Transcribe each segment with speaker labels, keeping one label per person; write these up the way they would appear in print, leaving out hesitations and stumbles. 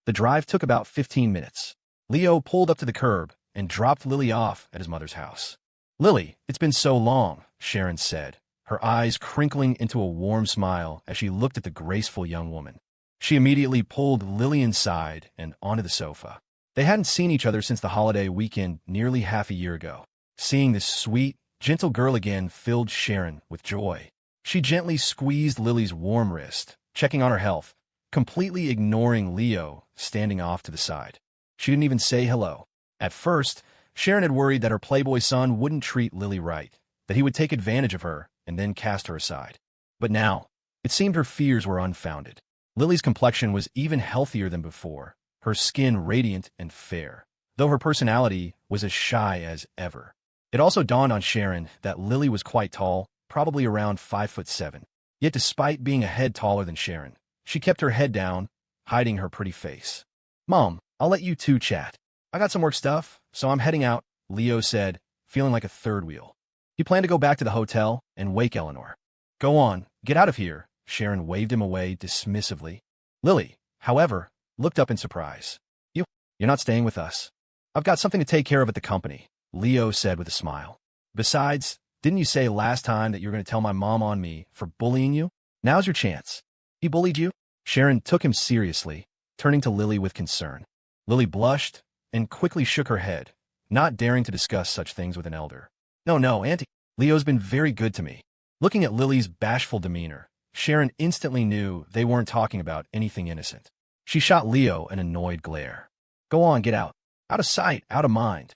Speaker 1: The drive took about 15 minutes. Leo pulled up to the curb and dropped Lily off at his mother's house. "Lily, it's been so long," Sharon said, her eyes crinkling into a warm smile as she looked at the graceful young woman. She immediately pulled Lily inside and onto the sofa. They hadn't seen each other since the holiday weekend nearly half a year ago. Seeing this sweet, gentle girl again filled Sharon with joy. She gently squeezed Lily's warm wrist, checking on her health, completely ignoring Leo standing off to the side. She didn't even say hello. At first, Sharon had worried that her playboy son wouldn't treat Lily right, that he would take advantage of her and then cast her aside. But now, it seemed her fears were unfounded. Lily's complexion was even healthier than before, her skin radiant and fair, though her personality was as shy as ever. It also dawned on Sharon that Lily was quite tall, probably around 5'7". Yet despite being a head taller than Sharon, she kept her head down, hiding her pretty face. "Mom, I'll let you two chat. I got some work stuff, so I'm heading out," Leo said, feeling like a third wheel. He planned to go back to the hotel and wake Eleanor. "Go on, get out of here," Sharon waved him away dismissively. Lily, however, looked up in surprise. You're not staying with us. I've got something to take care of at the company," Leo said with a smile. "Besides, didn't you say last time that you were going to tell my mom on me for bullying you? Now's your chance." "He bullied you?" Sharon took him seriously, turning to Lily with concern. Lily blushed and quickly shook her head, not daring to discuss such things with an elder. No, Auntie. Leo's been very good to me." Looking at Lily's bashful demeanor, Sharon instantly knew they weren't talking about anything innocent. She shot Leo an annoyed glare. "Go on, get out. Out of sight, out of mind."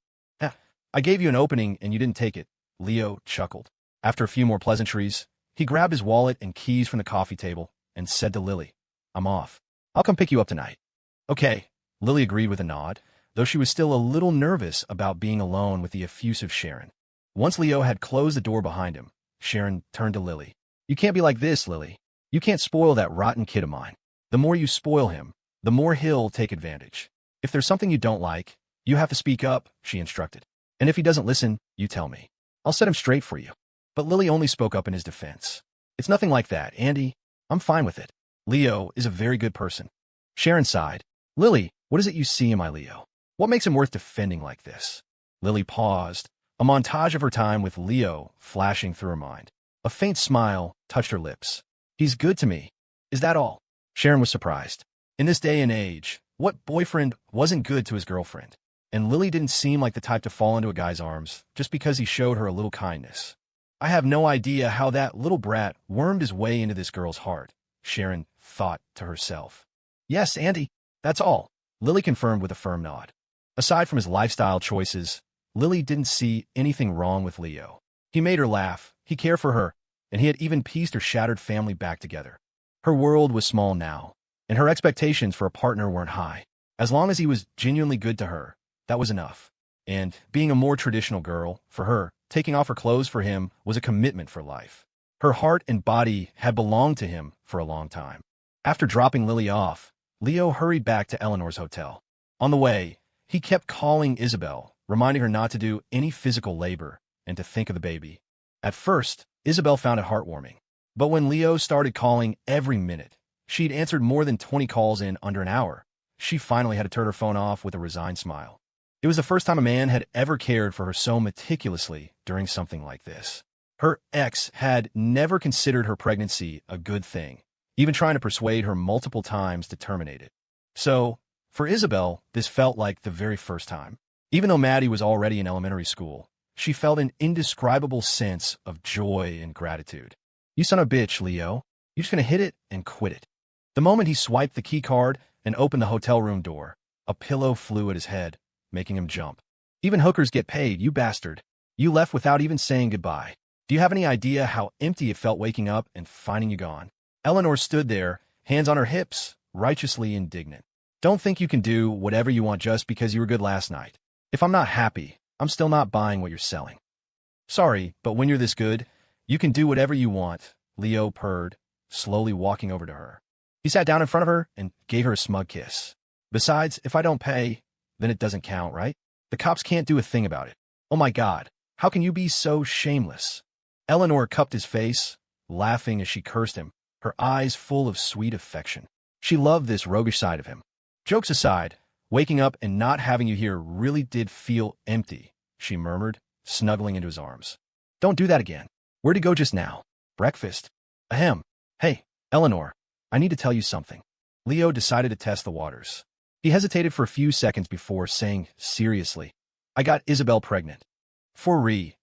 Speaker 1: I gave you an opening and you didn't take it," Leo chuckled. After a few more pleasantries, he grabbed his wallet and keys from the coffee table and said to Lily, "I'm off. I'll come pick you up tonight." "Okay," Lily agreed with a nod, though she was still a little nervous about being alone with the effusive Sharon. Once Leo had closed the door behind him, Sharon turned to Lily. "You can't be like this, Lily. You can't spoil that rotten kid of mine. The more you spoil him, the more he'll take advantage. If there's something you don't like, you have to speak up," she instructed. "And if he doesn't listen, you tell me. I'll set him straight for you." But Lily only spoke up in his defense. "It's nothing like that, Andy. I'm fine with it. Leo is a very good person." Sharon sighed. "Lily, what is it you see in my Leo? What makes him worth defending like this?" Lily paused, a montage of her time with Leo flashing through her mind. A faint smile touched her lips. "He's good to me. Is that all?" Sharon was surprised. In this day and age, what boyfriend wasn't good to his girlfriend? And Lily didn't seem like the type to fall into a guy's arms just because he showed her a little kindness. "I have no idea how that little brat wormed his way into this girl's heart," Sharon thought to herself. "Yes, Andy, that's all," Lily confirmed with a firm nod. Aside from his lifestyle choices, Lily didn't see anything wrong with Leo. He made her laugh, he cared for her, and he had even pieced her shattered family back together. Her world was small now, and her expectations for a partner weren't high. As long as he was genuinely good to her, that was enough. And being a more traditional girl, for her, taking off her clothes for him was a commitment for life. Her heart and body had belonged to him for a long time. After dropping Lily off, Leo hurried back to Eleanor's hotel. On the way, he kept calling Isabel, reminding her not to do any physical labor and to think of the baby. At first, Isabel found it heartwarming. But when Leo started calling every minute, she'd answered more than 20 calls in under an hour. She finally had to turn her phone off with a resigned smile. It was the first time a man had ever cared for her so meticulously during something like this. Her ex had never considered her pregnancy a good thing, even trying to persuade her multiple times to terminate it. So, for Isabel, this felt like the very first time. Even though Maddie was already in elementary school, she felt an indescribable sense of joy and gratitude. "You son of a bitch, Leo. You're just gonna hit it and quit it." The moment he swiped the key card and opened the hotel room door, a pillow flew at his head, making him jump. "Even hookers get paid, you bastard. You left without even saying goodbye. Do you have any idea how empty it felt waking up and finding you gone?" Eleanor stood there, hands on her hips, righteously indignant. "Don't think you can do whatever you want just because you were good last night. If I'm not happy, I'm still not buying what you're selling." "Sorry, but when you're this good, you can do whatever you want," Leo purred, slowly walking over to her. He sat down in front of her and gave her a smug kiss. "Besides, if I don't pay, then it doesn't count, right? The cops can't do a thing about it. Oh my God, how can you be so shameless?" Eleanor cupped his face, laughing as she cursed him, her eyes full of sweet affection. She loved this roguish side of him. Jokes aside, waking up and not having you here really did feel empty, she murmured, snuggling into his arms. Don't do that again. Where'd you go just now? Breakfast. Ahem. Hey, Eleanor, I need to tell you something. Leo decided to test the waters. He hesitated for a few seconds before saying, seriously, I got Isabel pregnant. For re.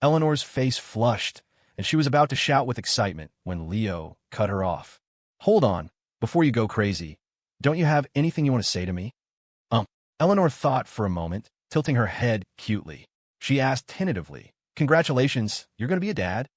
Speaker 1: Eleanor's face flushed, and she was about to shout with excitement when Leo cut her off. Hold on, before you go crazy. Don't you have anything you want to say to me? Eleanor thought for a moment, tilting her head cutely. She asked tentatively, Congratulations, you're going to be a dad?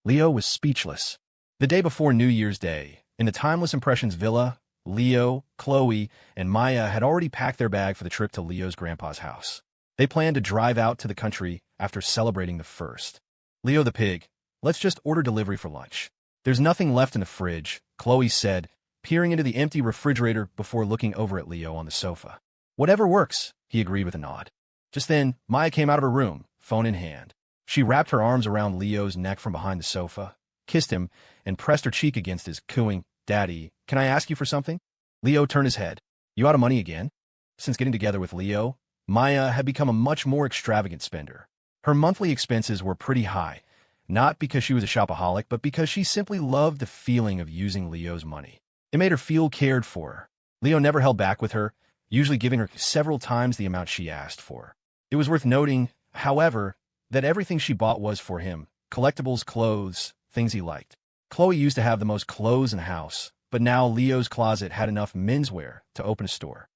Speaker 1: Leo was speechless. The day before New Year's Day, in the Timeless Impressions villa, Leo, Chloe, and Maya had already packed their bag for the trip to Leo's grandpa's house. They planned to drive out to the country after celebrating the first. Leo the pig, let's just order delivery for lunch. There's nothing left in the fridge, Chloe said, peering into the empty refrigerator before looking over at Leo on the sofa. Whatever works, he agreed with a nod. Just then, Maya came out of her room, phone in hand. She wrapped her arms around Leo's neck from behind the sofa, kissed him, and pressed her cheek against his, cooing, Daddy, can I ask you for something? Leo turned his head. You out of money again? Since getting together with Leo, Maya had become a much more extravagant spender. Her monthly expenses were pretty high, not because she was a shopaholic, but because she simply loved the feeling of using Leo's money. It made her feel cared for. Leo never held back with her, usually giving her several times the amount she asked for. It was worth noting, however, that everything she bought was for him, collectibles, clothes, things he liked. Chloe used to have the most clothes in the house, but now Leo's closet had enough menswear to open a store.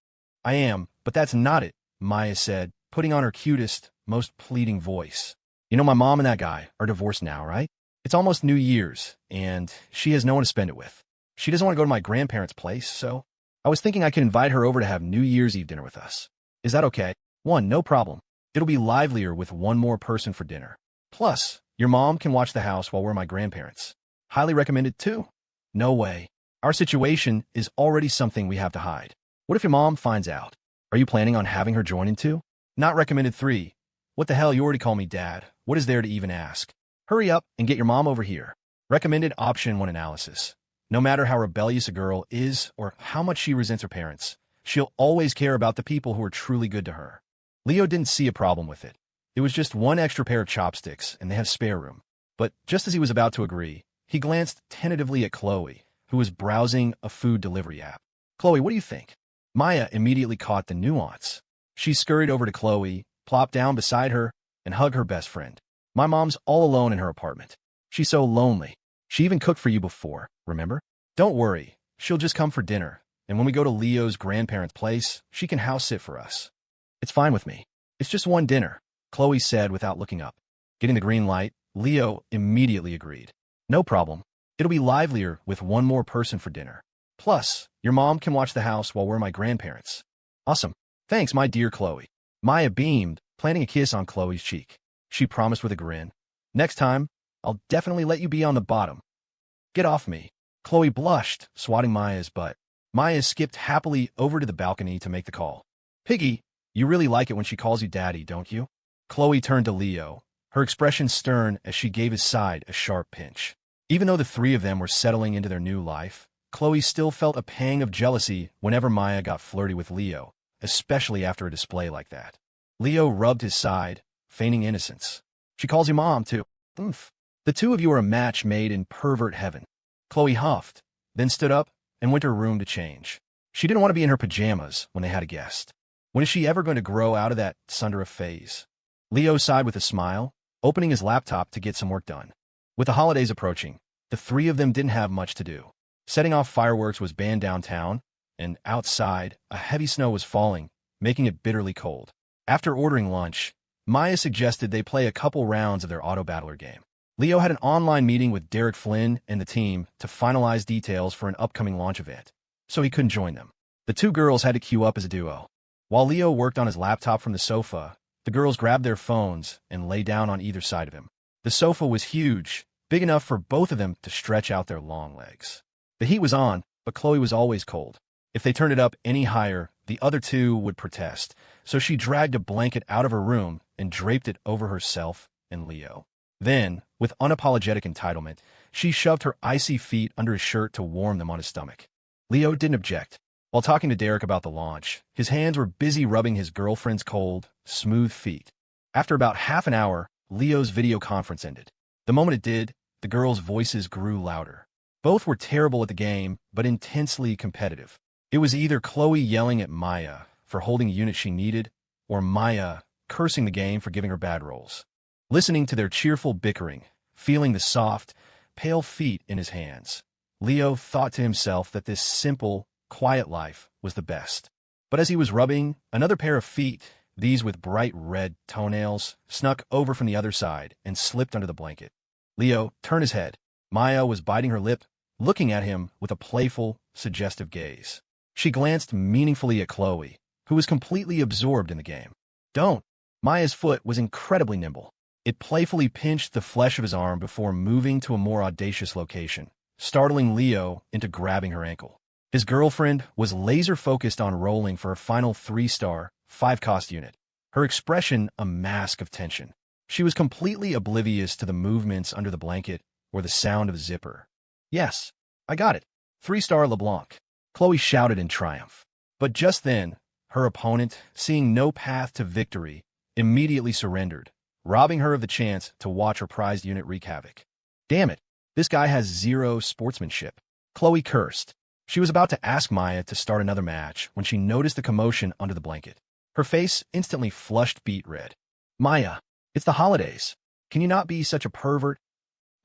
Speaker 1: I am, but that's not it, Maya said, putting on her cutest, most pleading voice. You know, my mom and that guy are divorced now, right? It's almost New Year's, and she has no one to spend it with. She doesn't want to go to my grandparents' place, so I was thinking I could invite her over to have New Year's Eve dinner with us. Is that okay? No problem. It'll be livelier with one more person for dinner. Plus, your mom can watch the house while we're my grandparents. Highly recommended too. No way. Our situation is already something we have to hide. What if your mom finds out? Are you planning on having her join in too? Not recommended 3. What the hell, you already call me dad. What is there to even ask? Hurry up and get your mom over here. Recommended option 1 analysis. No matter how rebellious a girl is or how much she resents her parents, she'll always care about the people who are truly good to her. Leo didn't see a problem with it. It was just one extra pair of chopsticks, and they had spare room. But just as he was about to agree, he glanced tentatively at Chloe, who was browsing a food delivery app. Chloe, what do you think? Maya immediately caught the nuance. She scurried over to Chloe, plopped down beside her, and hugged her best friend. My mom's all alone in her apartment. She's so lonely. She even cooked for you before, remember? Don't worry, she'll just come for dinner, and when we go to Leo's grandparents' place, she can house sit for us. It's fine with me. It's just one dinner, Chloe said without looking up. Getting the green light, Leo immediately agreed. No problem. It'll be livelier with one more person for dinner. Plus, your mom can watch the house while we're my grandparents. Awesome. Thanks, my dear Chloe. Maya beamed, planting a kiss on Chloe's cheek. She promised with a grin. Next time, I'll definitely let you be on the bottom. Get off me. Chloe blushed, swatting Maya's butt. Maya skipped happily over to the balcony to make the call. Piggy, you really like it when she calls you daddy, don't you? Chloe turned to Leo, her expression stern as she gave his side a sharp pinch. Even though the 3 of them were settling into their new life, Chloe still felt a pang of jealousy whenever Maya got flirty with Leo, especially after a display like that. Leo rubbed his side, feigning innocence. She calls you mom, too. Oomph. The 2 of you are a match made in pervert heaven. Chloe huffed, then stood up and went to her room to change. She didn't want to be in her pajamas when they had a guest. When is she ever going to grow out of that Sundara phase? Leo sighed with a smile, opening his laptop to get some work done. With the holidays approaching, the 3 of them didn't have much to do. Setting off fireworks was banned downtown, and outside, a heavy snow was falling, making it bitterly cold. After ordering lunch, Maya suggested they play a couple rounds of their auto battler game. Leo had an online meeting with Derek Flynn and the team to finalize details for an upcoming launch event, so he couldn't join them. The 2 girls had to queue up as a duo. While Leo worked on his laptop from the sofa, the girls grabbed their phones and lay down on either side of him. The sofa was huge, big enough for both of them to stretch out their long legs. The heat was on, but Chloe was always cold. If they turned it up any higher, the other 2 would protest, so she dragged a blanket out of her room and draped it over herself and Leo. Then, with unapologetic entitlement, she shoved her icy feet under his shirt to warm them on his stomach. Leo didn't object. While talking to Derek about the launch, his hands were busy rubbing his girlfriend's cold, smooth feet. After about half an hour, Leo's video conference ended. The moment it did, the girls' voices grew louder. Both were terrible at the game, but intensely competitive. It was either Chloe yelling at Maya for holding the unit she needed, or Maya cursing the game for giving her bad rolls. Listening to their cheerful bickering, feeling the soft, pale feet in his hands, Leo thought to himself that this simple, quiet life was the best. But as he was rubbing, another pair of feet, these with bright red toenails, snuck over from the other side and slipped under the blanket. Leo turned his head. Maya was biting her lip, looking at him with a playful, suggestive gaze. She glanced meaningfully at Chloe, who was completely absorbed in the game. Don't! Maya's foot was incredibly nimble. It playfully pinched the flesh of his arm before moving to a more audacious location, startling Leo into grabbing her ankle. His girlfriend was laser-focused on rolling for her final 3-star, 5-cost unit, her expression a mask of tension. She was completely oblivious to the movements under the blanket or the sound of a zipper. Yes, I got it. 3-star LeBlanc, Chloe shouted in triumph. But just then, her opponent, seeing no path to victory, immediately surrendered, robbing her of the chance to watch her prized unit wreak havoc. Damn it, this guy has zero sportsmanship. Chloe cursed. She was about to ask Maya to start another match when she noticed the commotion under the blanket. Her face instantly flushed beet red. Maya, it's the holidays. Can you not be such a pervert?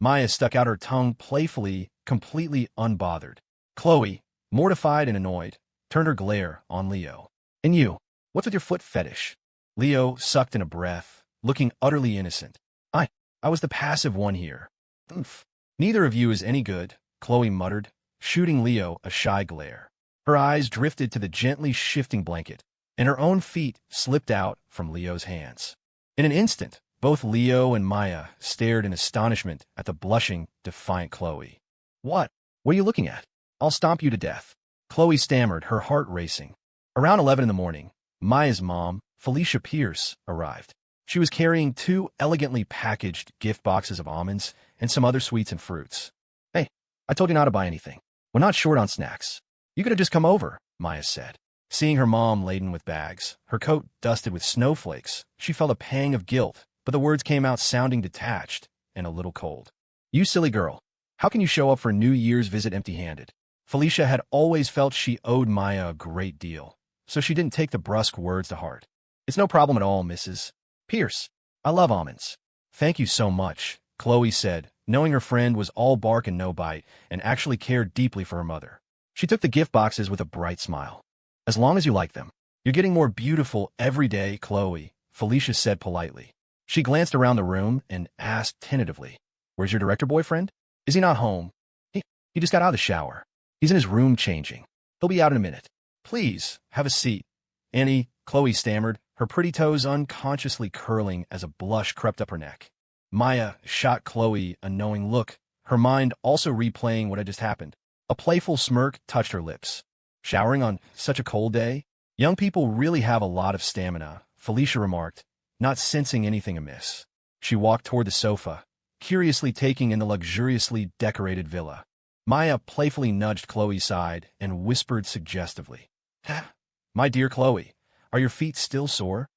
Speaker 1: Maya stuck out her tongue playfully, completely unbothered. Chloe, mortified and annoyed, turned her glare on Leo. And you, what's with your foot fetish? Leo sucked in a breath, looking utterly innocent. I was the passive one here. Oof. Neither of you is any good, Chloe muttered, shooting Leo a shy glare. Her eyes drifted to the gently shifting blanket, and her own feet slipped out from Leo's hands. In an instant, both Leo and Maya stared in astonishment at the blushing, defiant Chloe. What are you looking at? I'll stomp you to death. Chloe stammered, her heart racing. Around 11 in the morning, Maya's mom, Felicia Pierce, arrived. She was carrying 2 elegantly packaged gift boxes of almonds and some other sweets and fruits. Hey, I told you not to buy anything. We're not short on snacks. You could have just come over, Maya said. Seeing her mom laden with bags, her coat dusted with snowflakes, she felt a pang of guilt, but the words came out sounding detached and a little cold. You silly girl. How can you show up for New Year's visit empty-handed? Felicia had always felt she owed Maya a great deal, so she didn't take the brusque words to heart. It's no problem at all, Mrs. Pierce. I love almonds. Thank you so much, Chloe said, knowing her friend was all bark and no bite and actually cared deeply for her mother. She took the gift boxes with a bright smile. As long as you like them. You're getting more beautiful every day, Chloe, Felicia said politely. She glanced around the room and asked tentatively, Where's your director boyfriend? Is he not home? He just got out of the shower. He's in his room changing. He'll be out in a minute. Please, have a seat. Annie, Chloe stammered, her pretty toes unconsciously curling as a blush crept up her neck. Maya shot Chloe a knowing look, her mind also replaying what had just happened. A playful smirk touched her lips. Showering on such a cold day? Young people really have a lot of stamina, Felicia remarked, not sensing anything amiss. She walked toward the sofa, curiously taking in the luxuriously decorated villa. Maya playfully nudged Chloe's side and whispered suggestively, My dear Chloe, are your feet still sore?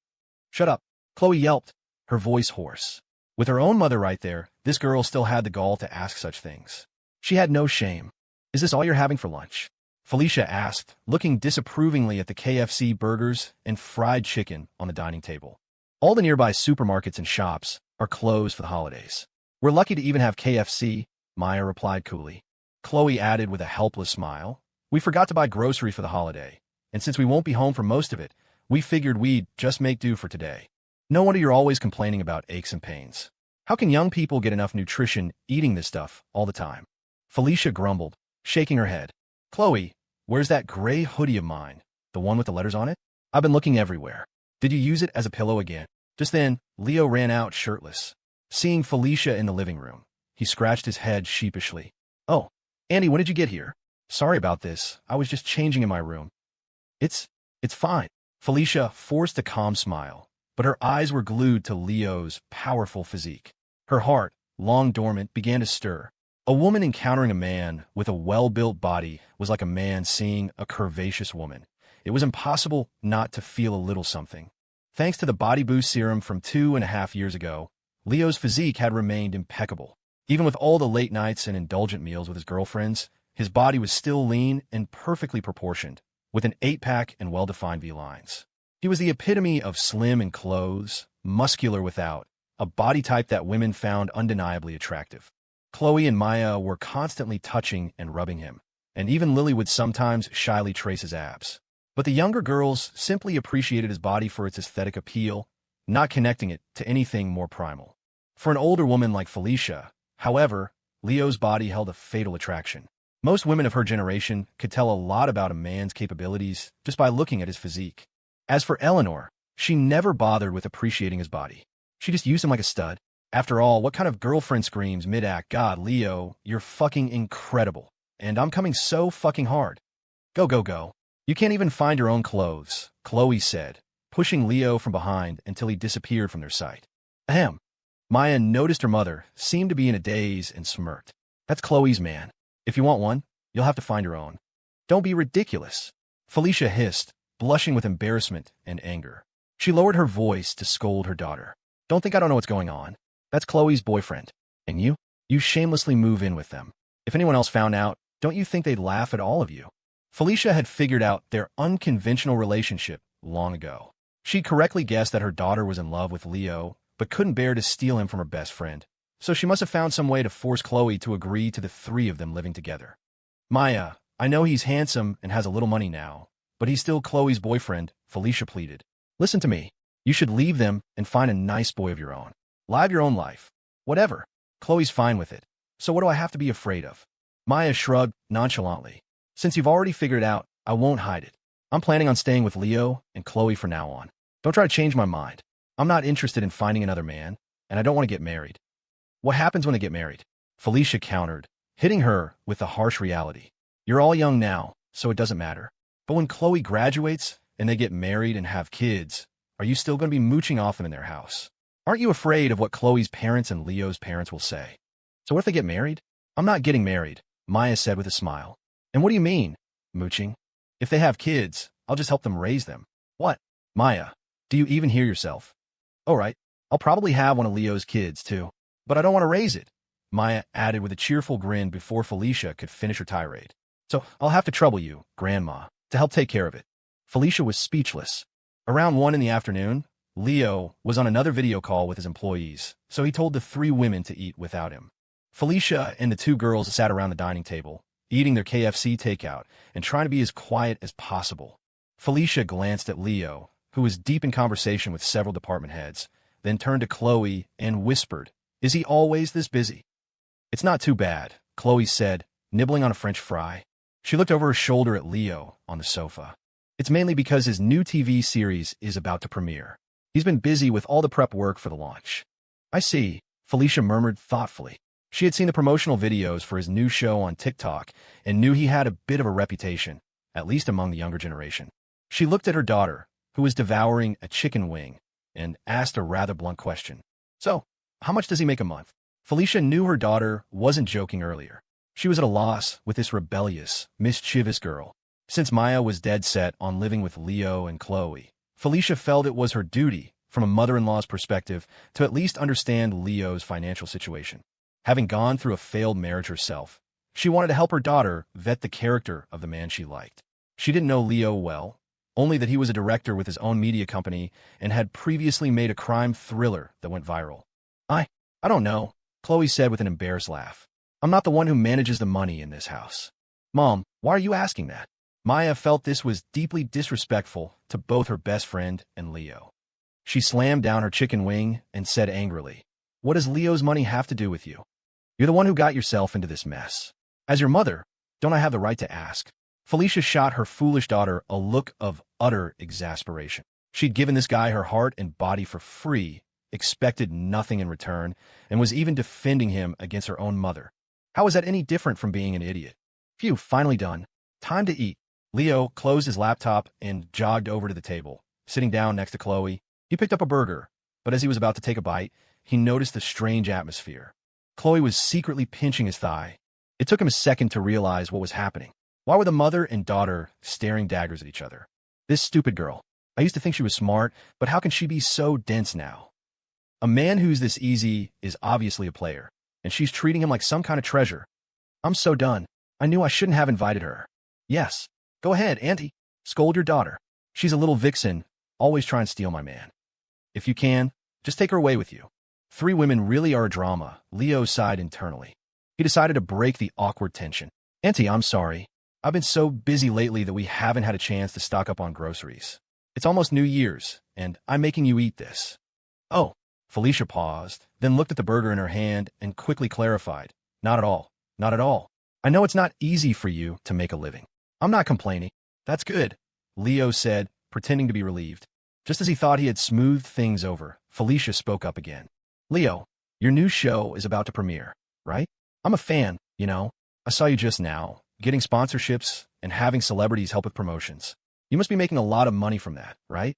Speaker 1: Shut up, Chloe yelped, her voice hoarse. With her own mother right there, this girl still had the gall to ask such things. She had no shame. Is this all you're having for lunch? Felicia asked, looking disapprovingly at the KFC burgers and fried chicken on the dining table. All the nearby supermarkets and shops are closed for the holidays. We're lucky to even have KFC, Maya replied coolly. Chloe added with a helpless smile, We forgot to buy grocery for the holiday, and since we won't be home for most of it, we figured we'd just make do for today. No wonder you're always complaining about aches and pains. How can young people get enough nutrition eating this stuff all the time? Felicia grumbled, shaking her head. Chloe, where's that gray hoodie of mine? The one with the letters on it? I've been looking everywhere. Did you use it as a pillow again? Just then, Leo ran out shirtless. Seeing Felicia in the living room, he scratched his head sheepishly. Oh, Annie, when did you get here? Sorry about this. I was just changing in my room. It's fine. Felicia forced a calm smile, but her eyes were glued to Leo's powerful physique. Her heart, long dormant, began to stir, A woman encountering a man with a well-built body was like a man seeing a curvaceous woman. It was impossible not to feel a little something. Thanks to the body boost serum from 2.5 years ago, Leo's physique had remained impeccable. Even with all the late nights and indulgent meals with his girlfriends, his body was still lean and perfectly proportioned, with an 8-pack and well-defined V-lines. He was the epitome of slim in clothes, muscular without, a body type that women found undeniably attractive. Chloe and Maya were constantly touching and rubbing him, and even Lily would sometimes shyly trace his abs. But the younger girls simply appreciated his body for its aesthetic appeal, not connecting it to anything more primal. For an older woman like Felicia, however, Leo's body held a fatal attraction. Most women of her generation could tell a lot about a man's capabilities just by looking at his physique. As for Eleanor, she never bothered with appreciating his body. She just used him like a stud. After all, what kind of girlfriend screams mid-act, "God, Leo, you're fucking incredible, and I'm coming so fucking hard. Go, go, go. You can't even find your own clothes," Chloe said, pushing Leo from behind until he disappeared from their sight. Ahem. Maya noticed her mother seemed to be in a daze and smirked. "That's Chloe's man. If you want one, you'll have to find your own." "Don't be ridiculous," Felicia hissed, blushing with embarrassment and anger. She lowered her voice to scold her daughter. "Don't think I don't know what's going on. That's Chloe's boyfriend. And you shamelessly move in with them. If anyone else found out, don't you think they'd laugh at all of you?" Felicia had figured out their unconventional relationship long ago. She correctly guessed that her daughter was in love with Leo, but couldn't bear to steal him from her best friend. So she must have found some way to force Chloe to agree to the three of them living together. "Maya, I know he's handsome and has a little money now, but he's still Chloe's boyfriend," Felicia pleaded. "Listen to me. You should leave them and find a nice boy of your own. Live your own life. Whatever. Chloe's fine with it. So what do I have to be afraid of?" Maya shrugged nonchalantly. "Since you've already figured it out, I won't hide it. I'm planning on staying with Leo and Chloe from now on. Don't try to change my mind. I'm not interested in finding another man, and I don't want to get married." "What happens when they get married?" Felicia countered, hitting her with the harsh reality. "You're all young now, so it doesn't matter. But when Chloe graduates and they get married and have kids, are you still going to be mooching off them in their house? Aren't you afraid of what Chloe's parents and Leo's parents will say?" "So what if they get married?" "I'm not getting married," Maya said with a smile. "And what do you mean, mooching? If they have kids, I'll just help them raise them." "What? Maya, do you even hear yourself?" "All right, I'll probably have one of Leo's kids, too. But I don't want to raise it," Maya added with a cheerful grin before Felicia could finish her tirade. "So I'll have to trouble you, Grandma, to help take care of it." Felicia was speechless. Around 1 in the afternoon, Leo was on another video call with his employees, so he told the 3 women to eat without him. Felicia and the 2 girls sat around the dining table, eating their KFC takeout and trying to be as quiet as possible. Felicia glanced at Leo, who was deep in conversation with several department heads, then turned to Chloe and whispered, "Is he always this busy?" "It's not too bad," Chloe said, nibbling on a French fry. She looked over her shoulder at Leo on the sofa. "It's mainly because his new TV series is about to premiere. He's been busy with all the prep work for the launch." "I see," Felicia murmured thoughtfully. She had seen the promotional videos for his new show on TikTok and knew he had a bit of a reputation, at least among the younger generation. She looked at her daughter, who was devouring a chicken wing, and asked a rather blunt question. "So, how much does he make a month?" Felicia knew her daughter wasn't joking earlier. She was at a loss with this rebellious, mischievous girl. Since Maya was dead set on living with Leo and Chloe, Felicia felt it was her duty, from a mother-in-law's perspective, to at least understand Leo's financial situation. Having gone through a failed marriage herself, she wanted to help her daughter vet the character of the man she liked. She didn't know Leo well, only that he was a director with his own media company and had previously made a crime thriller that went viral. I don't know," Chloe said with an embarrassed laugh. "I'm not the one who manages the money in this house." "Mom, why are you asking that?" Maya felt this was deeply disrespectful to both her best friend and Leo. She slammed down her chicken wing and said angrily, "What does Leo's money have to do with you? You're the one who got yourself into this mess. As your mother, don't I have the right to ask?" Felicia shot her foolish daughter a look of utter exasperation. She'd given this guy her heart and body for free, expected nothing in return, and was even defending him against her own mother. How was that any different from being an idiot? Phew, finally done. Time to eat. Leo closed his laptop and jogged over to the table. Sitting down next to Chloe, he picked up a burger, but as he was about to take a bite, he noticed the strange atmosphere. Chloe was secretly pinching his thigh. It took him a second to realize what was happening. Why were the mother and daughter staring daggers at each other? This stupid girl. I used to think she was smart, but how can she be so dense now? A man who's this easy is obviously a player, and she's treating him like some kind of treasure. I'm so done. I knew I shouldn't have invited her. Yes. Go ahead, Auntie. Scold your daughter. She's a little vixen, always trying to steal my man. If you can, just take her away with you. 3 women really are a drama, Leo sighed internally. He decided to break the awkward tension. Auntie, I'm sorry. I've been so busy lately that we haven't had a chance to stock up on groceries. It's almost New Year's, and I'm making you eat this. Oh, Felicia paused, then looked at the burger in her hand and quickly clarified. Not at all. Not at all. I know it's not easy for you to make a living. I'm not complaining. That's good, Leo said, pretending to be relieved. Just as he thought he had smoothed things over, Felicia spoke up again. Leo, your new show is about to premiere, right? I'm a fan, you know. I saw you just now, getting sponsorships and having celebrities help with promotions. You must be making a lot of money from that, right?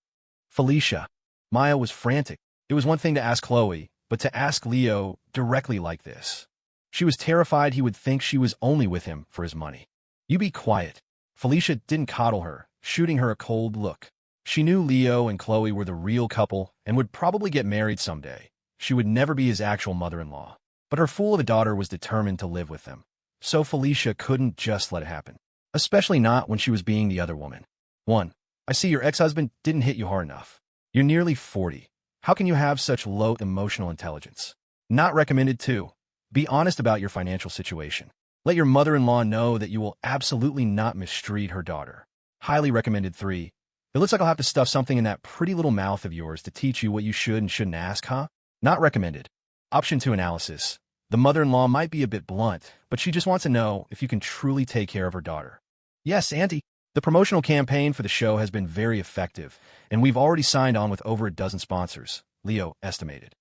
Speaker 1: Felicia. Maya was frantic. It was one thing to ask Chloe, but to ask Leo directly like this. She was terrified he would think she was only with him for his money. You be quiet. Felicia didn't coddle her, shooting her a cold look. She knew Leo and Chloe were the real couple and would probably get married someday. She would never be his actual mother-in-law. But her fool of a daughter was determined to live with them. So Felicia couldn't just let it happen. Especially not when she was being the other woman. 1. I see your ex-husband didn't hit you hard enough. You're nearly 40. How can you have such low emotional intelligence? Not recommended 2. Be honest about your financial situation. Let your mother-in-law know that you will absolutely not mistreat her daughter. Highly recommended 3. It looks like I'll have to stuff something in that pretty little mouth of yours to teach you what you should and shouldn't ask, huh? Not recommended. Option 2 analysis. The mother-in-law might be a bit blunt, but she just wants to know if you can truly take care of her daughter. Yes, Auntie. The promotional campaign for the show has been very effective, and we've already signed on with over a dozen sponsors, Leo estimated.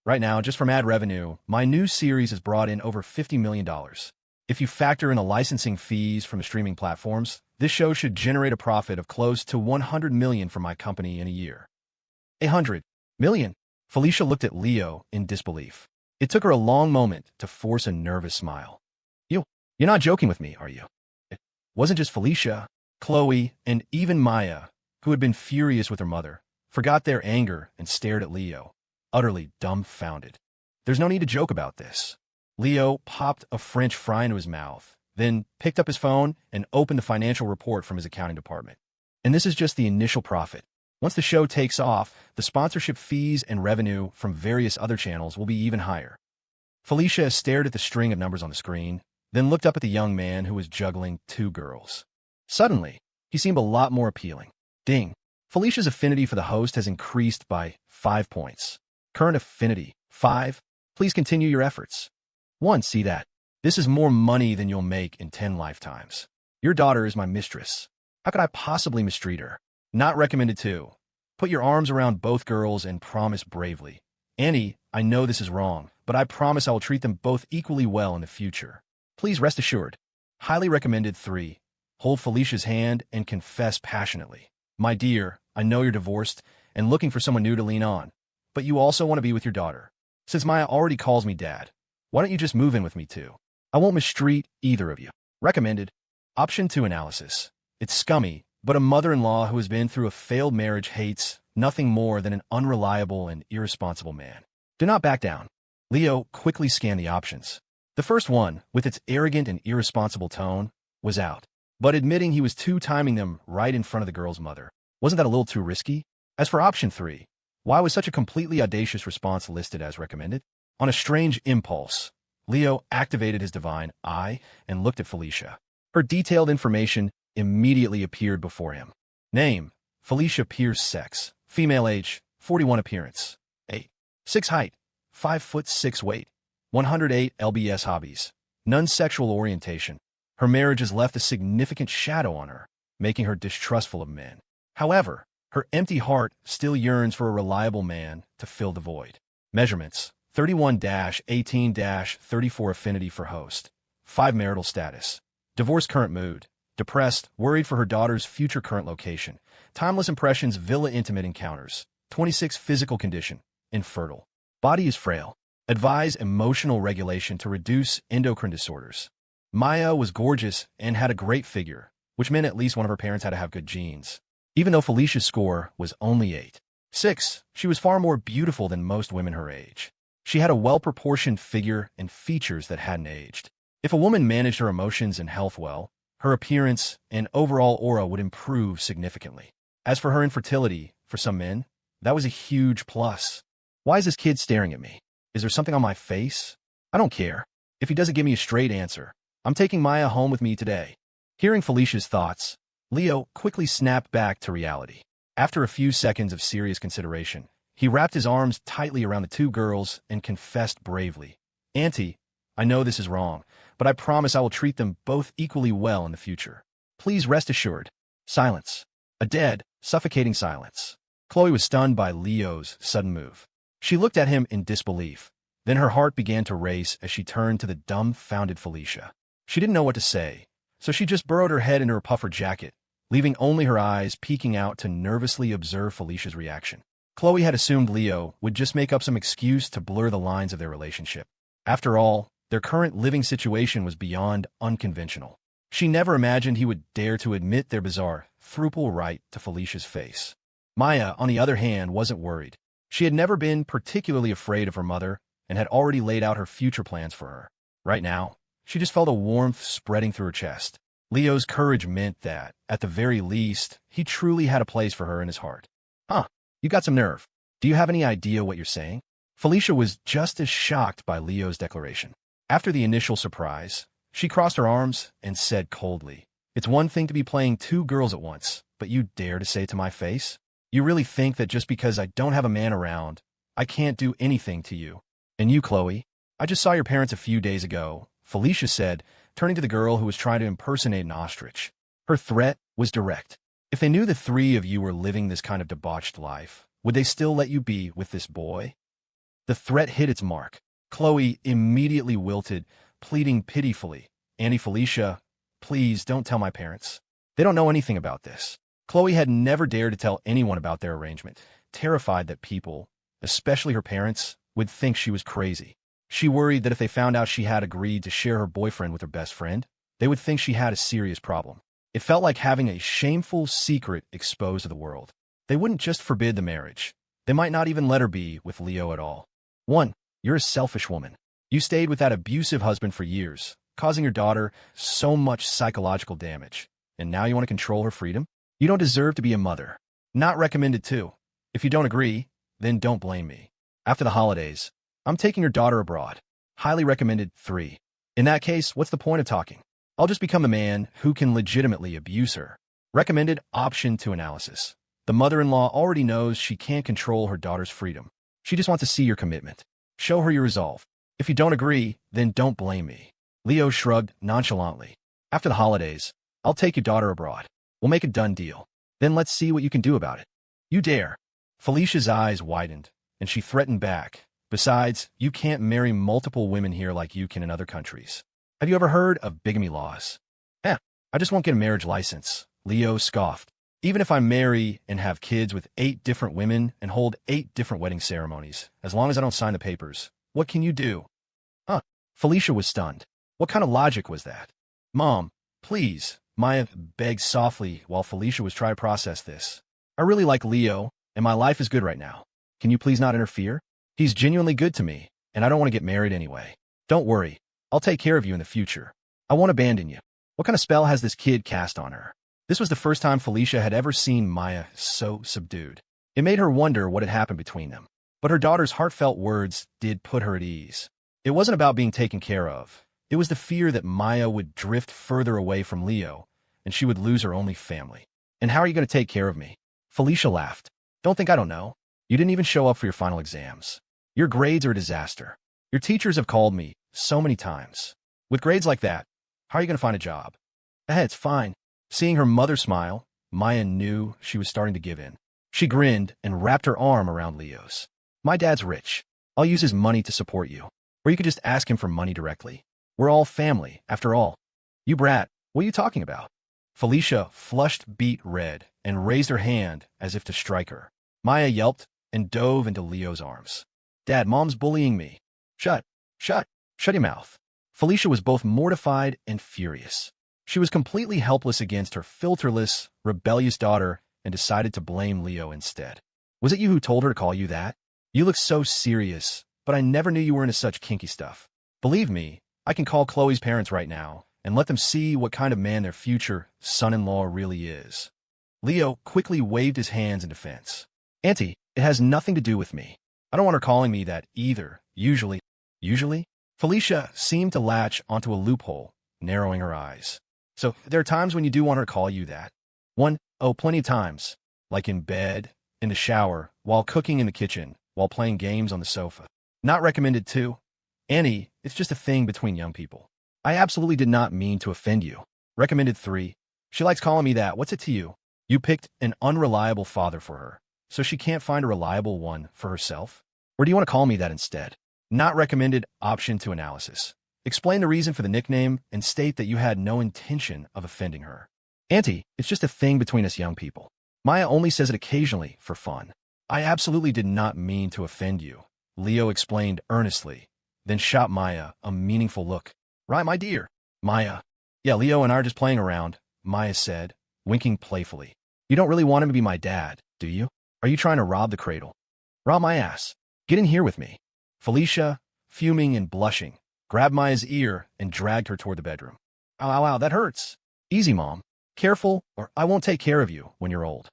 Speaker 1: Right now, just from ad revenue, my new series has brought in over $50 million. If you factor in the licensing fees from the streaming platforms, this show should generate a profit of close to $100 million for my company in a year. $100 million? Felicia looked at Leo in disbelief. It took her a long moment to force a nervous smile. You're not joking with me, are you? It wasn't just Felicia. Chloe, and even Maya, who had been furious with her mother, forgot their anger and stared at Leo, utterly dumbfounded. There's no need to joke about this. Leo popped a French fry into his mouth, then picked up his phone and opened the financial report from his accounting department. And this is just the initial profit. Once the show takes off, the sponsorship fees and revenue from various other channels will be even higher. Felicia stared at the string of numbers on the screen, then looked up at the young man who was juggling 2 girls. Suddenly, he seemed a lot more appealing. Ding. Felicia's affinity for the host has increased by 5 points. Current affinity, 5. Please continue your efforts. 1. See that. This is more money than you'll make in 10 lifetimes. Your daughter is my mistress. How could I possibly mistreat her? Not recommended 2. Put your arms around both girls and promise bravely. Annie, I know this is wrong, but I promise I will treat them both equally well in the future. Please rest assured. Highly recommended 3. Hold Felicia's hand and confess passionately. My dear, I know you're divorced and looking for someone new to lean on, but you also want to be with your daughter. Since Maya already calls me dad, why don't you just move in with me too? I won't mistreat either of you. Recommended. Option 2 analysis. It's scummy, but a mother-in-law who has been through a failed marriage hates nothing more than an unreliable and irresponsible man. Do not back down. Leo quickly scanned the options. The first one, with its arrogant and irresponsible tone, was out. But admitting he was timing them right in front of the girl's mother. Wasn't that a little too risky? As for option 3, why was such a completely audacious response listed as recommended? On a strange impulse, Leo activated his divine eye and looked at Felicia. Her detailed information immediately appeared before him. Name, Felicia Pierce. Sex, female. Age, 41. Appearance, 6 height, 5'6" weight, 108 lbs. Hobbies, none. Sexual orientation. Her marriage has left a significant shadow on her, making her distrustful of men. However, her empty heart still yearns for a reliable man to fill the void. Measurements, 31-18-34. Affinity for host. 5. Marital status. Divorce. Current mood. Depressed, worried for her daughter's future. Current location. Timeless impressions. Villa. Intimate encounters. 26. Physical condition. Infertile. Body is frail. Advise emotional regulation to reduce endocrine disorders. Maya was gorgeous and had a great figure, which meant at least one of her parents had to have good genes. Even though Felicia's score was only 8.6, she was far more beautiful than most women her age. She had a well-proportioned figure and features that hadn't aged. If a woman managed her emotions and health well, her appearance and overall aura would improve significantly. As for her infertility, for some men, that was a huge plus. Why is this kid staring at me? Is there something on my face? I don't care. If he doesn't give me a straight answer, I'm taking Maya home with me today. Hearing Felicia's thoughts, Leo quickly snapped back to reality. After a few seconds of serious consideration, he wrapped his arms tightly around the two girls and confessed bravely, "Auntie, I know this is wrong, but I promise I will treat them both equally well in the future. Please rest assured." Silence. A dead, suffocating silence. Chloe was stunned by Leo's sudden move. She looked at him in disbelief. Then her heart began to race as she turned to the dumbfounded Felicia. She didn't know what to say, so she just burrowed her head into her puffer jacket, leaving only her eyes peeking out to nervously observe Felicia's reaction. Chloe had assumed Leo would just make up some excuse to blur the lines of their relationship. After all, their current living situation was beyond unconventional. She never imagined he would dare to admit their bizarre throuple right to Felicia's face. Maya, on the other hand, wasn't worried. She had never been particularly afraid of her mother and had already laid out her future plans for her. Right now, she just felt a warmth spreading through her chest. Leo's courage meant that, at the very least, he truly had a place for her in his heart. "Huh, you got some nerve. Do you have any idea what you're saying?" Felicia was just as shocked by Leo's declaration. After the initial surprise, she crossed her arms and said coldly, "It's one thing to be playing two girls at once, but you dare to say it to my face? You really think that just because I don't have a man around, I can't do anything to you? And you, Chloe? I just saw your parents a few days ago," Felicia said, turning to the girl who was trying to impersonate an ostrich. Her threat was direct. If they knew the three of you were living this kind of debauched life, would they still let you be with this boy? The threat hit its mark. Chloe immediately wilted, pleading pitifully, "Auntie Felicia, please don't tell my parents. They don't know anything about this." Chloe had never dared to tell anyone about their arrangement, terrified that people, especially her parents, would think she was crazy. She worried that if they found out she had agreed to share her boyfriend with her best friend, they would think she had a serious problem. It felt like having a shameful secret exposed to the world. They wouldn't just forbid the marriage. They might not even let her be with Leo at all. 1. You're a selfish woman. You stayed with that abusive husband for years, causing your daughter so much psychological damage. And now you want to control her freedom? You don't deserve to be a mother. Not recommended too. If you don't agree, then don't blame me. After the holidays, I'm taking your daughter abroad. Highly recommended 3. In that case, what's the point of talking? I'll just become the man who can legitimately abuse her. Recommended option 2 analysis. The mother-in-law already knows she can't control her daughter's freedom. She just wants to see your commitment. Show her your resolve. If you don't agree, then don't blame me. Leo shrugged nonchalantly. After the holidays, I'll take your daughter abroad. We'll make a done deal. Then let's see what you can do about it. You dare. Felicia's eyes widened, and she threatened back. Besides, you can't marry multiple women here like you can in other countries. Have you ever heard of bigamy laws? I just won't get a marriage license. Leo scoffed. Even if I marry and have kids with 8 different women and hold 8 different wedding ceremonies, as long as I don't sign the papers, what can you do? Felicia was stunned. What kind of logic was that? "Mom, please," Maya begged softly while Felicia was trying to process this. "I really like Leo, and my life is good right now. Can you please not interfere? He's genuinely good to me, and I don't want to get married anyway. Don't worry. I'll take care of you in the future. I won't abandon you." What kind of spell has this kid cast on her? This was the first time Felicia had ever seen Maya so subdued. It made her wonder what had happened between them. But her daughter's heartfelt words did put her at ease. It wasn't about being taken care of. It was the fear that Maya would drift further away from Leo, and she would lose her only family. "And how are you going to take care of me?" Felicia laughed. "Don't think I don't know. You didn't even show up for your final exams. Your grades are a disaster. Your teachers have called me so many times. With grades like that, how are you going to find a job?" It's fine." Seeing her mother smile, Maya knew she was starting to give in. She grinned and wrapped her arm around Leo's. "My dad's rich. I'll use his money to support you. Or you could just ask him for money directly. We're all family, after all." "You brat, what are you talking about?" Felicia flushed beet red and raised her hand as if to strike her. Maya yelped and dove into Leo's arms. "Dad, Mom's bullying me. Shut, shut, shut your mouth. Felicia was both mortified and furious. She was completely helpless against her filterless, rebellious daughter and decided to blame Leo instead. Was it you who told her to call you that? You look so serious, but I never knew you were into such kinky stuff. Believe me, I can call Chloe's parents right now and let them see what kind of man their future son-in-law really is. Leo quickly waved his hands in defense. Auntie, it has nothing to do with me. I don't want her calling me that either. Usually? Felicia seemed to latch onto a loophole, narrowing her eyes. So, there are times when you do want her to call you that. Plenty of times. Like in bed, in the shower, while cooking in the kitchen, while playing games on the sofa. Not recommended too. Annie, it's just a thing between young people. I absolutely did not mean to offend you. Recommended 3. She likes calling me that. What's it to you? You picked an unreliable father for her, so she can't find a reliable one for herself? Or do you want to call me that instead? Not recommended. Option 2 analysis. Explain the reason for the nickname and state that you had no intention of offending her. Auntie, it's just a thing between us young people. Maya only says it occasionally for fun. I absolutely did not mean to offend you, Leo explained earnestly, then shot Maya a meaningful look. Right, my dear? Maya. Yeah, Leo and I are just playing around, Maya said, winking playfully. You don't really want him to be my dad, do you? Are you trying to rob the cradle? Rob my ass. Get in here with me. Felicia, fuming and blushing, grabbed Maya's ear and dragged her toward the bedroom. Ow, that hurts. Easy, Mom. Careful, or I won't take care of you when you're old.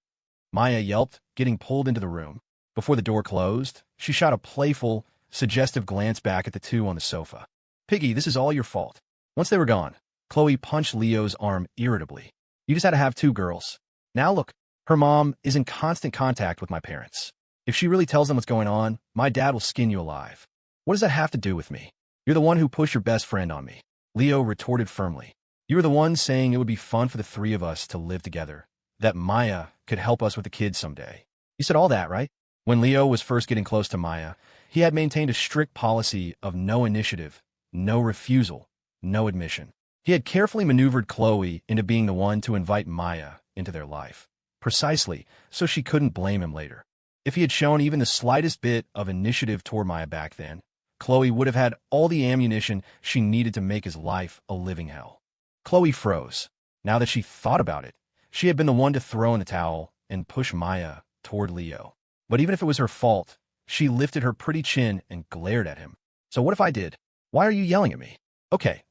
Speaker 1: Maya yelped, getting pulled into the room. Before the door closed, she shot a playful, suggestive glance back at the two on the sofa. Piggy, this is all your fault. Once they were gone, Chloe punched Leo's arm irritably. You just had to have 2 girls. Now look, her mom is in constant contact with my parents. If she really tells them what's going on, my dad will skin you alive. What does that have to do with me? You're the one who pushed your best friend on me. Leo retorted firmly. You were the one saying it would be fun for the 3 of us to live together, that Maya could help us with the kids someday. You said all that, right? When Leo was first getting close to Maya, he had maintained a strict policy of no initiative, no refusal, no admission. He had carefully maneuvered Chloe into being the one to invite Maya into their life, precisely so she couldn't blame him later. If he had shown even the slightest bit of initiative toward Maya back then, Chloe would have had all the ammunition she needed to make his life a living hell. Chloe froze. Now that she thought about it, she had been the one to throw in the towel and push Maya toward Leo. But even if it was her fault, she lifted her pretty chin and glared at him. So what if I did? Why are you yelling at me? Okay,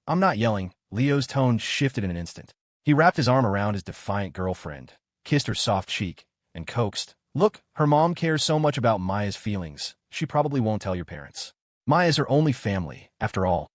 Speaker 1: I'm not yelling. Leo's tone shifted in an instant. He wrapped his arm around his defiant girlfriend, kissed her soft cheek, and coaxed. Look, her mom cares so much about Maya's feelings, she probably won't tell your parents. Maya's her only family, after all.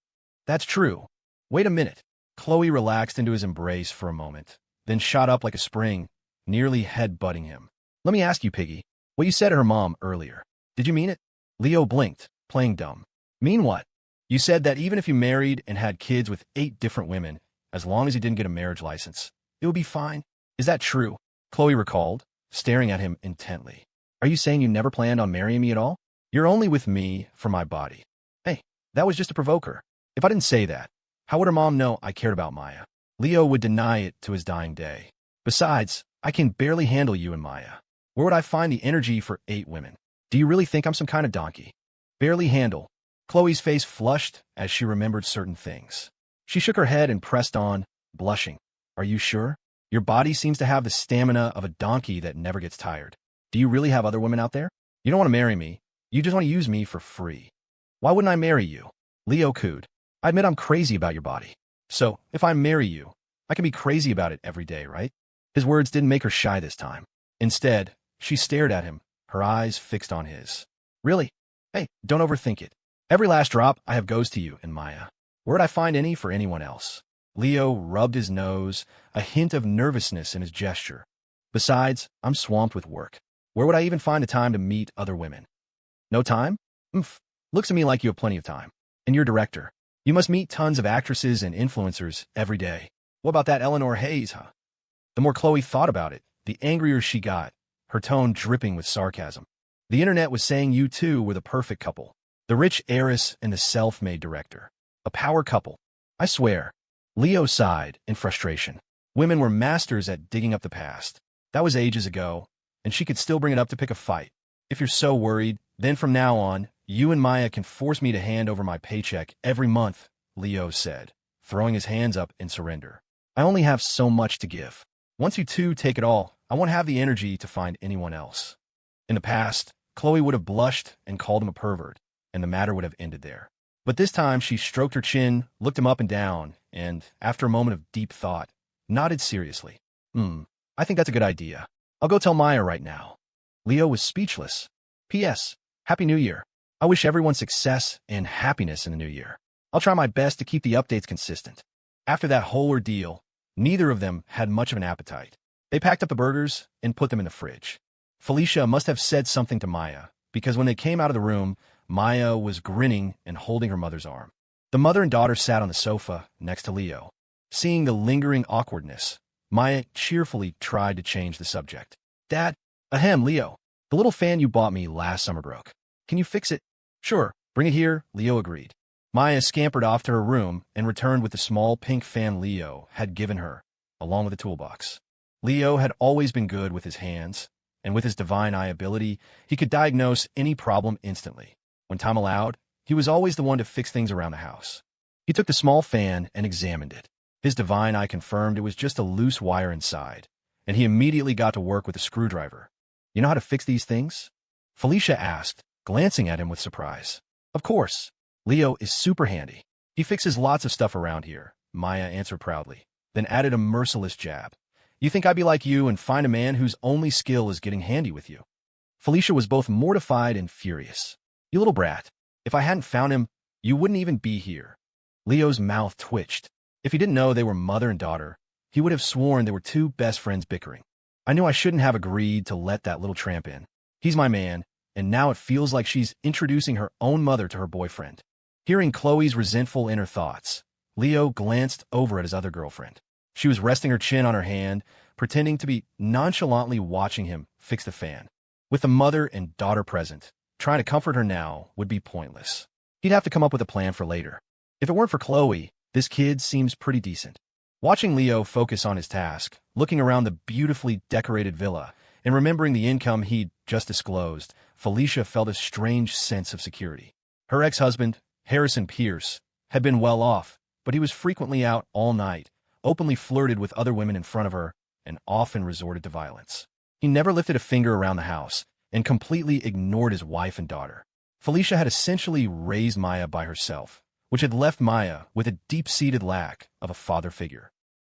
Speaker 1: That's true. Wait a minute. Chloe relaxed into his embrace for a moment, then shot up like a spring, nearly head-butting him. Let me ask you, Piggy, what you said to her mom earlier. Did you mean it? Leo blinked, playing dumb. Mean what? You said that even if you married and had kids with 8 different women, as long as you didn't get a marriage license, it would be fine. Is that true? Chloe recalled, staring at him intently. Are you saying you never planned on marrying me at all? You're only with me for my body. Hey, that was just to provoke her. If I didn't say that, how would her mom know I cared about Maya? Leo would deny it to his dying day. Besides, I can barely handle you and Maya. Where would I find the energy for 8 women? Do you really think I'm some kind of donkey? Barely handle. Chloe's face flushed as she remembered certain things. She shook her head and pressed on, blushing. Are you sure? Your body seems to have the stamina of a donkey that never gets tired. Do you really have other women out there? You don't want to marry me. You just want to use me for free. Why wouldn't I marry you? Leo cooed. I admit I'm crazy about your body. So, if I marry you, I can be crazy about it every day, right? His words didn't make her shy this time. Instead, she stared at him, her eyes fixed on his. Really? Hey, don't overthink it. Every last drop I have goes to you and Maya. Where'd I find any for anyone else? Leo rubbed his nose, a hint of nervousness in his gesture. Besides, I'm swamped with work. Where would I even find the time to meet other women? No time? Looks to me like you have plenty of time. And you're a director. You must meet tons of actresses and influencers every day. What about that Eleanor Hayes, huh? The more Chloe thought about it, the angrier she got, her tone dripping with sarcasm. The internet was saying you two were the perfect couple. The rich heiress and the self-made director. A power couple. I swear. Leo sighed in frustration. Women were masters at digging up the past. That was ages ago, and she could still bring it up to pick a fight. If you're so worried, then from now on, You and Maya can force me to hand over my paycheck every month, Leo said, throwing his hands up in surrender. I only have so much to give. Once you two take it all, I won't have the energy to find anyone else. In the past, Chloe would have blushed and called him a pervert, and the matter would have ended there. But this time she stroked her chin, looked him up and down, and, after a moment of deep thought, nodded seriously. I think that's a good idea. I'll go tell Maya right now. Leo was speechless. P.S. Happy New Year. I wish everyone success and happiness in the new year. I'll try my best to keep the updates consistent. After that whole ordeal, neither of them had much of an appetite. They packed up the burgers and put them in the fridge. Felicia must have said something to Maya, because when they came out of the room, Maya was grinning and holding her mother's arm. The mother and daughter sat on the sofa next to Leo. Seeing the lingering awkwardness, Maya cheerfully tried to change the subject. Dad, Leo. The little fan you bought me last summer broke. Can you fix it? Sure, bring it here, Leo agreed. Maya scampered off to her room and returned with the small pink fan Leo had given her, along with a toolbox. Leo had always been good with his hands, and with his divine eye ability, he could diagnose any problem instantly. When time allowed, he was always the one to fix things around the house. He took the small fan and examined it. His divine eye confirmed it was just a loose wire inside, and he immediately got to work with a screwdriver. You know how to fix these things? Felicia asked, glancing at him with surprise. Of course. Leo is super handy. He fixes lots of stuff around here, Maya answered proudly, then added a merciless jab. You think I'd be like you and find a man whose only skill is getting handy with you? Felicia was both mortified and furious. You little brat. If I hadn't found him, you wouldn't even be here. Leo's mouth twitched. If he didn't know they were mother and daughter, he would have sworn they were two best friends bickering. I knew I shouldn't have agreed to let that little tramp in. He's my man, and now it feels like she's introducing her own mother to her boyfriend. Hearing Chloe's resentful inner thoughts, Leo glanced over at his other girlfriend. She was resting her chin on her hand, pretending to be nonchalantly watching him fix the fan. With the mother and daughter present, trying to comfort her now would be pointless. He'd have to come up with a plan for later. If it weren't for Chloe, this kid seems pretty decent. Watching Leo focus on his task, looking around the beautifully decorated villa, and remembering the income he'd just disclosed, Felicia felt a strange sense of security. Her ex-husband, Harrison Pierce, had been well off, but he was frequently out all night, openly flirted with other women in front of her, and often resorted to violence. He never lifted a finger around the house and completely ignored his wife and daughter. Felicia had essentially raised Maya by herself, which had left Maya with a deep-seated lack of a father figure.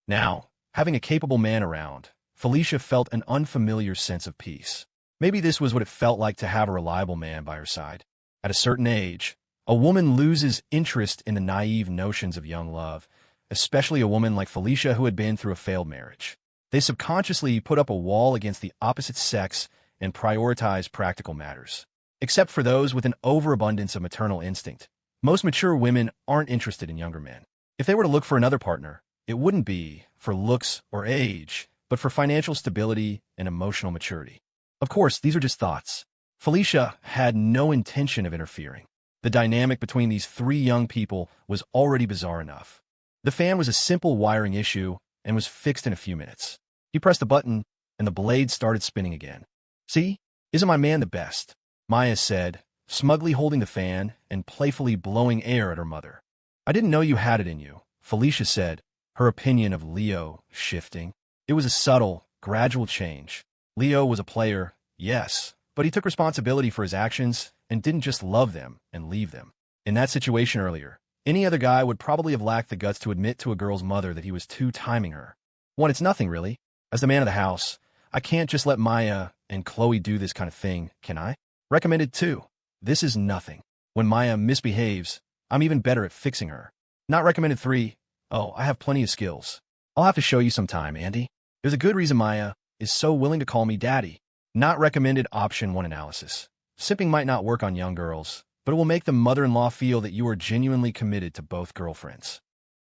Speaker 1: Now, having a capable man around, Felicia felt an unfamiliar sense of peace. Maybe this was what it felt like to have a reliable man by her side. At a certain age, a woman loses interest in the naive notions of young love, especially a woman like Felicia who had been through a failed marriage. They subconsciously put up a wall against the opposite sex and prioritize practical matters. Except for those with an overabundance of maternal instinct, most mature women aren't interested in younger men. If they were to look for another partner, it wouldn't be for looks or age, but for financial stability and emotional maturity. Of course, these are just thoughts. Felicia had no intention of interfering. The dynamic between these three young people was already bizarre enough. The fan was a simple wiring issue and was fixed in a few minutes. He pressed a button, and the blade started spinning again. See? Isn't my man the best? Maya said, smugly holding the fan and playfully blowing air at her mother. I didn't know you had it in you, Felicia said, her opinion of Leo shifting. It was a subtle, gradual change. Leo was a player, yes, but he took responsibility for his actions and didn't just love them and leave them. In that situation earlier, any other guy would probably have lacked the guts to admit to a girl's mother that he was two-timing her. One, it's nothing really. As the man of the house, I can't just let Maya and Chloe do this kind of thing, can I? Recommended 2. This is nothing. When Maya misbehaves, I'm even better at fixing her. Not recommended 3. Oh, I have plenty of skills. I'll have to show you sometime, Andy. There's a good reason Maya is so willing to call me daddy. Not recommended option 1 analysis. Simping might not work on young girls, but it will make the mother-in-law feel that you are genuinely committed to both girlfriends.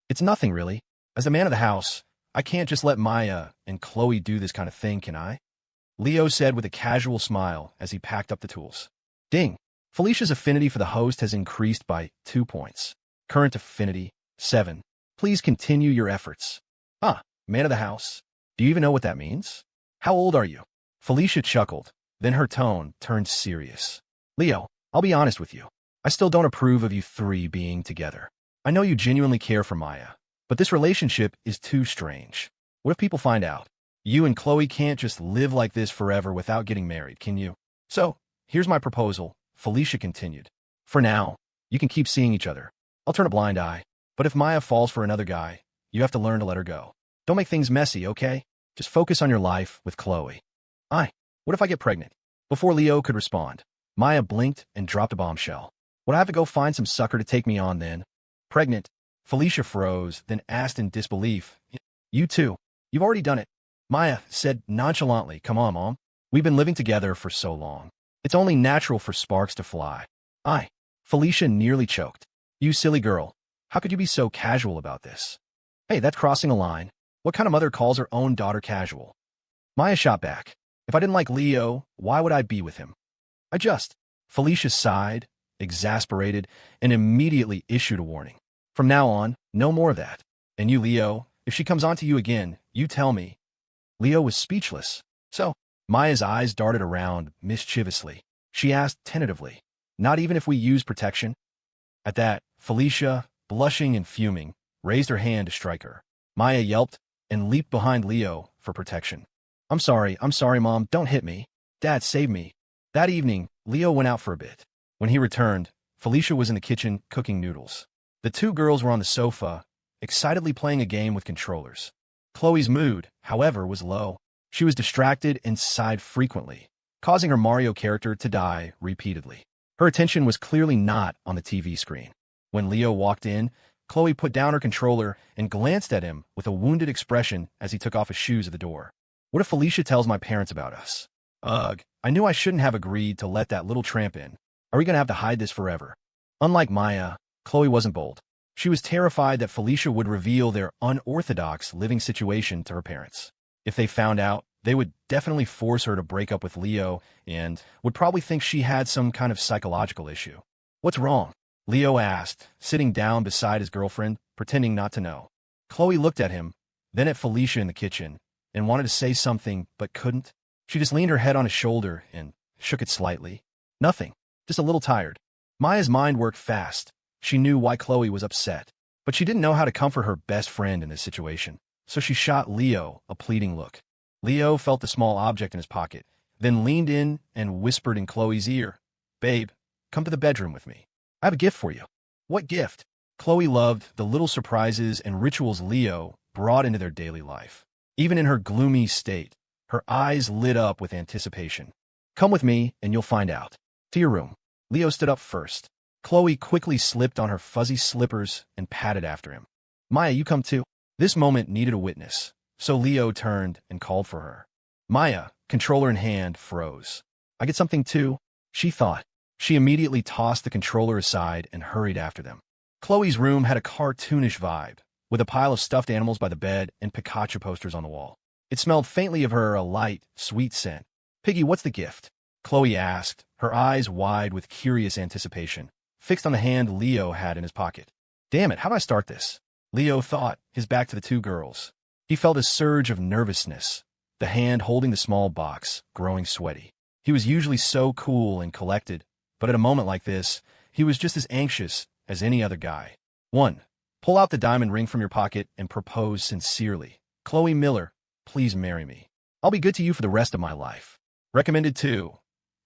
Speaker 1: It's nothing really. As the man of the house, I can't just let Maya and Chloe do this kind of thing, can I? Leo said with a casual smile as he packed up the tools. Ding! Felicia's affinity for the host has increased by 2 points. Current affinity, 7. Please continue your efforts. Man of the house. Do you even know what that means? How old are you? Felicia chuckled, then her tone turned serious. Leo, I'll be honest with you. I still don't approve of you three being together. I know you genuinely care for Maya, but this relationship is too strange. What if people find out? You and Chloe can't just live like this forever without getting married, can you? So, here's my proposal, Felicia continued. For now, you can keep seeing each other. I'll turn a blind eye. But if Maya falls for another guy, you have to learn to let her go. Don't make things messy, okay? Just focus on your life with Chloe. What if I get pregnant? Before Leo could respond, Maya blinked and dropped a bombshell. Would I have to go find some sucker to take me on then? Pregnant? Felicia froze, then asked in disbelief. You too. You've already done it. Maya said nonchalantly, come on, Mom. We've been living together for so long. It's only natural for sparks to fly. Felicia nearly choked. You silly girl. How could you be so casual about this? Hey, that's crossing a line. What kind of mother calls her own daughter casual? Maya shot back. If I didn't like Leo, why would I be with him? Felicia sighed, exasperated, and immediately issued a warning. From now on, no more of that. And you, Leo, if she comes on to you again, you tell me. Leo was speechless. So, Maya's eyes darted around mischievously. She asked tentatively, not even if we use protection? At that, Felicia, blushing and fuming, raised her hand to strike her. Maya yelped and leaped behind Leo for protection. I'm sorry, Mom, don't hit me. Dad, save me. That evening, Leo went out for a bit. When he returned, Felicia was in the kitchen cooking noodles. The two girls were on the sofa, excitedly playing a game with controllers. Chloe's mood, however, was low. She was distracted and sighed frequently, causing her Mario character to die repeatedly. Her attention was clearly not on the TV screen. When Leo walked in, Chloe put down her controller and glanced at him with a wounded expression as he took off his shoes at the door. What if Felicia tells my parents about us? Ugh, I knew I shouldn't have agreed to let that little tramp in. Are we going to have to hide this forever? Unlike Maya, Chloe wasn't bold. She was terrified that Felicia would reveal their unorthodox living situation to her parents. If they found out, they would definitely force her to break up with Leo and would probably think she had some kind of psychological issue. What's wrong? Leo asked, sitting down beside his girlfriend, pretending not to know. Chloe looked at him, then at Felicia in the kitchen, and wanted to say something but couldn't. She just leaned her head on his shoulder and shook it slightly. Nothing, just a little tired. Maya's mind worked fast. She knew why Chloe was upset, but she didn't know how to comfort her best friend in this situation. So she shot Leo a pleading look. Leo felt the small object in his pocket, then leaned in and whispered in Chloe's ear, Babe, come to the bedroom with me. I have a gift for you. What gift? Chloe loved the little surprises and rituals Leo brought into their daily life. Even in her gloomy state, her eyes lit up with anticipation. Come with me and you'll find out. To your room. Leo stood up first. Chloe quickly slipped on her fuzzy slippers and padded after him. Maya, you come too. This moment needed a witness, so Leo turned and called for her. Maya, controller in hand, froze. I get something too, she thought. She immediately tossed the controller aside and hurried after them. Chloe's room had a cartoonish vibe, with a pile of stuffed animals by the bed and Pikachu posters on the wall. It smelled faintly of her, a light, sweet scent. Piggy, what's the gift? Chloe asked, her eyes wide with curious anticipation, fixed on the hand Leo had in his pocket. Damn it, how do I start this? Leo thought, his back to the two girls. He felt a surge of nervousness, the hand holding the small box, growing sweaty. He was usually so cool and collected, but at a moment like this, he was just as anxious as any other guy. 1. Pull out the diamond ring from your pocket and propose sincerely. Chloe Miller, please marry me. I'll be good to you for the rest of my life. Recommended 2.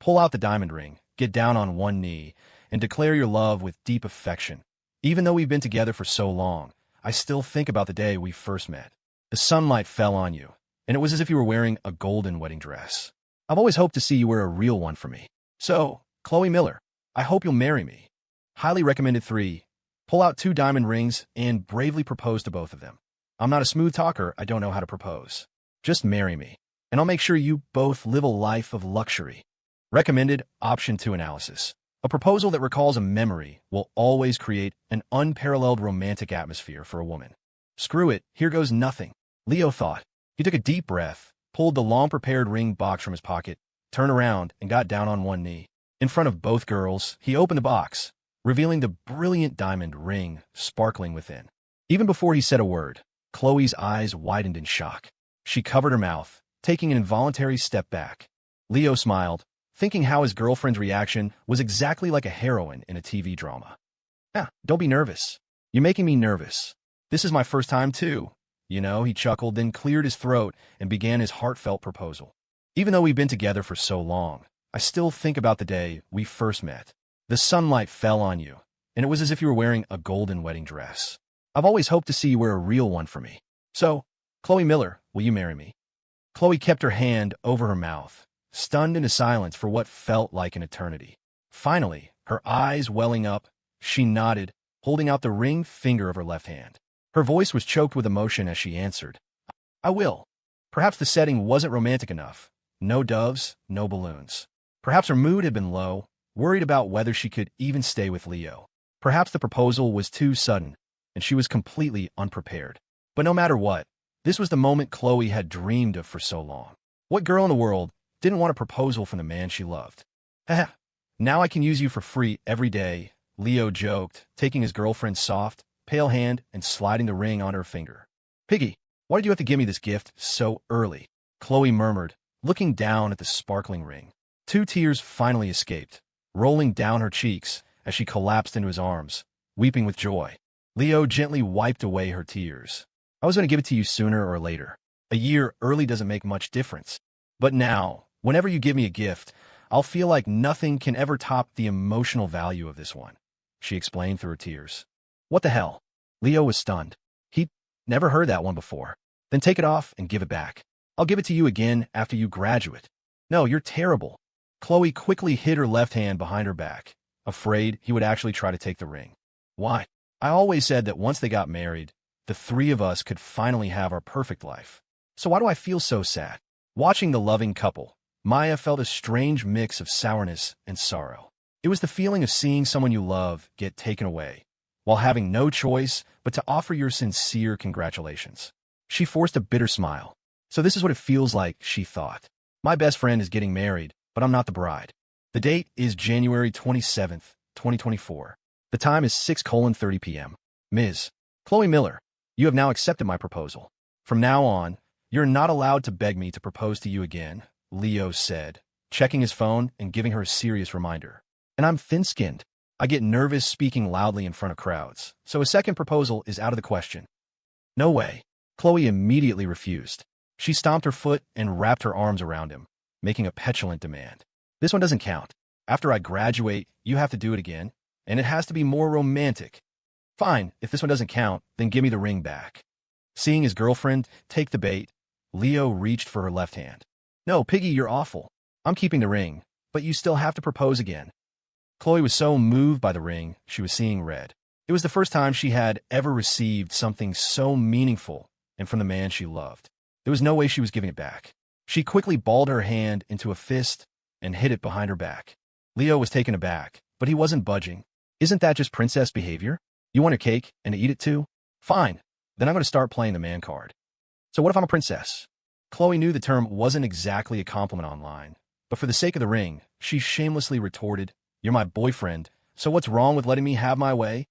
Speaker 1: Pull out the diamond ring, get down on one knee, and declare your love with deep affection. Even though we've been together for so long, I still think about the day we first met. The sunlight fell on you, and it was as if you were wearing a golden wedding dress. I've always hoped to see you wear a real one for me. So, Chloe Miller, I hope you'll marry me. Highly recommended 3. Pull out 2 diamond rings and bravely propose to both of them. I'm not a smooth talker, I don't know how to propose. Just marry me, and I'll make sure you both live a life of luxury. Recommended option 2 analysis. A proposal that recalls a memory will always create an unparalleled romantic atmosphere for a woman. Screw it, here goes nothing, Leo thought. He took a deep breath, pulled the long-prepared ring box from his pocket, turned around, and got down on one knee. In front of both girls, he opened the box, revealing the brilliant diamond ring sparkling within. Even before he said a word, Chloe's eyes widened in shock. She covered her mouth, taking an involuntary step back. Leo smiled, thinking how his girlfriend's reaction was exactly like a heroine in a TV drama. "Yeah, don't be nervous. You're making me nervous. This is my first time too." He chuckled, then cleared his throat and began his heartfelt proposal. "Even though we've been together for so long, I still think about the day we first met. The sunlight fell on you, and it was as if you were wearing a golden wedding dress. I've always hoped to see you wear a real one for me. So, Chloe Miller, will you marry me?" Chloe kept her hand over her mouth, stunned into silence for what felt like an eternity. Finally, her eyes welling up, she nodded, holding out the ring finger of her left hand. Her voice was choked with emotion as she answered, "I will." Perhaps the setting wasn't romantic enough. No doves, no balloons. Perhaps her mood had been low, worried about whether she could even stay with Leo. Perhaps the proposal was too sudden, and she was completely unprepared. But no matter what, this was the moment Chloe had dreamed of for so long. What girl in the world didn't want a proposal from the man she loved? "Haha, now I can use you for free every day," Leo joked, taking his girlfriend's soft, pale hand and sliding the ring on her finger. "Piggy, why did you have to give me this gift so early?" Chloe murmured, looking down at the sparkling ring. 2 tears finally escaped, rolling down her cheeks as she collapsed into his arms, weeping with joy. Leo gently wiped away her tears. "I was going to give it to you sooner or later. A year early doesn't make much difference. But now, whenever you give me a gift, I'll feel like nothing can ever top the emotional value of this one," she explained through her tears. "What the hell?" Leo was stunned. He'd never heard that one before. "Then take it off and give it back. I'll give it to you again after you graduate." "No, you're terrible." Chloe quickly hid her left hand behind her back, afraid he would actually try to take the ring. "Why? I always said that once they got married, the 3 of us could finally have our perfect life. So why do I feel so sad?" Watching the loving couple, Maya felt a strange mix of sourness and sorrow. It was the feeling of seeing someone you love get taken away, while having no choice but to offer your sincere congratulations. She forced a bitter smile. "So this is what it feels like," she thought. "My best friend is getting married, but I'm not the bride." The date is January 27th, 2024. The time is 6:30 p.m. "Ms. Chloe Miller, you have now accepted my proposal. From now on, you're not allowed to beg me to propose to you again," Leo said, checking his phone and giving her a serious reminder. "And I'm thin-skinned. I get nervous speaking loudly in front of crowds, so a second proposal is out of the question." "No way." Chloe immediately refused. She stomped her foot and wrapped her arms around him, making a petulant demand. "This one doesn't count. After I graduate, you have to do it again, and it has to be more romantic." "Fine, if this one doesn't count, then give me the ring back." Seeing his girlfriend take the bait, Leo reached for her left hand. "No, Piggy, you're awful. I'm keeping the ring, but you still have to propose again." Chloe was so moved by the ring, she was seeing red. It was the first time she had ever received something so meaningful and from the man she loved. There was no way she was giving it back. She quickly balled her hand into a fist and hid it behind her back. Leo was taken aback, but he wasn't budging. "Isn't that just princess behavior? You want your cake and to eat it too? Fine, then I'm going to start playing the man card. So what if I'm a princess?" Chloe knew the term wasn't exactly a compliment online, but for the sake of the ring, she shamelessly retorted, "You're my boyfriend, so what's wrong with letting me have my way?"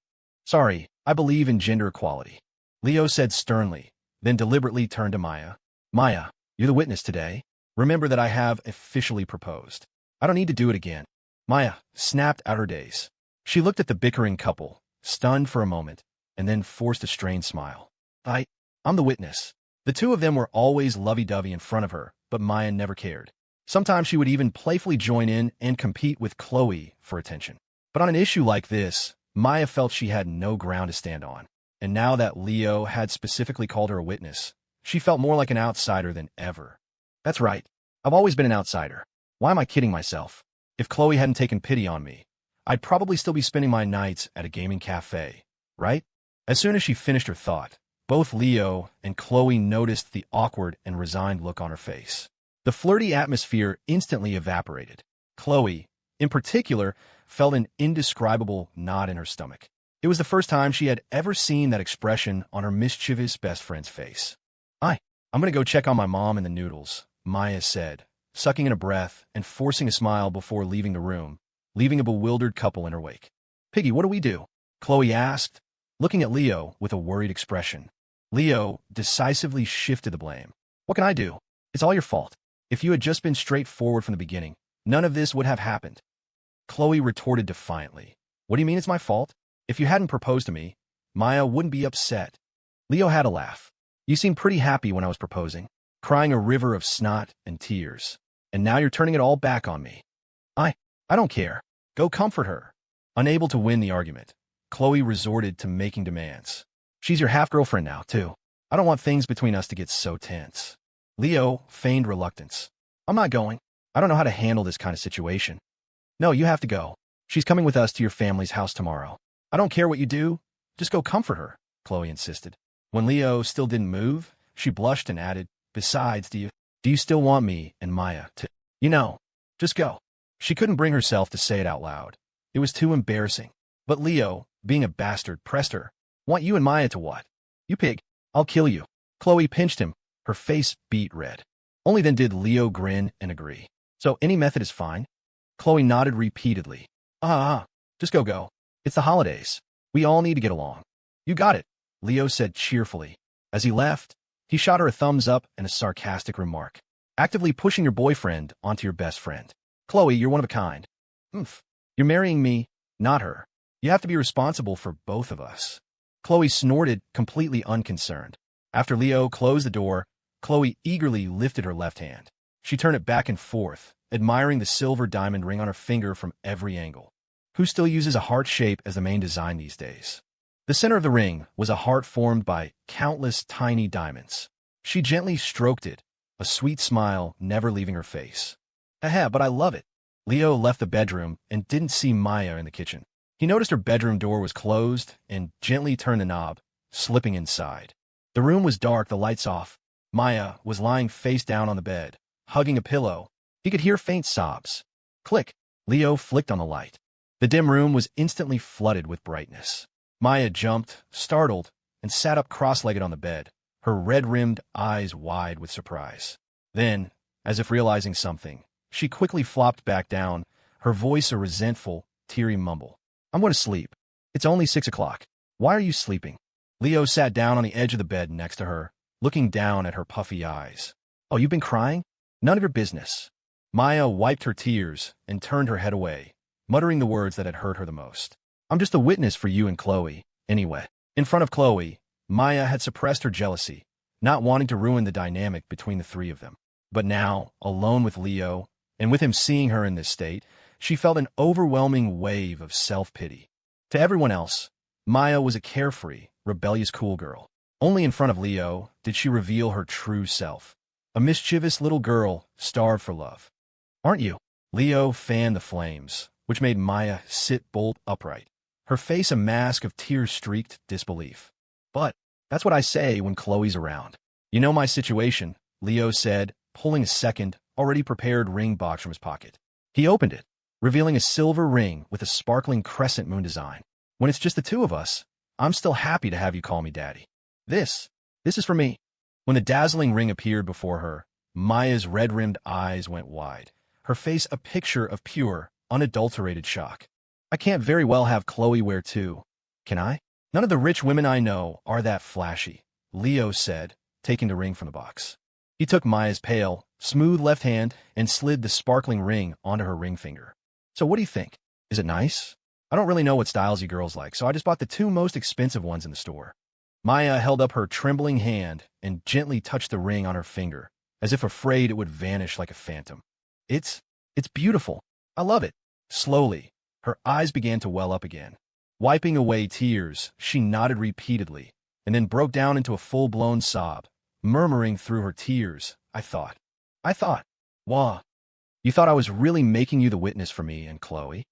Speaker 1: "Sorry, I believe in gender equality," Leo said sternly, then deliberately turned to Maya. "Maya, you're the witness today. Remember that I have officially proposed. I don't need to do it again." Maya snapped out her daze. She looked at the bickering couple, stunned for a moment, and then forced a strained smile. I'm the witness." The 2 of them were always lovey-dovey in front of her, but Maya never cared. Sometimes she would even playfully join in and compete with Chloe for attention. But on an issue like this, Maya felt she had no ground to stand on. And now that Leo had specifically called her a witness, she felt more like an outsider than ever. "That's right. I've always been an outsider. Why am I kidding myself? If Chloe hadn't taken pity on me, I'd probably still be spending my nights at a gaming cafe, right?" As soon as she finished her thought, both Leo and Chloe noticed the awkward and resigned look on her face. The flirty atmosphere instantly evaporated. Chloe, in particular, felt an indescribable knot in her stomach. It was the first time she had ever seen that expression on her mischievous best friend's face. I'm going to go check on my mom and the noodles," Maya said, sucking in a breath and forcing a smile before leaving the room, leaving a bewildered couple in her wake. "Piggy, what do we do?" Chloe asked, looking at Leo with a worried expression. Leo decisively shifted the blame. "What can I do? It's all your fault. If you had just been straightforward from the beginning, none of this would have happened. Chloe retorted defiantly. What do you mean it's my fault? If you hadn't proposed to me, Maya wouldn't be upset. Leo had a laugh. You seemed pretty happy when I was proposing, crying a river of snot and tears. And now you're turning it all back on me. I don't care. Go comfort her. Unable to win the argument, Chloe resorted to making demands. She's your half-girlfriend now, too. I don't want things between us to get so tense. Leo feigned reluctance. I'm not going. I don't know how to handle this kind of situation. No, you have to go. She's coming with us to your family's house tomorrow. I don't care what you do. Just go comfort her, Chloe insisted. When Leo still didn't move, she blushed and added, Besides, do you still want me and Maya to... Just go. She couldn't bring herself to say it out loud. It was too embarrassing. But Leo, being a bastard, pressed her. Want you and Maya to what? You pig. I'll kill you. Chloe pinched him. Her face beat red. Only then did Leo grin and agree. So any method is fine? Chloe nodded repeatedly. Just go. It's the holidays. We all need to get along. You got it, Leo said cheerfully. As he left, he shot her a thumbs up and a sarcastic remark. Actively pushing your boyfriend onto your best friend. Chloe, you're one of a kind. You're marrying me, not her. You have to be responsible for both of us. Chloe snorted, completely unconcerned. After Leo closed the door, Chloe eagerly lifted her left hand. She turned it back and forth, admiring the silver diamond ring on her finger from every angle. Who still uses a heart shape as the main design these days? The center of the ring was a heart formed by countless tiny diamonds. She gently stroked it, a sweet smile never leaving her face. But I love it. Leo left the bedroom and didn't see Maya in the kitchen. He noticed her bedroom door was closed and gently turned the knob, slipping inside. The room was dark, the lights off. Maya was lying face down on the bed, hugging a pillow. He could hear faint sobs. Click. Leo flicked on the light. The dim room was instantly flooded with brightness. Maya jumped, startled, and sat up cross-legged on the bed, her red-rimmed eyes wide with surprise. Then, as if realizing something, she quickly flopped back down, her voice a resentful, teary mumble. I'm going to sleep. It's only 6 o'clock. Why are you sleeping? Leo sat down on the edge of the bed next to her, looking down at her puffy eyes. Oh, you've been crying? None of your business. Maya wiped her tears and turned her head away, muttering the words that had hurt her the most. I'm just a witness for you and Chloe, anyway. In front of Chloe, Maya had suppressed her jealousy, not wanting to ruin the dynamic between the three of them. But now, alone with Leo, and with him seeing her in this state, she felt an overwhelming wave of self-pity. To everyone else, Maya was a carefree, rebellious cool girl. Only in front of Leo did she reveal her true self. A mischievous little girl starved for love. Aren't you? Leo fanned the flames, which made Maya sit bolt upright, her face a mask of tear-streaked disbelief. But that's what I say when Chloe's around. You know my situation, Leo said, pulling a second, already prepared ring box from his pocket. He opened it, revealing a silver ring with a sparkling crescent moon design. When it's just the two of us, I'm still happy to have you call me Daddy. This is for me. When the dazzling ring appeared before her, Maya's red-rimmed eyes went wide, her face a picture of pure, unadulterated shock. I can't very well have Chloe wear too, can I? None of the rich women I know are that flashy, Leo said, taking the ring from the box. He took Maya's pale, smooth left hand and slid the sparkling ring onto her ring finger. So what do you think? Is it nice? I don't really know what styles you girls like, so I just bought the 2 most expensive ones in the store. Maya held up her trembling hand and gently touched the ring on her finger, as if afraid it would vanish like a phantom. It's beautiful. I love it. Slowly, her eyes began to well up again. Wiping away tears, she nodded repeatedly, and then broke down into a full-blown sob, murmuring through her tears, I thought. Wah. You thought I was really making you the witness for me and Chloe?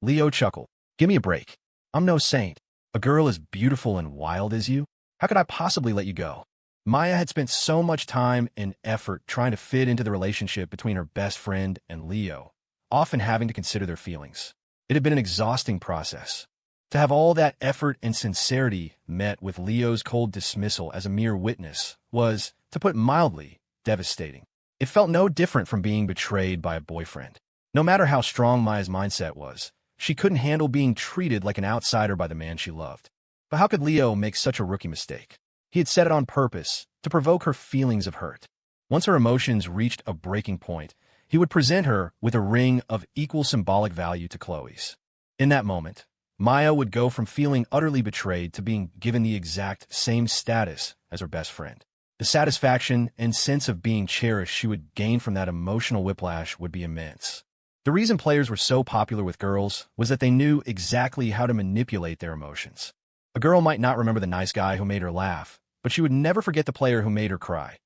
Speaker 1: Leo chuckled. Give me a break. I'm no saint. A girl as beautiful and wild as you? How could I possibly let you go? Maya had spent so much time and effort trying to fit into the relationship between her best friend and Leo, often having to consider their feelings. It had been an exhausting process. To have all that effort and sincerity met with Leo's cold dismissal as a mere witness was, to put it mildly, devastating. It felt no different from being betrayed by a boyfriend. No matter how strong Maya's mindset was, she couldn't handle being treated like an outsider by the man she loved. But how could Leo make such a rookie mistake? He had said it on purpose, to provoke her feelings of hurt. Once her emotions reached a breaking point, He would present her with a ring of equal symbolic value to Chloe's. In that moment, Maya would go from feeling utterly betrayed to being given the exact same status as her best friend. The satisfaction and sense of being cherished she would gain from that emotional whiplash would be immense. The reason players were so popular with girls was that they knew exactly how to manipulate their emotions. A girl might not remember the nice guy who made her laugh, but she would never forget the player who made her cry,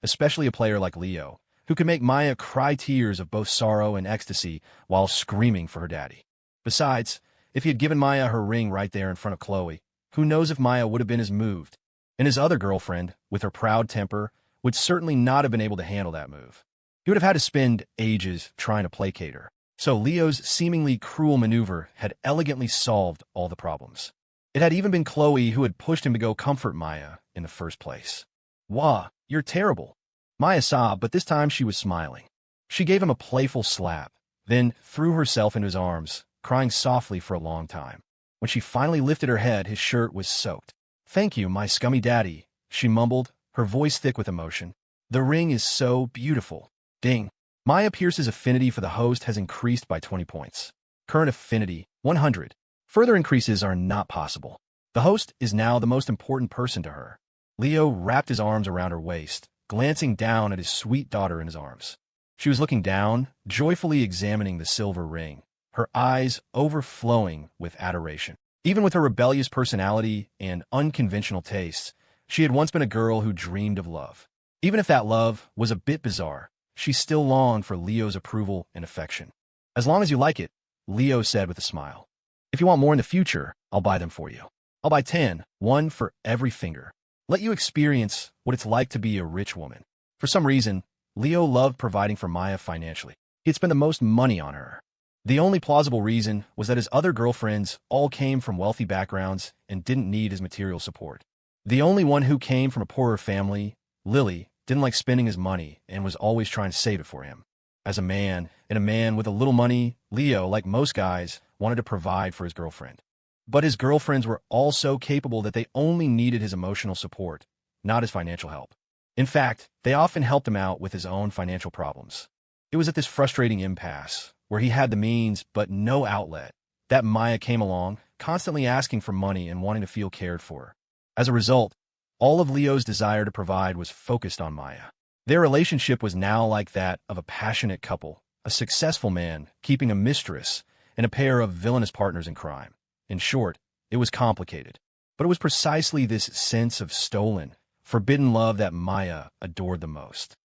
Speaker 1: especially a player like Leo, who could make Maya cry tears of both sorrow and ecstasy while screaming for her daddy. Besides, if he had given Maya her ring right there in front of Chloe, who knows if Maya would have been as moved. And his other girlfriend, with her proud temper, would certainly not have been able to handle that move. He would have had to spend ages trying to placate her. So Leo's seemingly cruel maneuver had elegantly solved all the problems. It had even been Chloe who had pushed him to go comfort Maya in the first place. "Wah, you're terrible." Maya sobbed, but this time she was smiling. She gave him a playful slap, then threw herself into his arms, crying softly for a long time. When she finally lifted her head, his shirt was soaked. "Thank you, my scummy daddy," she mumbled, her voice thick with emotion. "The ring is so beautiful." Ding. Maya Pierce's affinity for the host has increased by 20 points. Current affinity, 100. Further increases are not possible. The host is now the most important person to her. Leo wrapped his arms around her waist, glancing down at his sweet daughter in his arms. She was looking down, joyfully examining the silver ring, her eyes overflowing with adoration. Even with her rebellious personality and unconventional tastes, she had once been a girl who dreamed of love. Even if that love was a bit bizarre, she still longed for Leo's approval and affection. "As long as you like it," Leo said with a smile. "If you want more in the future, I'll buy them for you. I'll buy 10, one for every finger. Let you experience what it's like to be a rich woman." For some reason, Leo loved providing for Maya financially. He had spent the most money on her. The only plausible reason was that his other girlfriends all came from wealthy backgrounds and didn't need his material support. The only one who came from a poorer family, Lily, didn't like spending his money and was always trying to save it for him. As a man, and a man with a little money, Leo, like most guys, wanted to provide for his girlfriend. But his girlfriends were all so capable that they only needed his emotional support, not his financial help. In fact, they often helped him out with his own financial problems. It was at this frustrating impasse, where he had the means but no outlet, that Maya came along, constantly asking for money and wanting to feel cared for. As a result, all of Leo's desire to provide was focused on Maya. Their relationship was now like that of a passionate couple, a successful man keeping a mistress, and a pair of villainous partners in crime. In short, it was complicated. But it was precisely this sense of stolen, forbidden love that Maya adored the most.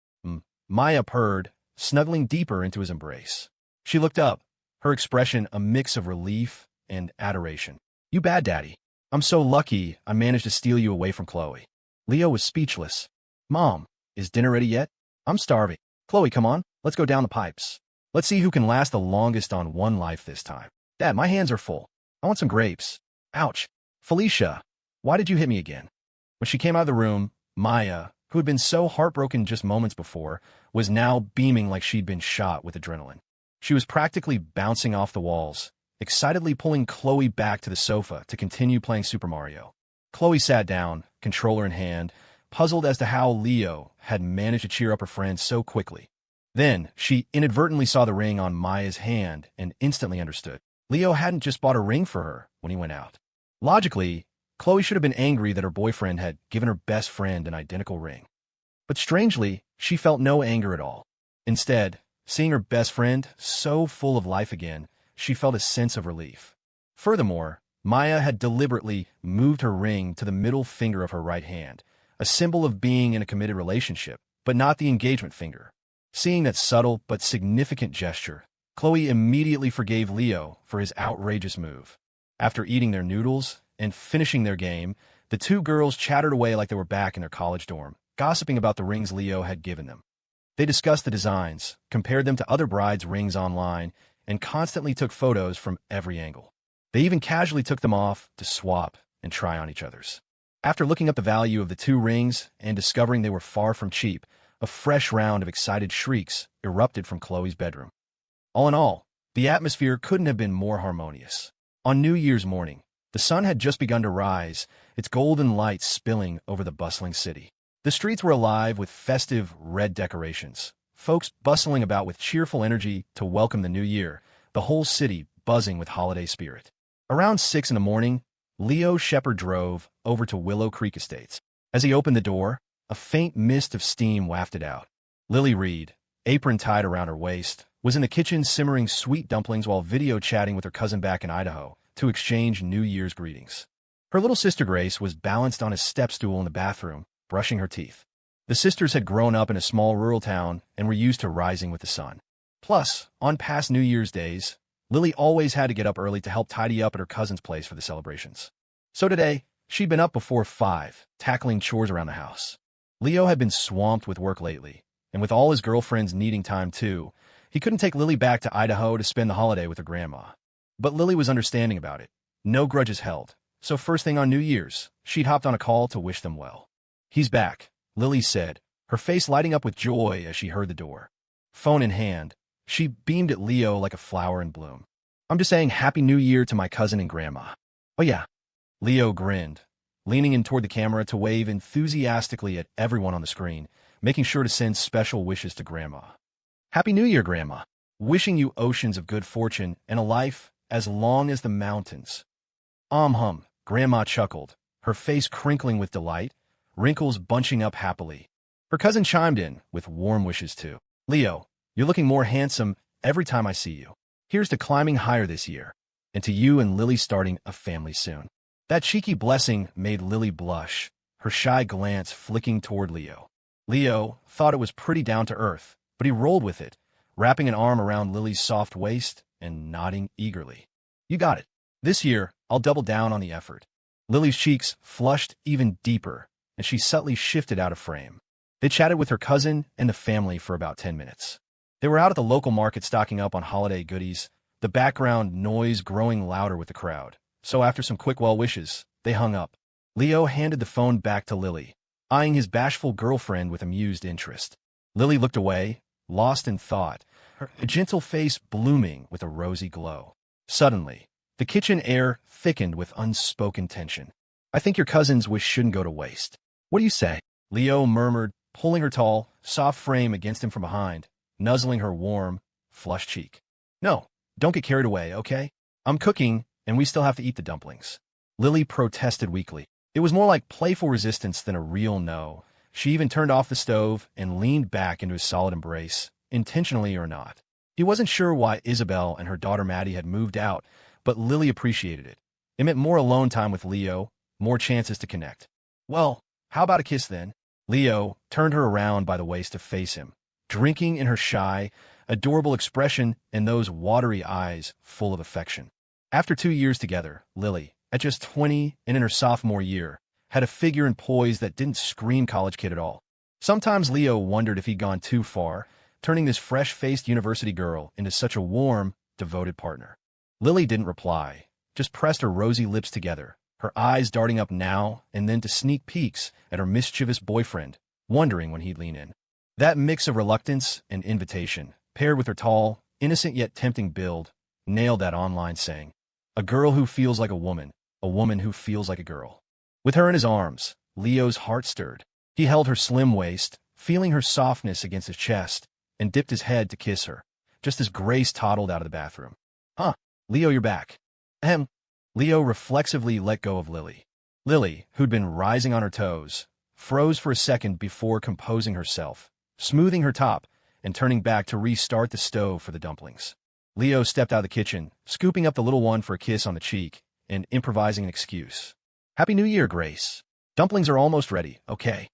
Speaker 1: Maya purred, snuggling deeper into his embrace. She looked up, her expression a mix of relief and adoration. "You bad daddy. I'm so lucky I managed to steal you away from Chloe." Leo was speechless. "Mom, is dinner ready yet? I'm starving." "Chloe, come on, let's go down the pipes. Let's see who can last the longest on one life this time." "Dad, my hands are full. I want some grapes." "Ouch. Felicia, why did you hit me again?" When she came out of the room, Maya, who had been so heartbroken just moments before, was now beaming like she'd been shot with adrenaline. She was practically bouncing off the walls, excitedly pulling Chloe back to the sofa to continue playing Super Mario. Chloe sat down, controller in hand, puzzled as to how Leo had managed to cheer up her friend so quickly. Then, she inadvertently saw the ring on Maya's hand and instantly understood. Leo hadn't just bought a ring for her when he went out. Logically, Chloe should have been angry that her boyfriend had given her best friend an identical ring. But strangely, she felt no anger at all. Instead, seeing her best friend so full of life again, she felt a sense of relief. Furthermore, Maya had deliberately moved her ring to the middle finger of her right hand, a symbol of being in a committed relationship, but not the engagement finger. Seeing that subtle but significant gesture, Chloe immediately forgave Leo for his outrageous move. After eating their noodles and finishing their game, the two girls chattered away like they were back in their college dorm, gossiping about the rings Leo had given them. They discussed the designs, compared them to other brides' rings online, and constantly took photos from every angle. They even casually took them off to swap and try on each other's. After looking up the value of the two rings and discovering they were far from cheap, a fresh round of excited shrieks erupted from Chloe's bedroom. All in all, the atmosphere couldn't have been more harmonious. On New Year's morning, the sun had just begun to rise, its golden light spilling over the bustling city. The streets were alive with festive red decorations, folks bustling about with cheerful energy to welcome the new year, the whole city buzzing with holiday spirit. Around 6 in the morning, Leo Shepard drove over to Willow Creek Estates. As he opened the door, a faint mist of steam wafted out. Lily Reed, apron tied around her waist, was in the kitchen simmering sweet dumplings while video chatting with her cousin back in Idaho to exchange New Year's greetings. Her little sister Grace was balanced on a step stool in the bathroom, brushing her teeth. The sisters had grown up in a small rural town and were used to rising with the sun. Plus, on past New Year's days, Lily always had to get up early to help tidy up at her cousin's place for the celebrations. So today, she'd been up before 5, tackling chores around the house. Leo had been swamped with work lately, and with all his girlfriends needing time too, he couldn't take Lily back to Idaho to spend the holiday with her grandma. But Lily was understanding about it. No grudges held. So first thing on New Year's, she'd hopped on a call to wish them well. "He's back," Lily said, her face lighting up with joy as she heard the door. Phone in hand, she beamed at Leo like a flower in bloom. "I'm just saying Happy New Year to my cousin and grandma." "Oh yeah." Leo grinned, leaning in toward the camera to wave enthusiastically at everyone on the screen, making sure to send special wishes to Grandma. "Happy New Year, Grandma. Wishing you oceans of good fortune and a life as long as the mountains." Hum, Grandma chuckled, her face crinkling with delight, wrinkles bunching up happily. Her cousin chimed in with warm wishes too. "Leo, you're looking more handsome every time I see you. Here's to climbing higher this year, and to you and Lily starting a family soon." That cheeky blessing made Lily blush, her shy glance flicking toward Leo. Leo thought it was pretty down to earth, but he rolled with it, wrapping an arm around Lily's soft waist and nodding eagerly. "You got it. This year, I'll double down on the effort." Lily's cheeks flushed even deeper, and she subtly shifted out of frame. They chatted with her cousin and the family for about 10 minutes. They were out at the local market stocking up on holiday goodies, the background noise growing louder with the crowd. So after some quick well wishes, they hung up. Leo handed the phone back to Lily, eyeing his bashful girlfriend with amused interest. Lily looked away, lost in thought, her gentle face blooming with a rosy glow. Suddenly, the kitchen air thickened with unspoken tension. "I think your cousin's wish shouldn't go to waste. What do you say?" Leo murmured, pulling her tall, soft frame against him from behind, nuzzling her warm, flushed cheek. "No, don't get carried away, okay? I'm cooking, and we still have to eat the dumplings." Lily protested weakly. It was more like playful resistance than a real no. She even turned off the stove and leaned back into a solid embrace, intentionally or not. He wasn't sure why Isabel and her daughter Maddie had moved out, but Lily appreciated it. It meant more alone time with Leo, more chances to connect. "Well, how about a kiss then?" Leo turned her around by the waist to face him, drinking in her shy, adorable expression and those watery eyes full of affection. After 2 years together, Lily, at just 20 and in her sophomore year, had a figure and poise that didn't scream college kid at all. Sometimes Leo wondered if he'd gone too far, turning this fresh-faced university girl into such a warm, devoted partner. Lily didn't reply, just pressed her rosy lips together, her eyes darting up now and then to sneak peeks at her mischievous boyfriend, wondering when he'd lean in. That mix of reluctance and invitation, paired with her tall, innocent yet tempting build, nailed that online saying. A girl who feels like a woman who feels like a girl. With her in his arms, Leo's heart stirred. He held her slim waist, feeling her softness against his chest, and dipped his head to kiss her, just as Grace toddled out of the bathroom. "Huh, Leo, you're back." Ahem. Leo reflexively let go of Lily. Lily, who'd been rising on her toes, froze for a second before composing herself, smoothing her top, and turning back to restart the stove for the dumplings. Leo stepped out of the kitchen, scooping up the little one for a kiss on the cheek, and improvising an excuse. "Happy New Year, Grace. Dumplings are almost ready, okay?"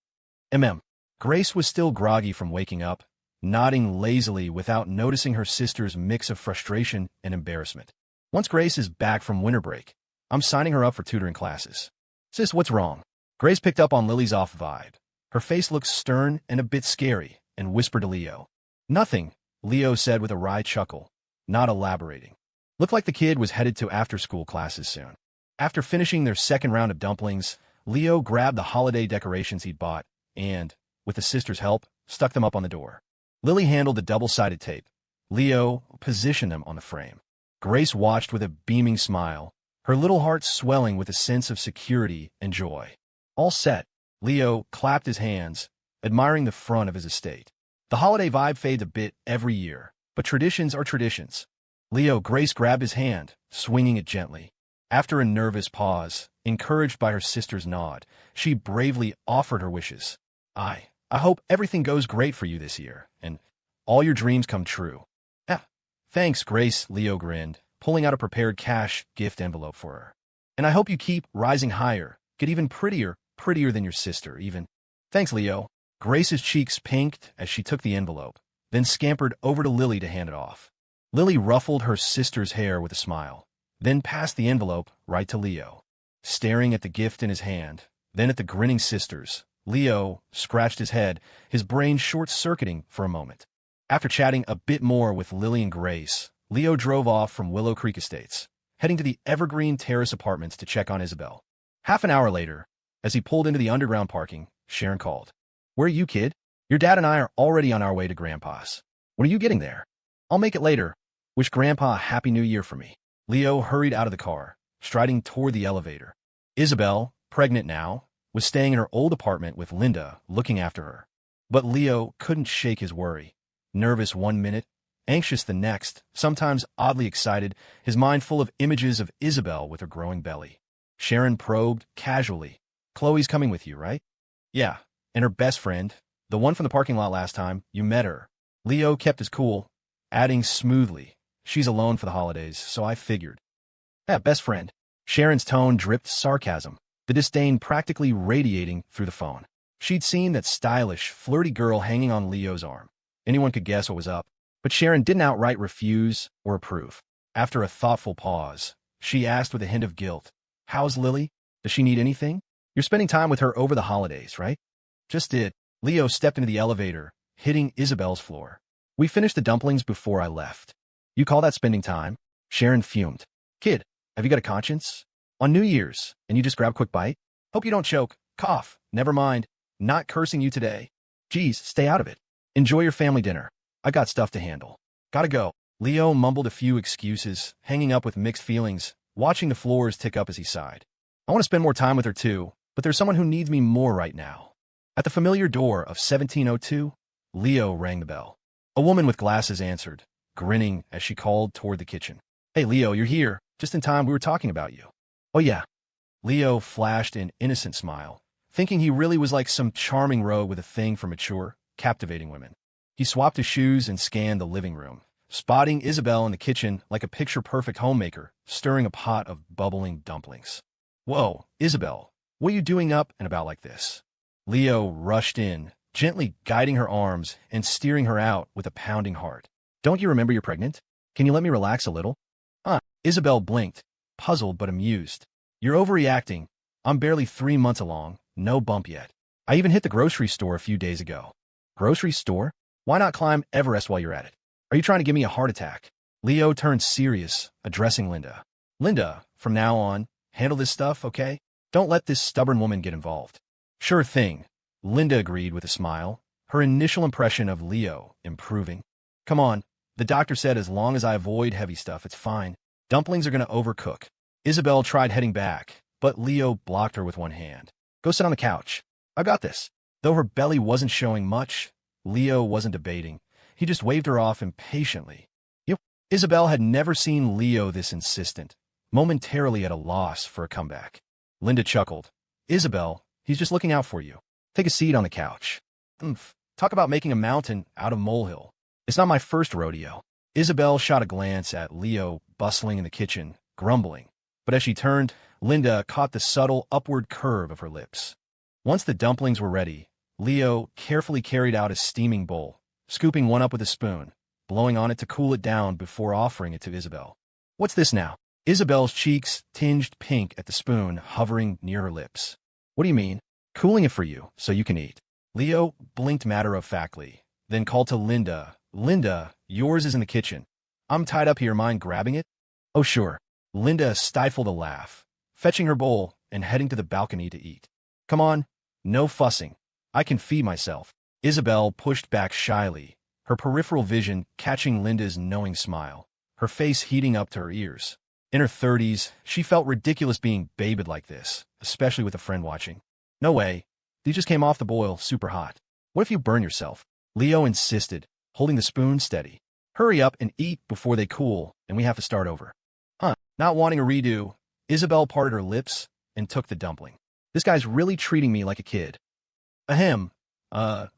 Speaker 1: Grace was still groggy from waking up, nodding lazily without noticing her sister's mix of frustration and embarrassment. "Once Grace is back from winter break, I'm signing her up for tutoring classes." "Sis, what's wrong?" Grace picked up on Lily's off vibe. Her face looked stern and a bit scary, and whispered to Leo. "Nothing," Leo said with a wry chuckle, not elaborating. Looked like the kid was headed to after-school classes soon. After finishing their second round of dumplings, Leo grabbed the holiday decorations he'd bought and, with the sister's help, stuck them up on the door. Lily handled the double-sided tape. Leo positioned them on the frame. Grace watched with a beaming smile, her little heart swelling with a sense of security and joy. All set, Leo clapped his hands, admiring the front of his estate. The holiday vibe fades a bit every year, but traditions are traditions. Grace grabbed his hand, swinging it gently. After a nervous pause, encouraged by her sister's nod, she bravely offered her wishes. I hope everything goes great for you this year, and all your dreams come true. Yeah, thanks, Grace, Leo grinned, pulling out a prepared cash gift envelope for her. And I hope you keep rising higher, get even prettier than your sister, even. Thanks, Leo. Grace's cheeks pinked as she took the envelope, then scampered over to Lily to hand it off. Lily ruffled her sister's hair with a smile, then passed the envelope right to Leo. Staring at the gift in his hand, then at the grinning sisters, Leo scratched his head, his brain short-circuiting for a moment. After chatting a bit more with Lily and Grace, Leo drove off from Willow Creek Estates, heading to the Evergreen Terrace apartments to check on Isabel. Half an hour later, as he pulled into the underground parking, Sharon called. Where are you, kid? Your dad and I are already on our way to Grandpa's. When are you getting there? I'll make it later. Wish Grandpa a Happy New Year for me. Leo hurried out of the car, striding toward the elevator. Isabel, pregnant now, was staying in her old apartment with Linda looking after her. But Leo couldn't shake his worry. Nervous one minute, anxious the next, sometimes oddly excited, his mind full of images of Isabel with her growing belly. Sharon probed casually. Chloe's coming with you, right? Yeah, and her best friend, the one from the parking lot last time, you met her. Leo kept his cool, adding smoothly, she's alone for the holidays, so I figured. Yeah, best friend. Sharon's tone dripped sarcasm, the disdain practically radiating through the phone. She'd seen that stylish, flirty girl hanging on Leo's arm. Anyone could guess what was up, but Sharon didn't outright refuse or approve. After a thoughtful pause, she asked with a hint of guilt, How's Lily? Does she need anything? You're spending time with her over the holidays, right? Just did. Leo stepped into the elevator, hitting Isabel's floor. We finished the dumplings before I left. You call that spending time? Sharon fumed. Kid, have you got a conscience? On New Year's, and you just grab a quick bite? Hope you don't choke. Cough. Never mind. Not cursing you today. Geez, stay out of it. Enjoy your family dinner. I got stuff to handle. Gotta go. Leo mumbled a few excuses, hanging up with mixed feelings, watching the floors tick up as he sighed. I want to spend more time with her too, but there's someone who needs me more right now. At the familiar door of 1702, Leo rang the bell. A woman with glasses answered, grinning as she called toward the kitchen. Hey, Leo, you're here. Just in time, we were talking about you. Oh, yeah. Leo flashed an innocent smile, thinking he really was like some charming rogue with a thing for mature, captivating women. He swapped his shoes and scanned the living room, spotting Isabel in the kitchen like a picture-perfect homemaker, stirring a pot of bubbling dumplings. Whoa, Isabel, what are you doing up and about like this? Leo rushed in, gently guiding her arms and steering her out with a pounding heart. Don't you remember you're pregnant? Can you let me relax a little? Isabel blinked, puzzled but amused. You're overreacting. I'm barely 3 months along, no bump yet. I even hit the grocery store a few days ago. Grocery store? Why not climb Everest while you're at it? Are you trying to give me a heart attack? Leo turned serious, addressing Linda. Linda, from now on, handle this stuff, okay? Don't let this stubborn woman get involved. Sure thing, Linda agreed with a smile, her initial impression of Leo improving. Come on, the doctor said as long as I avoid heavy stuff, it's fine. Dumplings are going to overcook. Isabel tried heading back, but Leo blocked her with one hand. Go sit on the couch. I got this. Though her belly wasn't showing much, Leo wasn't debating. He just waved her off impatiently. Isabel had never seen Leo this insistent, momentarily at a loss for a comeback. Linda chuckled. Isabel, he's just looking out for you. Take a seat on the couch. Talk about making a mountain out of molehill. It's not my first rodeo. Isabel shot a glance at Leo bustling in the kitchen, grumbling. But as she turned, Linda caught the subtle upward curve of her lips. Once the dumplings were ready, Leo carefully carried out a steaming bowl, scooping one up with a spoon, blowing on it to cool it down before offering it to Isabel. What's this now? Isabel's cheeks tinged pink at the spoon hovering near her lips. What do you mean? Cooling it for you, so you can eat. Leo blinked matter-of-factly, then called to Linda. Linda, yours is in the kitchen. I'm tied up here, mind grabbing it? Oh, sure. Linda stifled a laugh, fetching her bowl and heading to the balcony to eat. Come on, no fussing. I can feed myself. Isabel pushed back shyly, her peripheral vision catching Linda's knowing smile, her face heating up to her ears. In her 30s, she felt ridiculous being babed like this, especially with a friend watching. No way. These just came off the boil, super hot. What if you burn yourself? Leo insisted, holding the spoon steady. Hurry up and eat before they cool, and we have to start over. Huh, not wanting a redo, Isabel parted her lips and took the dumpling. This guy's really treating me like a kid. Ahem.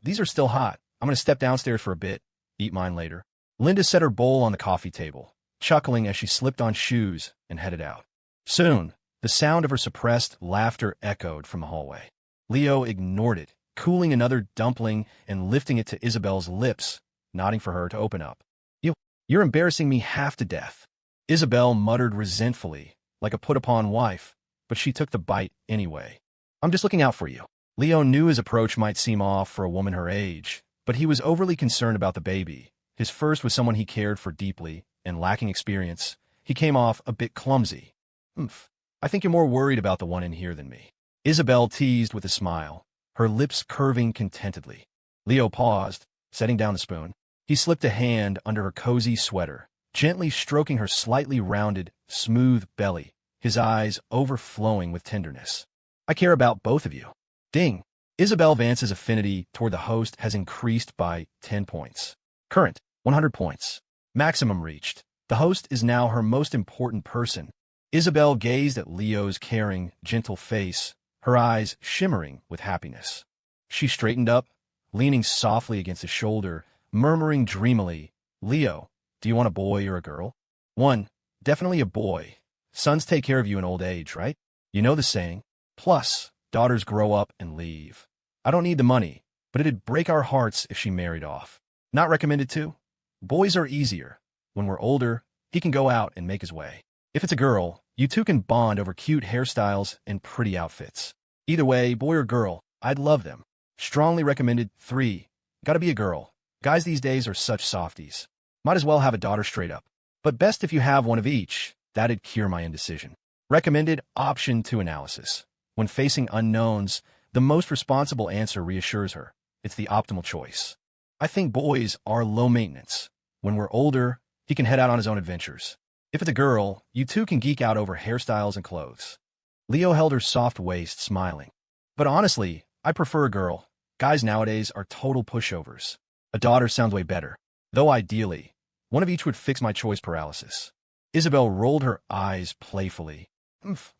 Speaker 1: These are still hot. I'm gonna step downstairs for a bit. Eat mine later. Linda set her bowl on the coffee table, chuckling as she slipped on shoes and headed out. Soon, the sound of her suppressed laughter echoed from the hallway. Leo ignored it, cooling another dumpling and lifting it to Isabel's lips, nodding for her to open up. You're embarrassing me half to death. Isabel muttered resentfully, like a put-upon wife, but she took the bite anyway. I'm just looking out for you. Leo knew his approach might seem off for a woman her age, but he was overly concerned about the baby. His first was someone he cared for deeply, and lacking experience, he came off a bit clumsy. I think you're more worried about the one in here than me. Isabel teased with a smile, her lips curving contentedly. Leo paused, setting down the spoon. He slipped a hand under her cozy sweater, gently stroking her slightly rounded, smooth belly, his eyes overflowing with tenderness. I care about both of you. Ding! Isabel Vance's affinity toward the host has increased by 10 points. Current, 100 points. Maximum reached. The host is now her most important person. Isabel gazed at Leo's caring, gentle face, her eyes shimmering with happiness. She straightened up, leaning softly against his shoulder, murmuring dreamily, Leo, do you want a boy or a girl? One, definitely a boy. Sons take care of you in old age, right? You know the saying. Plus, daughters grow up and leave. I don't need the money, but it'd break our hearts if she married off. Not recommended to? Boys are easier. When we're older, he can go out and make his way. If it's a girl, you two can bond over cute hairstyles and pretty outfits. Either way, boy or girl, I'd love them. Strongly recommended. 3. Gotta be a girl. Guys these days are such softies. Might as well have a daughter straight up. But best if you have one of each. That'd cure my indecision. Recommended. Option 2 analysis. When facing unknowns, the most responsible answer reassures her. It's the optimal choice. I think boys are low maintenance. When we're older, he can head out on his own adventures. If it's a girl, you two can geek out over hairstyles and clothes. Leo held her soft waist, smiling. But honestly, I prefer a girl. Guys nowadays are total pushovers. A daughter sounds way better. Though ideally, one of each would fix my choice paralysis. Isabel rolled her eyes playfully.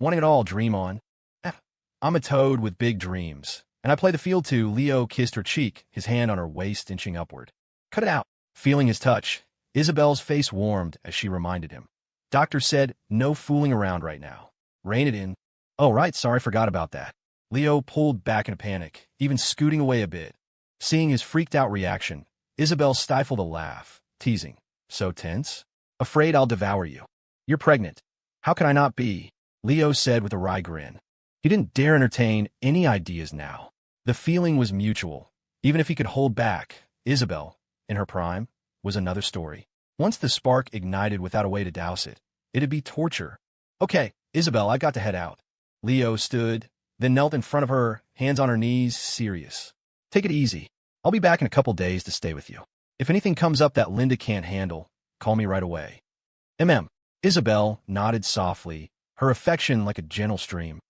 Speaker 1: Wanting it all, dream on. I'm a toad with big dreams. And I play the field too. Leo kissed her cheek, his hand on her waist inching upward. Cut it out. Feeling his touch, Isabel's face warmed as she reminded him. Doctor said, no fooling around right now. Rein it in. Oh, right, sorry, forgot about that. Leo pulled back in a panic, even scooting away a bit. Seeing his freaked-out reaction, Isabel stifled a laugh, teasing. So tense? Afraid I'll devour you. You're pregnant. How could I not be? Leo said with a wry grin. He didn't dare entertain any ideas now. The feeling was mutual. Even if he could hold back, Isabel, in her prime, was another story. Once the spark ignited without a way to douse it, it'd be torture. Okay, Isabel, I got to head out. Leo stood, then knelt in front of her, hands on her knees, serious. Take it easy. I'll be back in a couple days to stay with you. If anything comes up that Linda can't handle, call me right away. Isabel nodded softly, her affection like a gentle stream.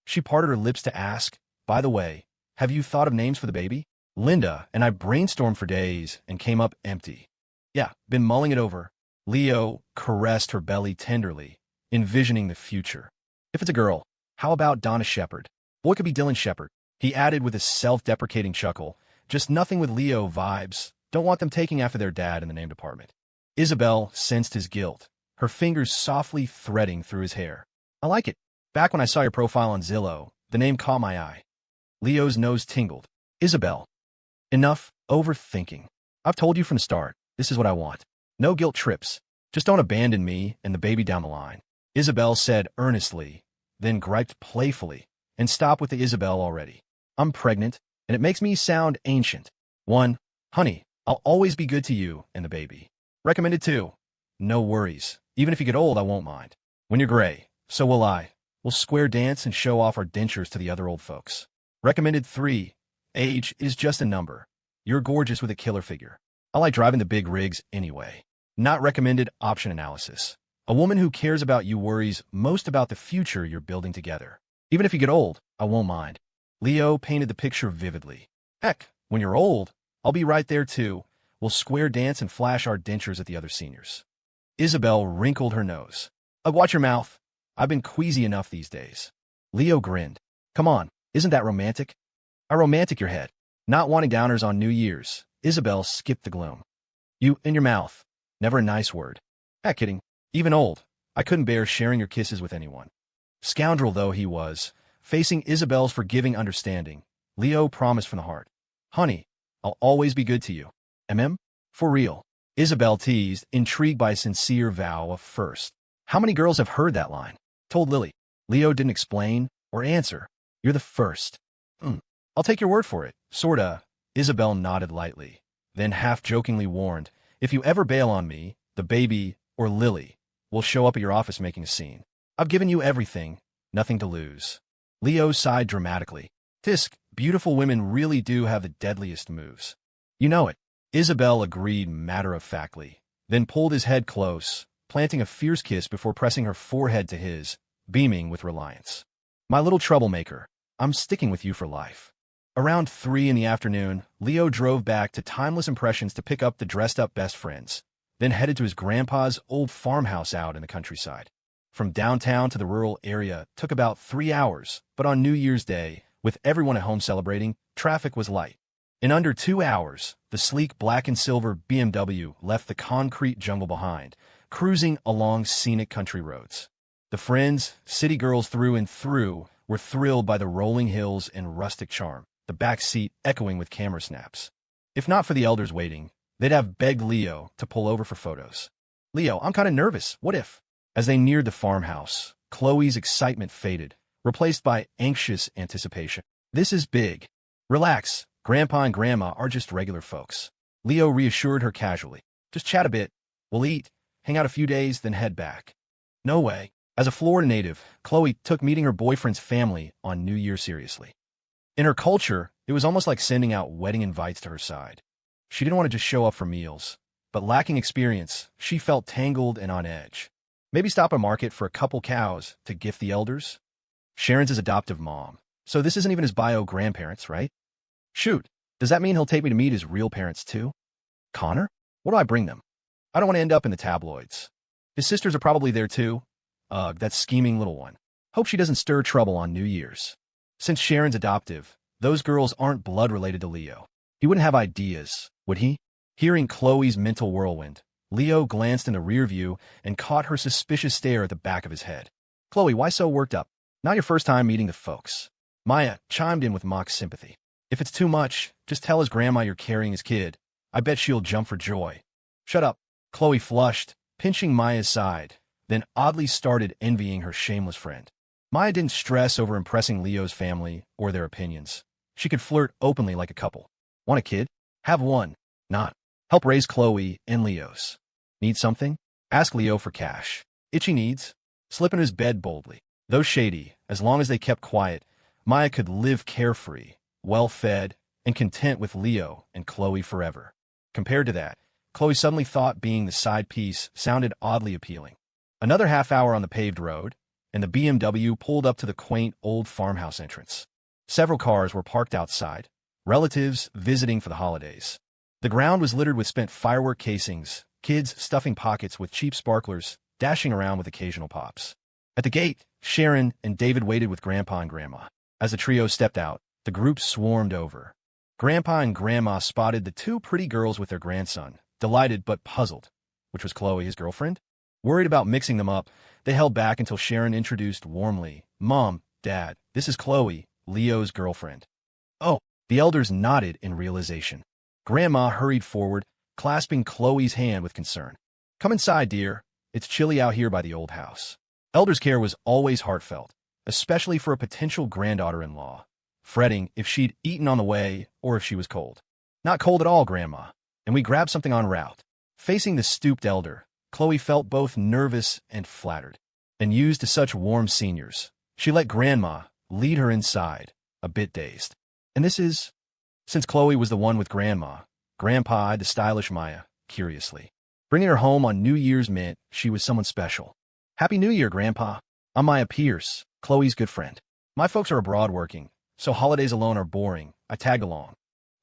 Speaker 1: She parted her lips to ask, by the way, have you thought of names for the baby? Linda and I brainstormed for days and came up empty. Yeah, been mulling it over. Leo caressed her belly tenderly, envisioning the future. If it's a girl, how about Donna Shepard? Boy could be Dylan Shepard. He added with a self-deprecating chuckle. Just nothing with Leo vibes. Don't want them taking after their dad in the name department. Isabel sensed his guilt, her fingers softly threading through his hair. I like it. Back when I saw your profile on Zillow, the name caught my eye. Leo's nose tingled. Isabel. Enough overthinking. I've told you from the start, this is what I want. No guilt trips. Just don't abandon me and the baby down the line. Isabel said earnestly, then griped playfully, and stop with the Isabel already. I'm pregnant, and it makes me sound ancient. 1. Honey, I'll always be good to you and the baby. Recommended 2. No worries. Even if you get old, I won't mind. When you're gray, so will I. We'll square dance and show off our dentures to the other old folks. Recommended 3. Age is just a number. You're gorgeous with a killer figure. I like driving the big rigs anyway. Not recommended. Option analysis. A woman who cares about you worries most about the future you're building together. Even if you get old, I won't mind. Leo painted the picture vividly. Heck, when you're old, I'll be right there too. We'll square dance and flash our dentures at the other seniors. Isabel wrinkled her nose. Ugh, watch your mouth. I've been queasy enough these days. Leo grinned. Come on, isn't that romantic? I romantic your head. Not wanting downers on New Year's. Isabel skipped the gloom. You, in your mouth. Never a nice word. Kidding. Even old, I couldn't bear sharing your kisses with anyone. Scoundrel though he was, facing Isabel's forgiving understanding, Leo promised from the heart. Honey, I'll always be good to you. For real. Isabel teased, intrigued by a sincere vow of first. How many girls have heard that line? Told Lily. Leo didn't explain or answer. You're the first. I'll take your word for it. Sorta. Isabel nodded lightly, then half-jokingly warned, if you ever bail on me, the baby, or Lily, will show up at your office making a scene. I've given you everything, nothing to lose. Leo sighed dramatically. Tisk, beautiful women really do have the deadliest moves. You know it. Isabel agreed matter-of-factly, then pulled his head close, planting a fierce kiss before pressing her forehead to his, beaming with reliance. My little troublemaker, I'm sticking with you for life. Around 3 in the afternoon, Leo drove back to Timeless Impressions to pick up the dressed-up best friends, then headed to his grandpa's old farmhouse out in the countryside. From downtown to the rural area took about 3 hours, but on New Year's Day, with everyone at home celebrating, traffic was light. In under 2 hours, the sleek black and silver BMW left the concrete jungle behind, cruising along scenic country roads. The friends, city girls through and through, were thrilled by the rolling hills and rustic charm, the back seat echoing with camera snaps. If not for the elders waiting, they'd have begged Leo to pull over for photos. Leo, I'm kind of nervous. What if? As they neared the farmhouse, Chloe's excitement faded, replaced by anxious anticipation. This is big. Relax. Grandpa and Grandma are just regular folks. Leo reassured her casually. Just chat a bit. We'll eat, hang out a few days, then head back. No way. As a Florida native, Chloe took meeting her boyfriend's family on New Year seriously. In her culture, it was almost like sending out wedding invites to her side. She didn't want to just show up for meals, but lacking experience, she felt tangled and on edge. Maybe stop a market for a couple cows to gift the elders? Sharon's his adoptive mom, so this isn't even his bio grandparents, right? Shoot, does that mean he'll take me to meet his real parents too? Connor? What do I bring them? I don't want to end up in the tabloids. His sisters are probably there too. Ugh, that scheming little one. Hope she doesn't stir trouble on New Year's. Since Sharon's adoptive, those girls aren't blood-related to Leo. He wouldn't have ideas, would he? Hearing Chloe's mental whirlwind, Leo glanced in the rear view and caught her suspicious stare at the back of his head. Chloe, why so worked up? Not your first time meeting the folks. Maya chimed in with mock sympathy. If it's too much, just tell his grandma you're carrying his kid. I bet she'll jump for joy. Shut up. Chloe flushed, pinching Maya's side, then oddly started envying her shameless friend. Maya didn't stress over impressing Leo's family or their opinions. She could flirt openly like a couple. Want a kid? Have one. Not. Help raise Chloe and Leo's. Need something? Ask Leo for cash. Itchy needs? Slip in his bed boldly. Though shady, as long as they kept quiet, Maya could live carefree, well-fed, and content with Leo and Chloe forever. Compared to that, Chloe suddenly thought being the side piece sounded oddly appealing. Another half hour on the paved road, and the BMW pulled up to the quaint old farmhouse entrance. Several cars were parked outside, relatives visiting for the holidays. The ground was littered with spent firework casings, kids stuffing pockets with cheap sparklers, dashing around with occasional pops. At the gate, Sharon and David waited with Grandpa and Grandma. As the trio stepped out, the group swarmed over. Grandpa and Grandma spotted the two pretty girls with their grandson, delighted but puzzled. Which was Chloe, his girlfriend? Worried about mixing them up, they held back until Sharon introduced warmly, Mom, Dad, this is Chloe, Leo's girlfriend. Oh, the elders nodded in realization. Grandma hurried forward, clasping Chloe's hand with concern. Come inside, dear. It's chilly out here by the old house. Elders' care was always heartfelt, especially for a potential granddaughter-in-law, fretting if she'd eaten on the way or if she was cold. Not cold at all, Grandma, and we grabbed something en route. Facing the stooped elder, Chloe felt both nervous and flattered. And used to such warm seniors, she let Grandma lead her inside, a bit dazed. And this is... Since Chloe was the one with Grandma, Grandpa eyed the stylish Maya, curiously. Bringing her home on New Year's meant she was someone special. Happy New Year, Grandpa. I'm Maya Pierce, Chloe's good friend. My folks are abroad working, so holidays alone are boring. I tagged along.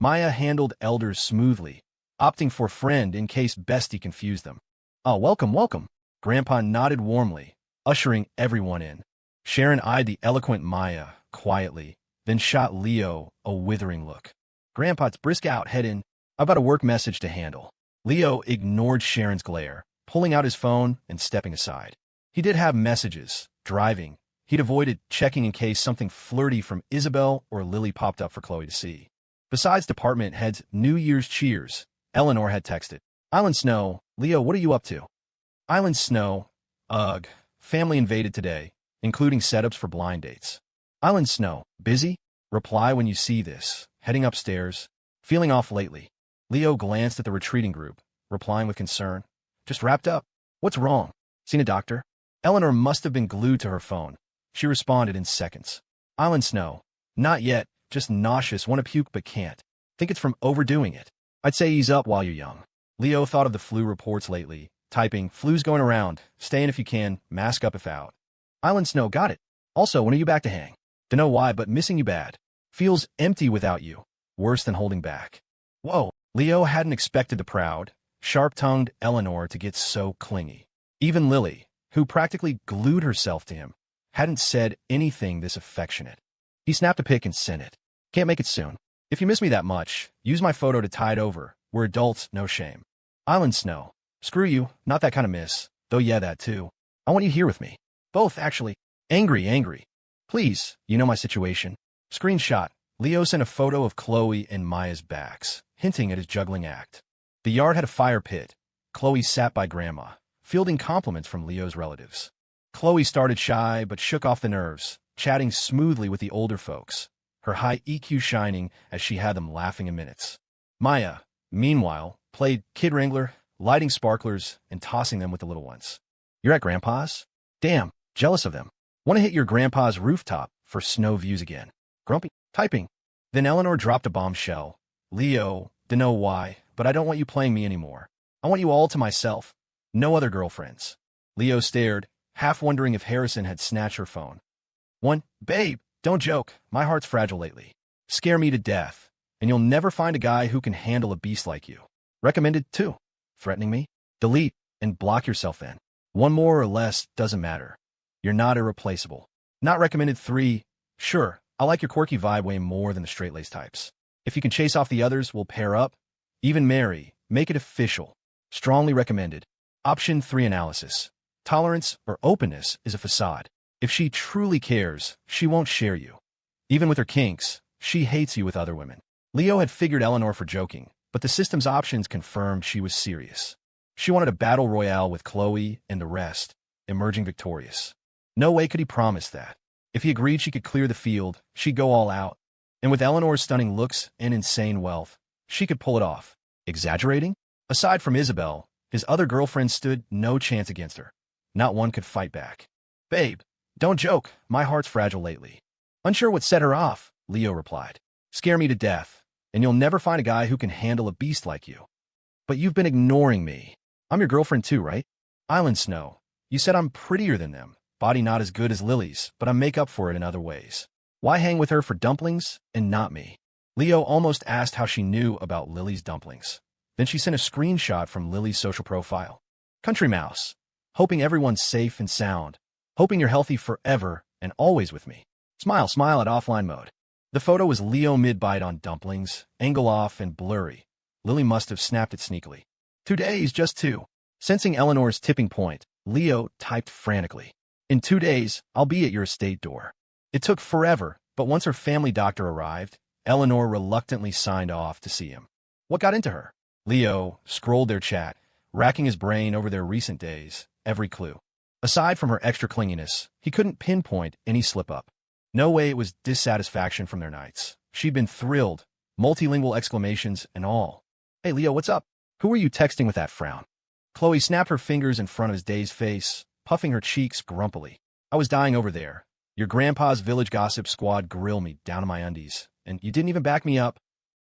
Speaker 1: Maya handled elders smoothly, opting for friend in case bestie confused them. Oh, welcome, welcome. Grandpa nodded warmly, ushering everyone in. Sharon eyed the eloquent Maya quietly, then shot Leo a withering look. Grandpa's brisk out, head in. I've got a work message to handle. Leo ignored Sharon's glare, pulling out his phone and stepping aside. He did have messages. Driving. He'd avoided checking in case something flirty from Isabel or Lily popped up for Chloe to see. Besides department heads' New Year's cheers, Eleanor had texted. Island Snow, Leo, what are you up to? Island Snow, ugh, family invaded today, including setups for blind dates. Island Snow, busy? Reply when you see this, heading upstairs, feeling off lately. Leo glanced at the retreating group, replying with concern. Just wrapped up. What's wrong? Seen a doctor? Eleanor must have been glued to her phone. She responded in seconds. Island Snow, not yet, just nauseous, want to puke but can't. Think it's from overdoing it. I'd say ease up while you're young. Leo thought of the flu reports lately, typing, flu's going around, stay in if you can, mask up if out. Island Snow, got it. Also, when are you back to hang? Dunno why, but missing you bad. Feels empty without you. Worse than holding back. Whoa, Leo hadn't expected the proud, sharp-tongued Eleanor to get so clingy. Even Lily, who practically glued herself to him, hadn't said anything this affectionate. He snapped a pic and sent it. Can't make it soon. If you miss me that much, use my photo to tide over. We're adults, no shame. Island Snow. Screw you, not that kind of miss. Though yeah, that too. I want you here with me. Both, actually. Angry. Please, you know my situation. Screenshot. Leo sent a photo of Chloe and Maya's backs, hinting at his juggling act. The yard had a fire pit. Chloe sat by Grandma, fielding compliments from Leo's relatives. Chloe started shy but shook off the nerves, chatting smoothly with the older folks, her high EQ shining as she had them laughing in minutes. Maya, meanwhile, played Kid Wrangler, lighting sparklers and tossing them with the little ones. You're at Grandpa's? Damn, jealous of them. Want to hit your Grandpa's rooftop for snow views again. Grumpy, typing. Then Eleanor dropped a bombshell. Leo, dunno why, but I don't want you playing me anymore. I want you all to myself. No other girlfriends. Leo stared, half wondering if Harrison had snatched her phone. Babe, don't joke. My heart's fragile lately. Scare me to death, and you'll never find a guy who can handle a beast like you. Recommended 2. Threatening me? Delete and block yourself then. 1 more or less doesn't matter. You're not irreplaceable. Not recommended 3. Sure, I like your quirky vibe way more than the straight-laced types. If you can chase off the others, we'll pair up. Even marry. Make it official. Strongly recommended. Option 3 analysis. Tolerance or openness is a facade. If she truly cares, she won't share you. Even with her kinks, she hates you with other women. Leo had figured Eleanor for joking, but the system's options confirmed she was serious. She wanted a battle royale with Chloe and the rest, emerging victorious. No way could he promise that. If he agreed she could clear the field, she'd go all out. And with Eleanor's stunning looks and insane wealth, she could pull it off. Exaggerating? Aside from Isabel, his other girlfriends stood no chance against her. Not one could fight back. Babe, don't joke. My heart's fragile lately. Unsure what set her off, Leo replied. Scare me to death, and you'll never find a guy who can handle a beast like you. But you've been ignoring me. I'm your girlfriend too, right? Island Snow. You said I'm prettier than them. Body not as good as Lily's, but I make up for it in other ways. Why hang with her for dumplings and not me? Leo almost asked how she knew about Lily's dumplings. Then she sent a screenshot from Lily's social profile. Country Mouse. Hoping everyone's safe and sound. Hoping you're healthy forever and always with me. Smile at offline mode. The photo was Leo mid-bite on dumplings, angle off and blurry. Lily must have snapped it sneakily. 2 days, just 2. Sensing Eleanor's tipping point, Leo typed frantically. In 2 days, I'll be at your estate door. It took forever, but once her family doctor arrived, Eleanor reluctantly signed off to see him. What got into her? Leo scrolled their chat, racking his brain over their recent days, every clue. Aside from her extra clinginess, he couldn't pinpoint any slip-up. No way it was dissatisfaction from their nights. She'd been thrilled, multilingual exclamations and all. Hey Leo, what's up? Who are you texting with that frown? Chloe snapped her fingers in front of his dazed face, puffing her cheeks grumpily. I was dying over there. Your grandpa's village gossip squad grilled me down to my undies, and you didn't even back me up.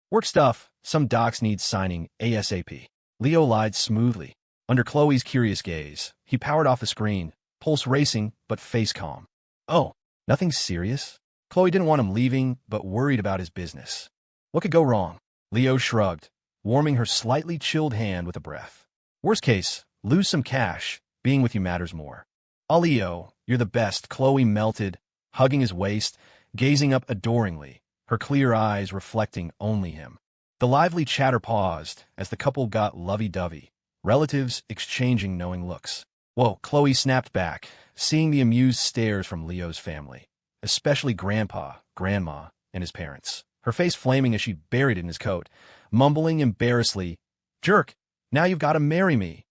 Speaker 1: Work stuff. Some docs need signing ASAP. Leo lied smoothly. Under Chloe's curious gaze, he powered off the screen, pulse racing but face calm. Oh, nothing serious? Chloe didn't want him leaving, but worried about his business. What could go wrong? Leo shrugged, warming her slightly chilled hand with a breath. Worst case, lose some cash. Being with you matters more. Oh, Leo, you're the best. Chloe melted, hugging his waist, gazing up adoringly, her clear eyes reflecting only him. The lively chatter paused as the couple got lovey-dovey, relatives exchanging knowing looks. Whoa, Chloe snapped back, seeing the amused stares from Leo's family, especially Grandpa, Grandma, and his parents. Her face flaming as she buried it in his coat, mumbling embarrassedly, "Jerk, now you've got to marry me."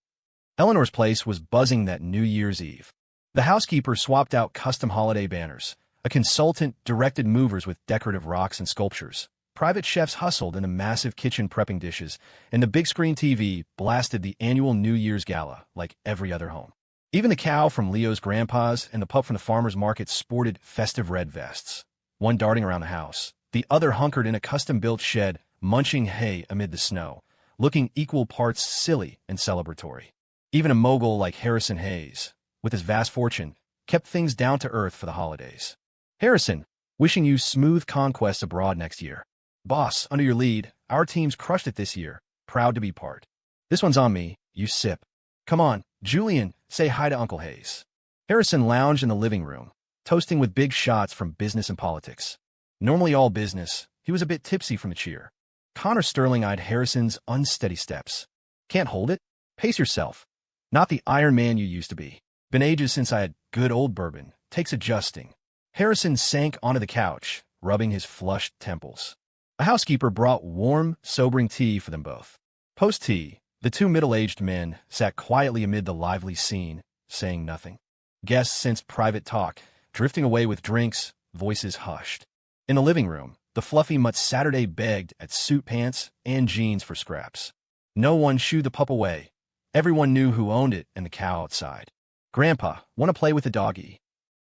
Speaker 1: Eleanor's place was buzzing that New Year's Eve. The housekeeper swapped out custom holiday banners. A consultant directed movers with decorative rocks and sculptures. Private chefs hustled in the massive kitchen prepping dishes, and the big screen TV blasted the annual New Year's gala like every other home. Even the cow from Leo's grandpa's and the pup from the farmer's market sported festive red vests, one darting around the house, the other hunkered in a custom-built shed, munching hay amid the snow, looking equal parts silly and celebratory. Even a mogul like Harrison Hayes, with his vast fortune, kept things down to earth for the holidays. "Harrison, wishing you smooth conquests abroad next year. Boss, under your lead, our team's crushed it this year. Proud to be part. This one's on me. You sip. Come on, Julian, say hi to Uncle Hayes." Harrison lounged in the living room, toasting with big shots from business and politics. Normally all business, he was a bit tipsy from the cheer. Connor Sterling eyed Harrison's unsteady steps. "Can't hold it? Pace yourself. Not the Iron Man you used to be. Been ages since I had good old bourbon. Takes adjusting." Harrison sank onto the couch, rubbing his flushed temples. A housekeeper brought warm, sobering tea for them both. Post-tea, the two middle-aged men sat quietly amid the lively scene, saying nothing. Guests sensed private talk, drifting away with drinks, voices hushed. In the living room, the fluffy mutt Saturday begged at suit pants and jeans for scraps. No one shooed the pup away. Everyone knew who owned it and the cow outside. "Grandpa, want to play with the doggy?"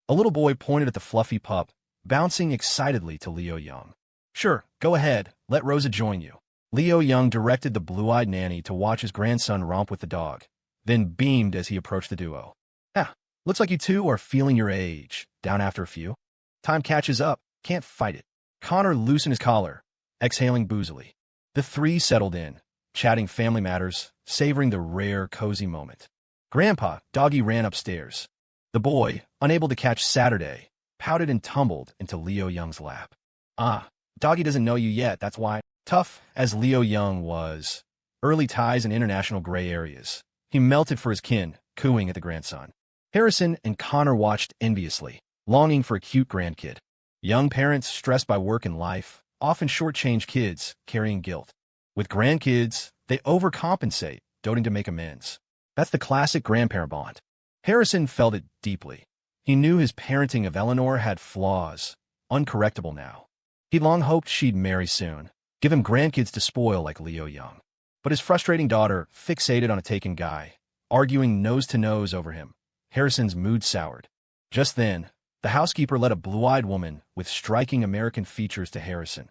Speaker 1: A little boy pointed at the fluffy pup, bouncing excitedly to Leo Young. "Sure, go ahead, let Rosa join you." Leo Young directed the blue-eyed nanny to watch his grandson romp with the dog, then beamed as he approached the duo. "Ah, looks like you two are feeling your age. Down after a few? Time catches up, can't fight it." Connor loosened his collar, exhaling boozily. The three settled in, chatting family matters, savoring the rare, cozy moment. Grandpa, doggy ran upstairs. The boy, unable to catch Saturday, pouted and tumbled into Leo Young's lap. "Ah, doggy doesn't know you yet, that's why." Tough as Leo Young was, early ties in international gray areas, he melted for his kin, cooing at the grandson. Harrison and Connor watched enviously, longing for a cute grandkid. Young parents stressed by work and life often shortchange kids, carrying guilt. With grandkids, they overcompensate, doting to make amends. That's the classic grandparent bond. Harrison felt it deeply. He knew his parenting of Eleanor had flaws, uncorrectable now. He'd long hoped she'd marry soon, give him grandkids to spoil like Leo Young. But his frustrating daughter fixated on a taken guy, arguing nose-to-nose over him. Harrison's mood soured. Just then, the housekeeper led a blue-eyed woman with striking American features to Harrison.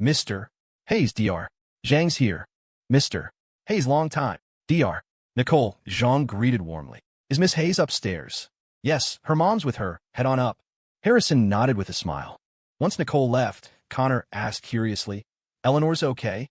Speaker 1: "Mr. Hayes, Dr. Zhang's here." "Mr. Hayes, long time. Dr. Nicole," Zhang greeted warmly. "Is Miss Hayes upstairs?" "Yes, her mom's with her. Head on up." Harrison nodded with a smile. Once Nicole left, Connor asked curiously, "Eleanor's okay?"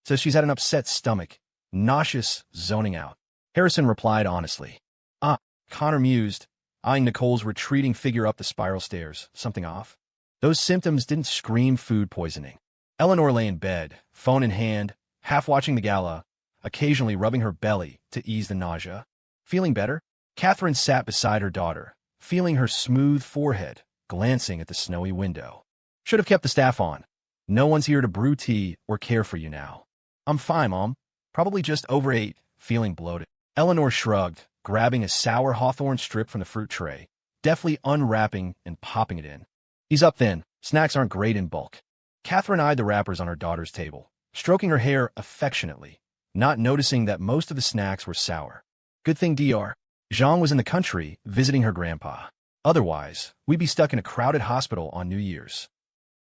Speaker 1: "Says she's had an upset stomach. Nauseous, zoning out." Harrison replied honestly. "Ah," Connor mused, eyeing Nicole's retreating figure up the spiral stairs. "Something off?" Those symptoms didn't scream food poisoning. Eleanor lay in bed, phone in hand, half watching the gala, occasionally rubbing her belly to ease the nausea. "Feeling better?" Catherine sat beside her daughter, feeling her smooth forehead, glancing at the snowy window. "Should have kept the staff on. No one's here to brew tea or care for you now." "I'm fine, Mom. Probably just overate, feeling bloated." Eleanor shrugged, grabbing a sour hawthorn strip from the fruit tray, deftly unwrapping and popping it in. "Ease up then. Snacks aren't great in bulk." Catherine eyed the wrappers on her daughter's table, stroking her hair affectionately, not noticing that most of the snacks were sour. "Good thing Dr. Zhang was in the country visiting her grandpa. Otherwise, we'd be stuck in a crowded hospital on New Year's."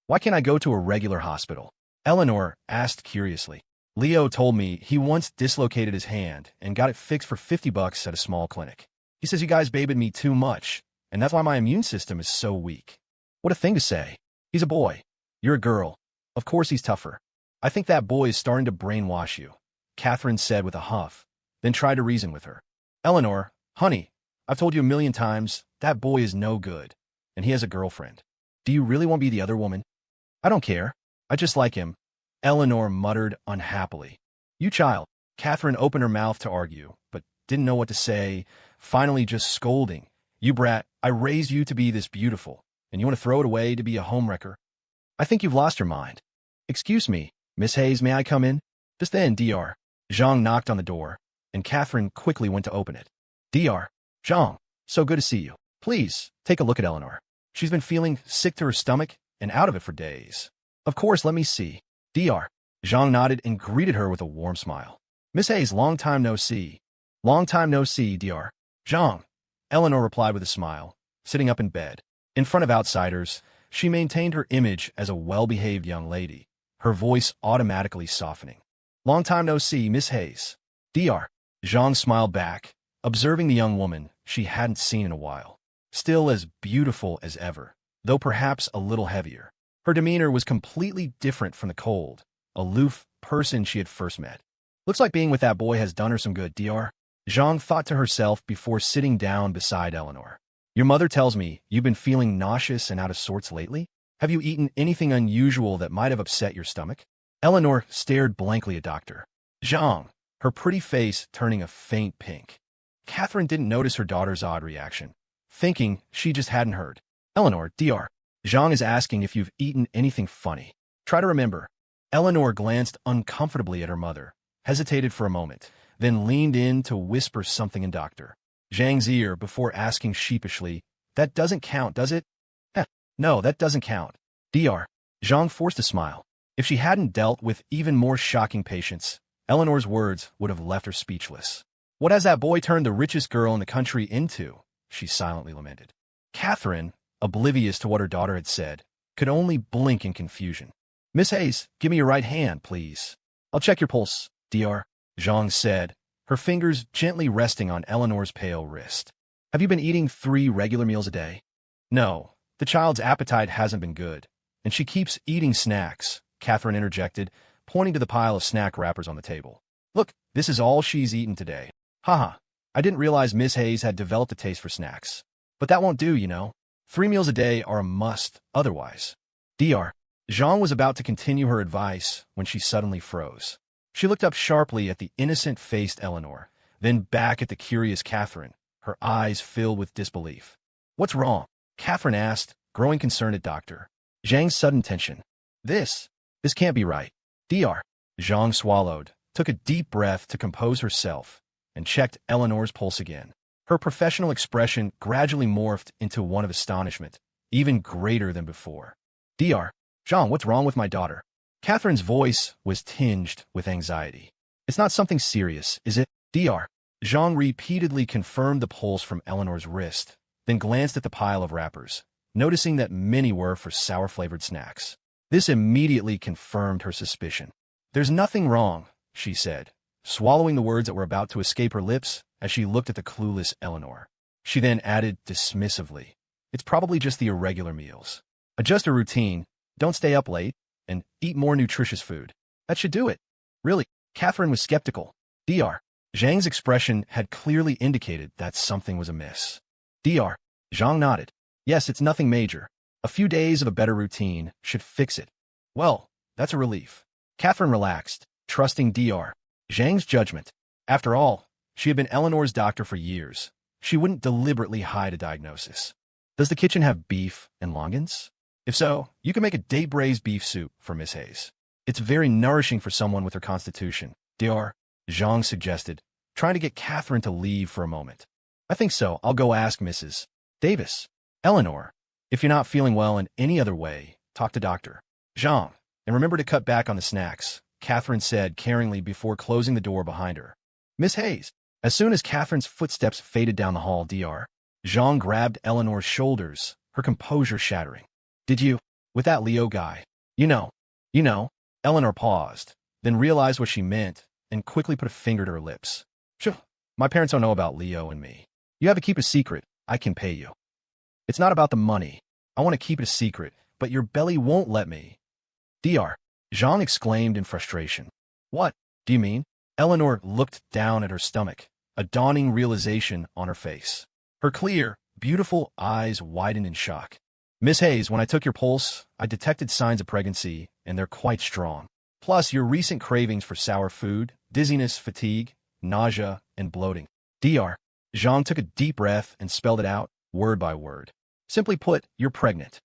Speaker 1: "Why can't I go to a regular hospital?" Eleanor asked curiously. "Leo told me he once dislocated his hand and got it fixed for $50 at a small clinic. He says you guys babied me too much, and that's why my immune system is so weak." "What a thing to say. He's a boy. You're a girl. Of course he's tougher." I think that boy is starting to brainwash you, Catherine said with a huff, then tried to reason with her. Eleanor, honey, I've told you a million times, that boy is no good, and he has a girlfriend. Do you really want to be the other woman? I don't care. I just like him, Eleanor muttered unhappily. You child. Catherine opened her mouth to argue, but didn't know what to say, finally just scolding. You brat, I raised you to be this beautiful, and you want to throw it away to be a homewrecker? I think you've lost your mind. Excuse me, Miss Hayes, may I come in? Just then, Dr. Zhang knocked on the door, and Catherine quickly went to open it. Dr. Zhang, so good to see you. Please, take a look at Eleanor. She's been feeling sick to her stomach and out of it for days. Of course, let me see. Dr. Zhang nodded and greeted her with a warm smile. Miss Hayes, long time no see. Long time no see, Dr. Zhang, Eleanor replied with a smile, sitting up in bed. In front of outsiders, she maintained her image as a well-behaved young lady, her voice automatically softening. Long time no see, Miss Hayes. Dr. Zhang smiled back, observing the young woman she hadn't seen in a while. Still as beautiful as ever, though perhaps a little heavier. Her demeanor was completely different from the cold, aloof person she had first met. Looks like being with that boy has done her some good, Dr. Zhang thought to herself before sitting down beside Eleanor. Your mother tells me you've been feeling nauseous and out of sorts lately? Have you eaten anything unusual that might have upset your stomach? Eleanor stared blankly at Dr. Zhang, her pretty face turning a faint pink. Catherine didn't notice her daughter's odd reaction, thinking she just hadn't heard. Eleanor, Dr. Zhang is asking if you've eaten anything funny. Try to remember. Eleanor glanced uncomfortably at her mother, hesitated for a moment, then leaned in to whisper something in Dr. Zhang's ear before asking sheepishly, That doesn't count, does it? No, that doesn't count. Dr. Zhang forced a smile. If she hadn't dealt with even more shocking patients, Eleanor's words would have left her speechless. What has that boy turned the richest girl in the country into? She silently lamented. Catherine, oblivious to what her daughter had said, could only blink in confusion. Miss Hayes, give me your right hand, please. I'll check your pulse, Dr. Zhang said, her fingers gently resting on Eleanor's pale wrist. Have you been eating 3 regular meals a day? No, the child's appetite hasn't been good, and she keeps eating snacks, Catherine interjected, pointing to the pile of snack wrappers on the table. Look, this is all she's eaten today. Haha, I didn't realize Miss Hayes had developed a taste for snacks. But that won't do, you know. 3 meals a day are a must otherwise. Dr. Zhang was about to continue her advice when she suddenly froze. She looked up sharply at the innocent-faced Eleanor, then back at the curious Catherine, her eyes filled with disbelief. What's wrong? Catherine asked, growing concerned at Dr. Zhang's sudden tension. This can't be right. Dr. Zhang swallowed, took a deep breath to compose herself, and checked Eleanor's pulse again. Her professional expression gradually morphed into one of astonishment, even greater than before. Dr. Zhang, what's wrong with my daughter? Catherine's voice was tinged with anxiety. It's not something serious, is it? Dr. Zhang repeatedly confirmed the pulse from Eleanor's wrist, then glanced at the pile of wrappers, noticing that many were for sour-flavored snacks. This immediately confirmed her suspicion. There's nothing wrong, she said, swallowing the words that were about to escape her lips as she looked at the clueless Eleanor. She then added dismissively, It's probably just the irregular meals. Adjust your routine, don't stay up late, and eat more nutritious food. That should do it. Really, Catherine was skeptical. Dr. Zhang's expression had clearly indicated that something was amiss. Dr. Zhang nodded. Yes, it's nothing major. A few days of a better routine should fix it. Well, that's a relief. Catherine relaxed, trusting Dr. Zhang's judgment. After all, she had been Eleanor's doctor for years. She wouldn't deliberately hide a diagnosis. Does the kitchen have beef and longans? If so, you can make a day-braised beef soup for Miss Hayes. It's very nourishing for someone with her constitution, Dr. Zhang suggested, trying to get Catherine to leave for a moment. I think so. I'll go ask Mrs. Davis. Eleanor, if you're not feeling well in any other way, talk to Dr. Zhang, and remember to cut back on the snacks, Catherine said caringly before closing the door behind her. Miss Hayes. As soon as Catherine's footsteps faded down the hall, Dr. Zhang grabbed Eleanor's shoulders, her composure shattering. Did you? With that Leo guy? You know. Eleanor paused, then realized what she meant and quickly put a finger to her lips. Sure, my parents don't know about Leo and me. You have to keep a secret. I can pay you. It's not about the money. I want to keep it a secret, but your belly won't let me. Dr. Zhang exclaimed in frustration. What do you mean? Eleanor looked down at her stomach, a dawning realization on her face. Her clear, beautiful eyes widened in shock. Miss Hayes, when I took your pulse, I detected signs of pregnancy, and they're quite strong. Plus, your recent cravings for sour food, dizziness, fatigue, nausea, and bloating. Dr. Zhang took a deep breath and spelled it out, word by word. Simply put, you're pregnant.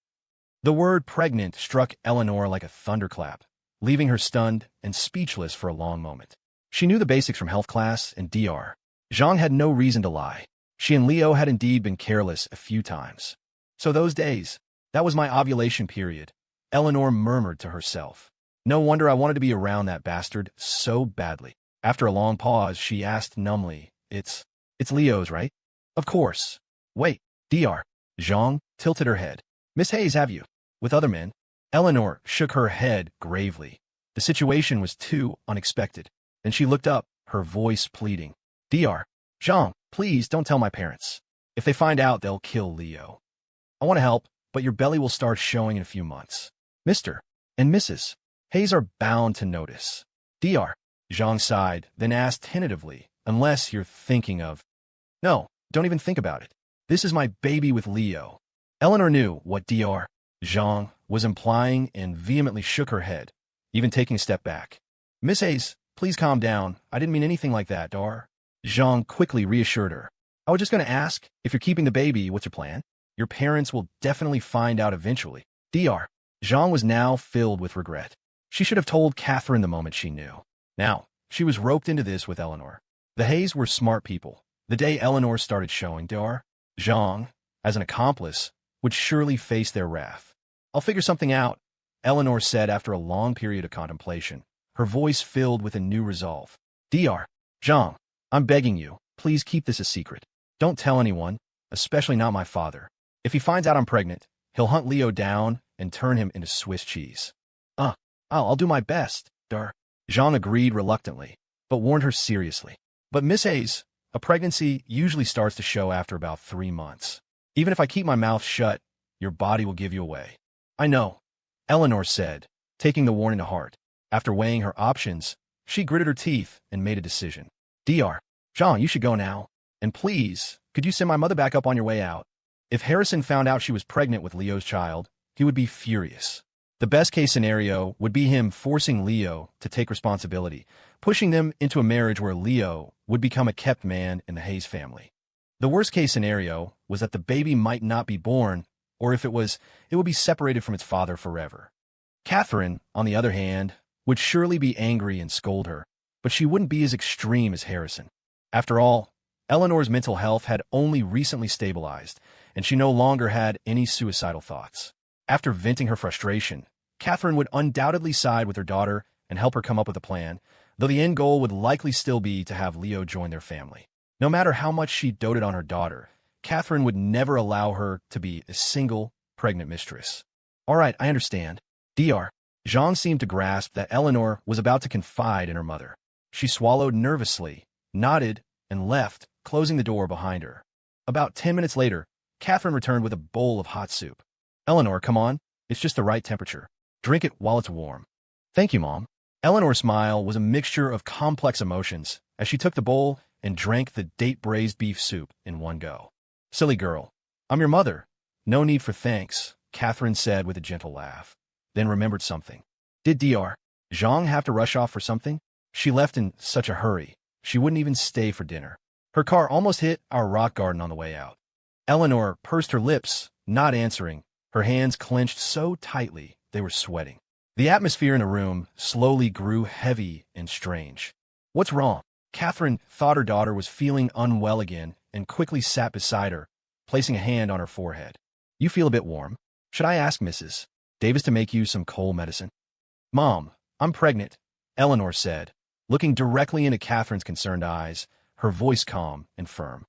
Speaker 1: The word pregnant struck Eleanor like a thunderclap, leaving her stunned and speechless for a long moment. She knew the basics from health class, and Dr. Zhang had no reason to lie. She and Leo had indeed been careless a few times. So those days, that was my ovulation period, Eleanor murmured to herself. No wonder I wanted to be around that bastard so badly. After a long pause, she asked numbly, It's Leo's, right? Of course. Wait, Dr. Zhang tilted her head. Miss Hayes, have you? With other men? Eleanor shook her head gravely. The situation was too unexpected. Then she looked up, her voice pleading. Dr. Zhang, please don't tell my parents. If they find out, they'll kill Leo. I want to help, but your belly will start showing in a few months. Mr. and Mrs. Hayes are bound to notice. Dr. Zhang sighed, then asked tentatively, unless you're thinking of... No, don't even think about it. This is my baby with Leo. Eleanor knew what Dr. Zhang was implying and vehemently shook her head, even taking a step back. Miss Hayes, please calm down. I didn't mean anything like that, Dr. Zhang quickly reassured her. I was just going to ask, if you're keeping the baby, what's your plan? Your parents will definitely find out eventually. Dr. Zhang was now filled with regret. She should have told Catherine the moment she knew. Now, she was roped into this with Eleanor. The Hayes were smart people. The day Eleanor started showing, Dr. Zhang, as an accomplice, would surely face their wrath. I'll figure something out, Eleanor said after a long period of contemplation, her voice filled with a new resolve. Dr. Zhang, I'm begging you, please keep this a secret. Don't tell anyone, especially not my father. If he finds out I'm pregnant, he'll hunt Leo down and turn him into Swiss cheese. I'll do my best, Dr. Zhang agreed reluctantly, but warned her seriously. But Miss Hayes, a pregnancy usually starts to show after about 3 months. Even if I keep my mouth shut, your body will give you away. I know, Eleanor said, taking the warning to heart. After weighing her options, she gritted her teeth and made a decision. Dr. Zhang, you should go now. And please, could you send my mother back up on your way out? If Harrison found out she was pregnant with Leo's child, he would be furious. The best-case scenario would be him forcing Leo to take responsibility, pushing them into a marriage where Leo would become a kept man in the Hayes family. The worst-case scenario was that the baby might not be born, or if it was, it would be separated from its father forever. Catherine, on the other hand, would surely be angry and scold her, but she wouldn't be as extreme as Harrison. After all, Eleanor's mental health had only recently stabilized, and she no longer had any suicidal thoughts. After venting her frustration, Catherine would undoubtedly side with her daughter and help her come up with a plan, though the end goal would likely still be to have Leo join their family. No matter how much she doted on her daughter, Catherine would never allow her to be a single, pregnant mistress. All right, I understand. Dr. Zhang seemed to grasp that Eleanor was about to confide in her mother. She swallowed nervously, nodded, and left, closing the door behind her. About 10 minutes later, Catherine returned with a bowl of hot soup. Eleanor, come on. It's just the right temperature. Drink it while it's warm. Thank you, Mom. Eleanor's smile was a mixture of complex emotions as she took the bowl and drank the date-braised beef soup in one go. Silly girl. I'm your mother. No need for thanks, Catherine said with a gentle laugh. Then remembered something. Did Dr. Zhang have to rush off for something? She left in such a hurry. She wouldn't even stay for dinner. Her car almost hit our rock garden on the way out. Eleanor pursed her lips, not answering, her hands clenched so tightly they were sweating. The atmosphere in the room slowly grew heavy and strange. What's wrong? Catherine thought her daughter was feeling unwell again and quickly sat beside her, placing a hand on her forehead. You feel a bit warm. Should I ask Mrs. Davis to make you some cold medicine? Mom, I'm pregnant, Eleanor said, looking directly into Catherine's concerned eyes, her voice calm and firm.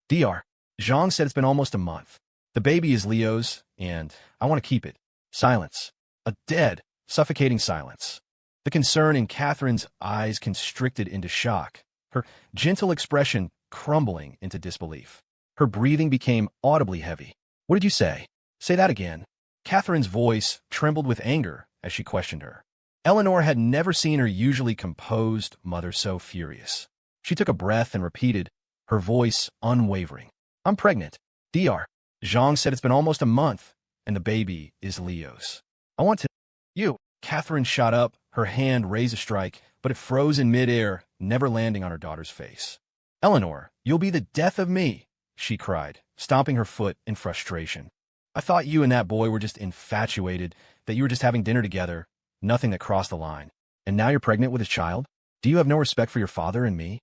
Speaker 1: Dr. Zhang said it's been almost a month. The baby is Leo's, and I want to keep it. Silence. A dead, suffocating silence. The concern in Catherine's eyes constricted into shock, her gentle expression crumbling into disbelief. Her breathing became audibly heavy. What did you say? Say that again. Catherine's voice trembled with anger as she questioned her. Eleanor had never seen her usually composed mother so furious. She took a breath and repeated, her voice unwavering. I'm pregnant. Dr. Zhang said it's been almost a month, and the baby is Leo's. I want to... You. Catherine shot up, her hand raised a strike, but it froze in midair, never landing on her daughter's face. Eleanor, you'll be the death of me, she cried, stomping her foot in frustration. I thought you and that boy were just infatuated, that you were just having dinner together, nothing that crossed the line. And now you're pregnant with his child? Do you have no respect for your father and me?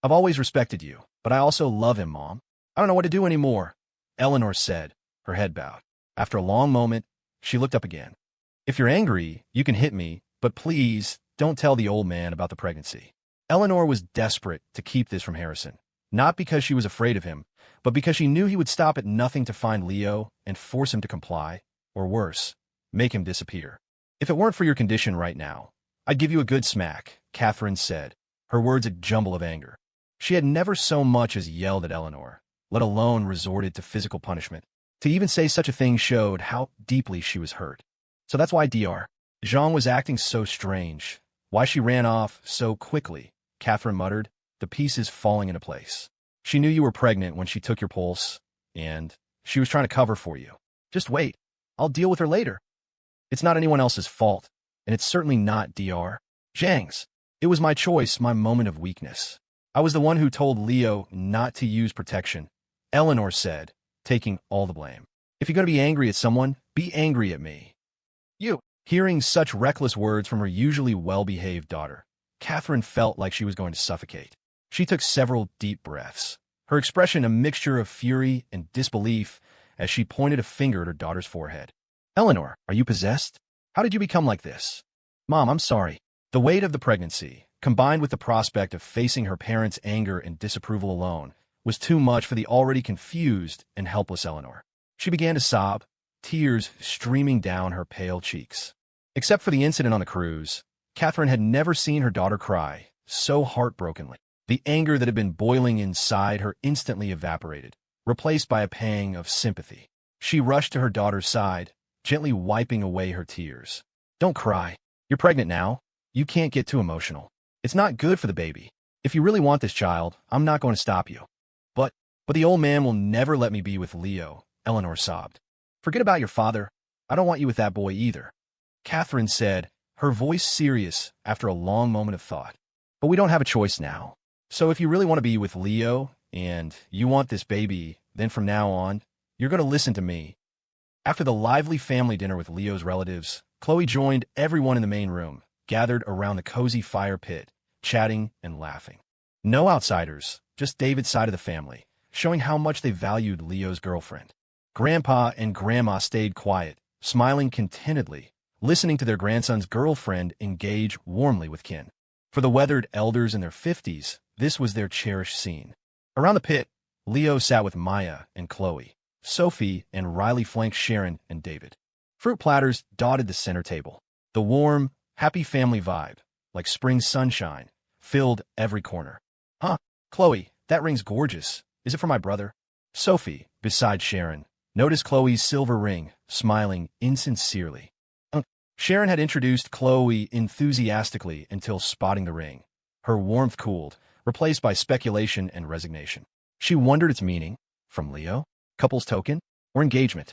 Speaker 1: I've always respected you, but I also love him, Mom. I don't know what to do anymore, Eleanor said, her head bowed. After a long moment, she looked up again. If you're angry, you can hit me, but please don't tell the old man about the pregnancy. Eleanor was desperate to keep this from Harrison, not because she was afraid of him, but because she knew he would stop at nothing to find Leo and force him to comply, or worse, make him disappear. If it weren't for your condition right now, I'd give you a good smack, Catherine said, her words a jumble of anger. She had never so much as yelled at Eleanor, let alone resorted to physical punishment. To even say such a thing showed how deeply she was hurt. So that's why Dr. Zhang was acting so strange, why she ran off so quickly, Catherine muttered, the pieces falling into place. She knew you were pregnant when she took your pulse, and she was trying to cover for you. Just wait. I'll deal with her later. It's not anyone else's fault, and it's certainly not Dr. Zhang's. It was my choice, my moment of weakness. I was the one who told Leo not to use protection, Eleanor said, taking all the blame. If you're going to be angry at someone, be angry at me. You. Hearing such reckless words from her usually well-behaved daughter, Catherine felt like she was going to suffocate. She took several deep breaths, her expression a mixture of fury and disbelief as she pointed a finger at her daughter's forehead. Eleanor, are you possessed? How did you become like this? Mom, I'm sorry. The weight of the pregnancy, combined with the prospect of facing her parents' anger and disapproval alone, was too much for the already confused and helpless Eleanor. She began to sob, tears streaming down her pale cheeks. Except for the incident on the cruise, Catherine had never seen her daughter cry so heartbrokenly. The anger that had been boiling inside her instantly evaporated, replaced by a pang of sympathy. She rushed to her daughter's side, gently wiping away her tears. Don't cry. You're pregnant now. You can't get too emotional. It's not good for the baby. If you really want this child, I'm not going to stop you. But the old man will never let me be with Leo, Eleanor sobbed. Forget about your father. I don't want you with that boy either, Catherine said, her voice serious after a long moment of thought. But we don't have a choice now. So if you really want to be with Leo and you want this baby, then from now on, you're going to listen to me. After the lively family dinner with Leo's relatives, Chloe joined everyone in the main room, gathered around the cozy fire pit, chatting and laughing. No outsiders, just David's side of the family, showing how much they valued Leo's girlfriend. Grandpa and Grandma stayed quiet, smiling contentedly, listening to their grandson's girlfriend engage warmly with kin. For the weathered elders in their 50s, this was their cherished scene. Around the pit, Leo sat with Maya and Chloe. Sophie and Riley flanked Sharon and David. Fruit platters dotted the center table. The warm, happy family vibe, like spring sunshine, filled every corner. Huh, Chloe, that ring's gorgeous. Is it for my brother? Sophie, beside Sharon, noticed Chloe's silver ring, smiling insincerely. Sharon had introduced Chloe enthusiastically until spotting the ring. Her warmth cooled, replaced by speculation and resignation. She wondered its meaning. From Leo? Couple's token? Or engagement?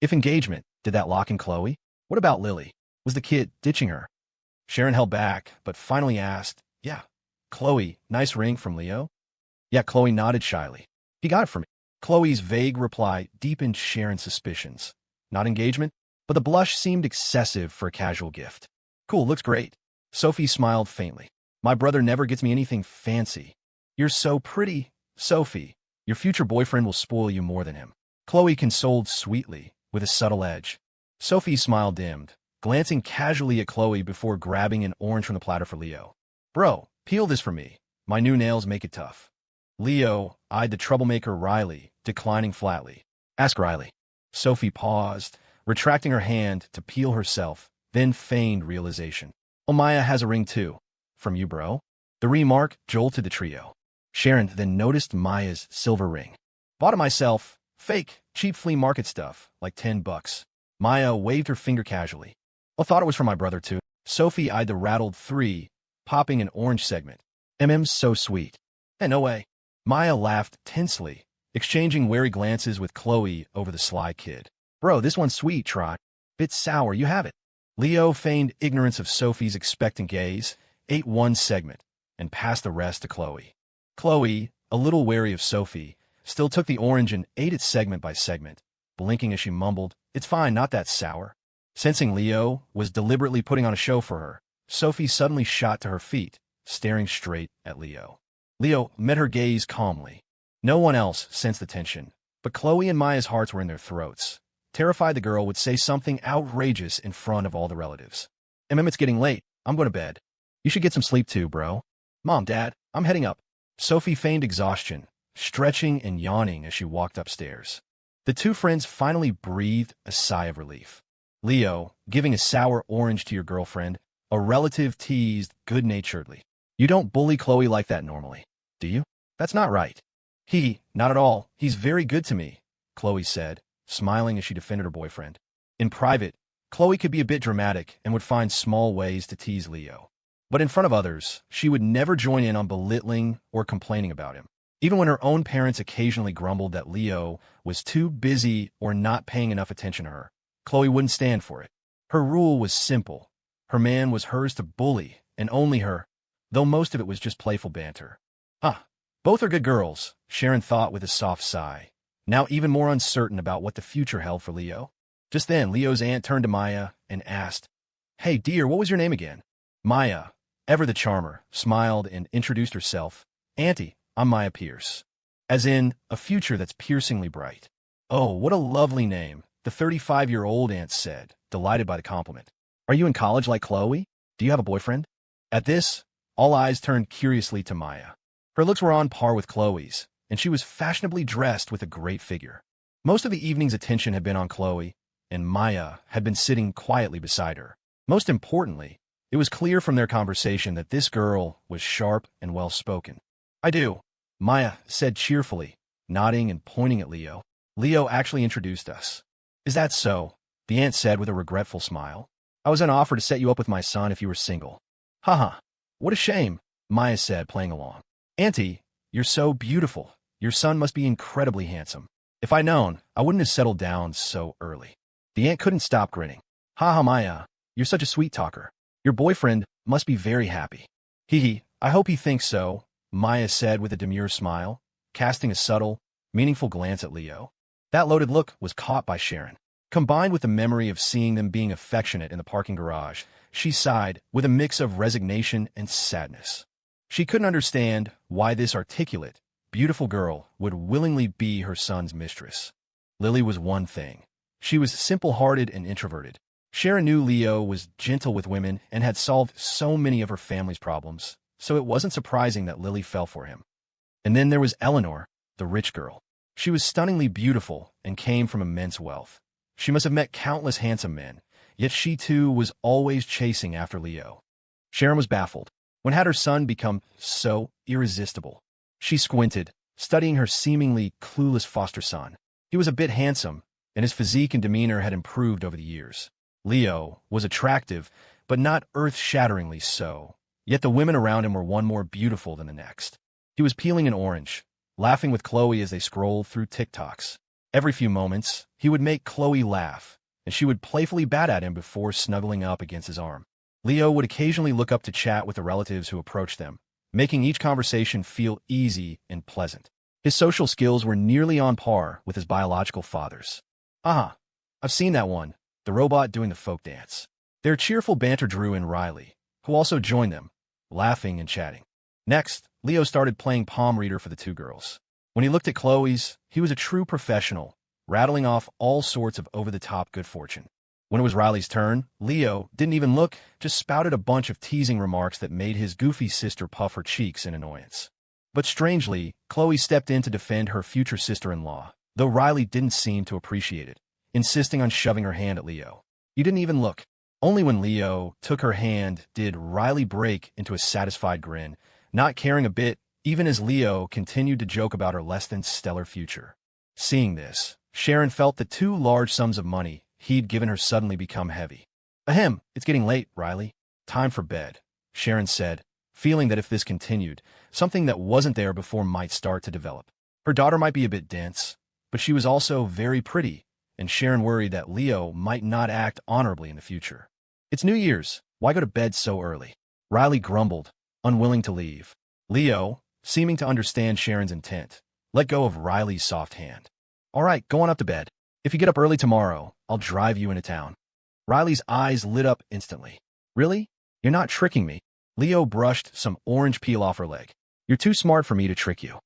Speaker 1: If engagement, did that lock in Chloe? What about Lily? Was the kid ditching her? Sharon held back, but finally asked, Yeah. Chloe, nice ring from Leo? Yeah, Chloe nodded shyly. He got it for me. Chloe's vague reply deepened Sharon's suspicions. Not engagement? But the blush seemed excessive for a casual gift. Cool, looks great. Sophie smiled faintly. My brother never gets me anything fancy. You're so pretty, Sophie. Your future boyfriend will spoil you more than him. Chloe consoled sweetly, with a subtle edge. Sophie's smile dimmed, glancing casually at Chloe before grabbing an orange from the platter for Leo. Bro, peel this for me. My new nails make it tough. Leo eyed the troublemaker Riley, declining flatly. Ask Riley. Sophie paused, retracting her hand to peel herself, then feigned realization. Oh, Maya has a ring too. From you, bro? The remark jolted the trio. Sharon then noticed Maya's silver ring. Bought it myself. Fake, cheap flea market stuff, like $10. Maya waved her finger casually. I thought it was for my brother too. Sophie eyed the rattled three, popping an orange segment. "MM's so sweet." "Hey, no way." Maya laughed tensely, exchanging wary glances with Chloe over the sly kid. "Bro, this one's sweet, Trot. Bit sour, you have it." Leo feigned ignorance of Sophie's expectant gaze, ate one segment, and passed the rest to Chloe. Chloe, a little wary of Sophie, still took the orange and ate it segment by segment, blinking as she mumbled, "It's fine, not that sour." Sensing Leo was deliberately putting on a show for her, Sophie suddenly shot to her feet, staring straight at Leo. Leo met her gaze calmly. No one else sensed the tension, but Chloe and Maya's hearts were in their throats, terrified the girl would say something outrageous in front of all the relatives. It's getting late. I'm going to bed." "You should get some sleep too, bro." "Mom, Dad, I'm heading up." Sophie feigned exhaustion, stretching and yawning as she walked upstairs. The two friends finally breathed a sigh of relief. Leo, giving a sour orange to your girlfriend, a relative teased good-naturedly. "You don't bully Chloe like that normally, do you?" "That's not right." Not at all. He's very good to me," Chloe said, smiling as she defended her boyfriend. In private, Chloe could be a bit dramatic and would find small ways to tease Leo. But in front of others, she would never join in on belittling or complaining about him. Even when her own parents occasionally grumbled that Leo was too busy or not paying enough attention to her, Chloe wouldn't stand for it. Her rule was simple. Her man was hers to bully, and only her, though most of it was just playful banter. Both are good girls, Sharon thought with a soft sigh, now even more uncertain about what the future held for Leo. Just then, Leo's aunt turned to Maya and asked, "Hey, dear, what was your name again?" Maya, ever the charmer, smiled and introduced herself. "Auntie, I'm Maya Pierce." As in, a future that's piercingly bright. "Oh, what a lovely name," the 35-year-old aunt said, delighted by the compliment. "Are you in college like Chloe? Do you have a boyfriend?" At this, all eyes turned curiously to Maya. Her looks were on par with Chloe's, and she was fashionably dressed with a great figure. Most of the evening's attention had been on Chloe, and Maya had been sitting quietly beside her. Most importantly, it was clear from their conversation that this girl was sharp and well-spoken. "I do," Maya said cheerfully, nodding and pointing at Leo. "Leo actually introduced us." "Is that so?" the aunt said with a regretful smile. "I was on offer to set you up with my son if you were single." "Haha, what a shame," Maya said, playing along. "Auntie, you're so beautiful. Your son must be incredibly handsome. If I'd known, I wouldn't have settled down so early." The aunt couldn't stop grinning. "Haha, Maya, you're such a sweet talker. Your boyfriend must be very happy." I hope he thinks so," Maya said with a demure smile, casting a subtle, meaningful glance at Leo. That loaded look was caught by Sharon. Combined with the memory of seeing them being affectionate in the parking garage, she sighed with a mix of resignation and sadness. She couldn't understand why this articulate, beautiful girl would willingly be her son's mistress. Lily was one thing. She was simple-hearted and introverted. Sharon knew Leo was gentle with women and had solved so many of her family's problems, so it wasn't surprising that Lily fell for him. And then there was Eleanor, the rich girl. She was stunningly beautiful and came from immense wealth. She must have met countless handsome men, yet she too was always chasing after Leo. Sharon was baffled. When had her son become so irresistible? She squinted, studying her seemingly clueless foster son. He was a bit handsome, and his physique and demeanor had improved over the years. Leo was attractive, but not earth-shatteringly so, yet the women around him were one more beautiful than the next. He was peeling an orange, laughing with Chloe as they scrolled through TikToks. Every few moments, he would make Chloe laugh, and she would playfully bat at him before snuggling up against his arm. Leo would occasionally look up to chat with the relatives who approached them, making each conversation feel easy and pleasant. His social skills were nearly on par with his biological father's. "I've seen that one, the robot doing the folk dance." Their cheerful banter drew in Riley, who also joined them, laughing and chatting. Next, Leo started playing palm reader for the two girls. When he looked at Chloe's, he was a true professional, rattling off all sorts of over-the-top good fortune. When it was Riley's turn, Leo didn't even look, just spouted a bunch of teasing remarks that made his goofy sister puff her cheeks in annoyance. But strangely, Chloe stepped in to defend her future sister-in-law, though Riley didn't seem to appreciate it, insisting on shoving her hand at Leo. You didn't even look. Only when Leo took her hand did Riley break into a satisfied grin, not caring a bit, even as Leo continued to joke about her less-than-stellar future. Seeing this, Sharon felt the two large sums of money he'd given her suddenly become heavy. "Ahem, it's getting late, Riley." time for bed, Sharon said, feeling that if this continued, something that wasn't there before might start to develop. Her daughter might be a bit dense, but she was also very pretty, and Sharon worried that Leo might not act honorably in the future. It's New Year's. Why go to bed so early? Riley grumbled, unwilling to leave. Leo, seeming to understand Sharon's intent, let go of Riley's soft hand. All right, go on up to bed. If you get up early tomorrow, I'll drive you into town. Riley's eyes lit up instantly. Really? You're not tricking me. Leo brushed some orange peel off her leg. You're too smart for me to trick you.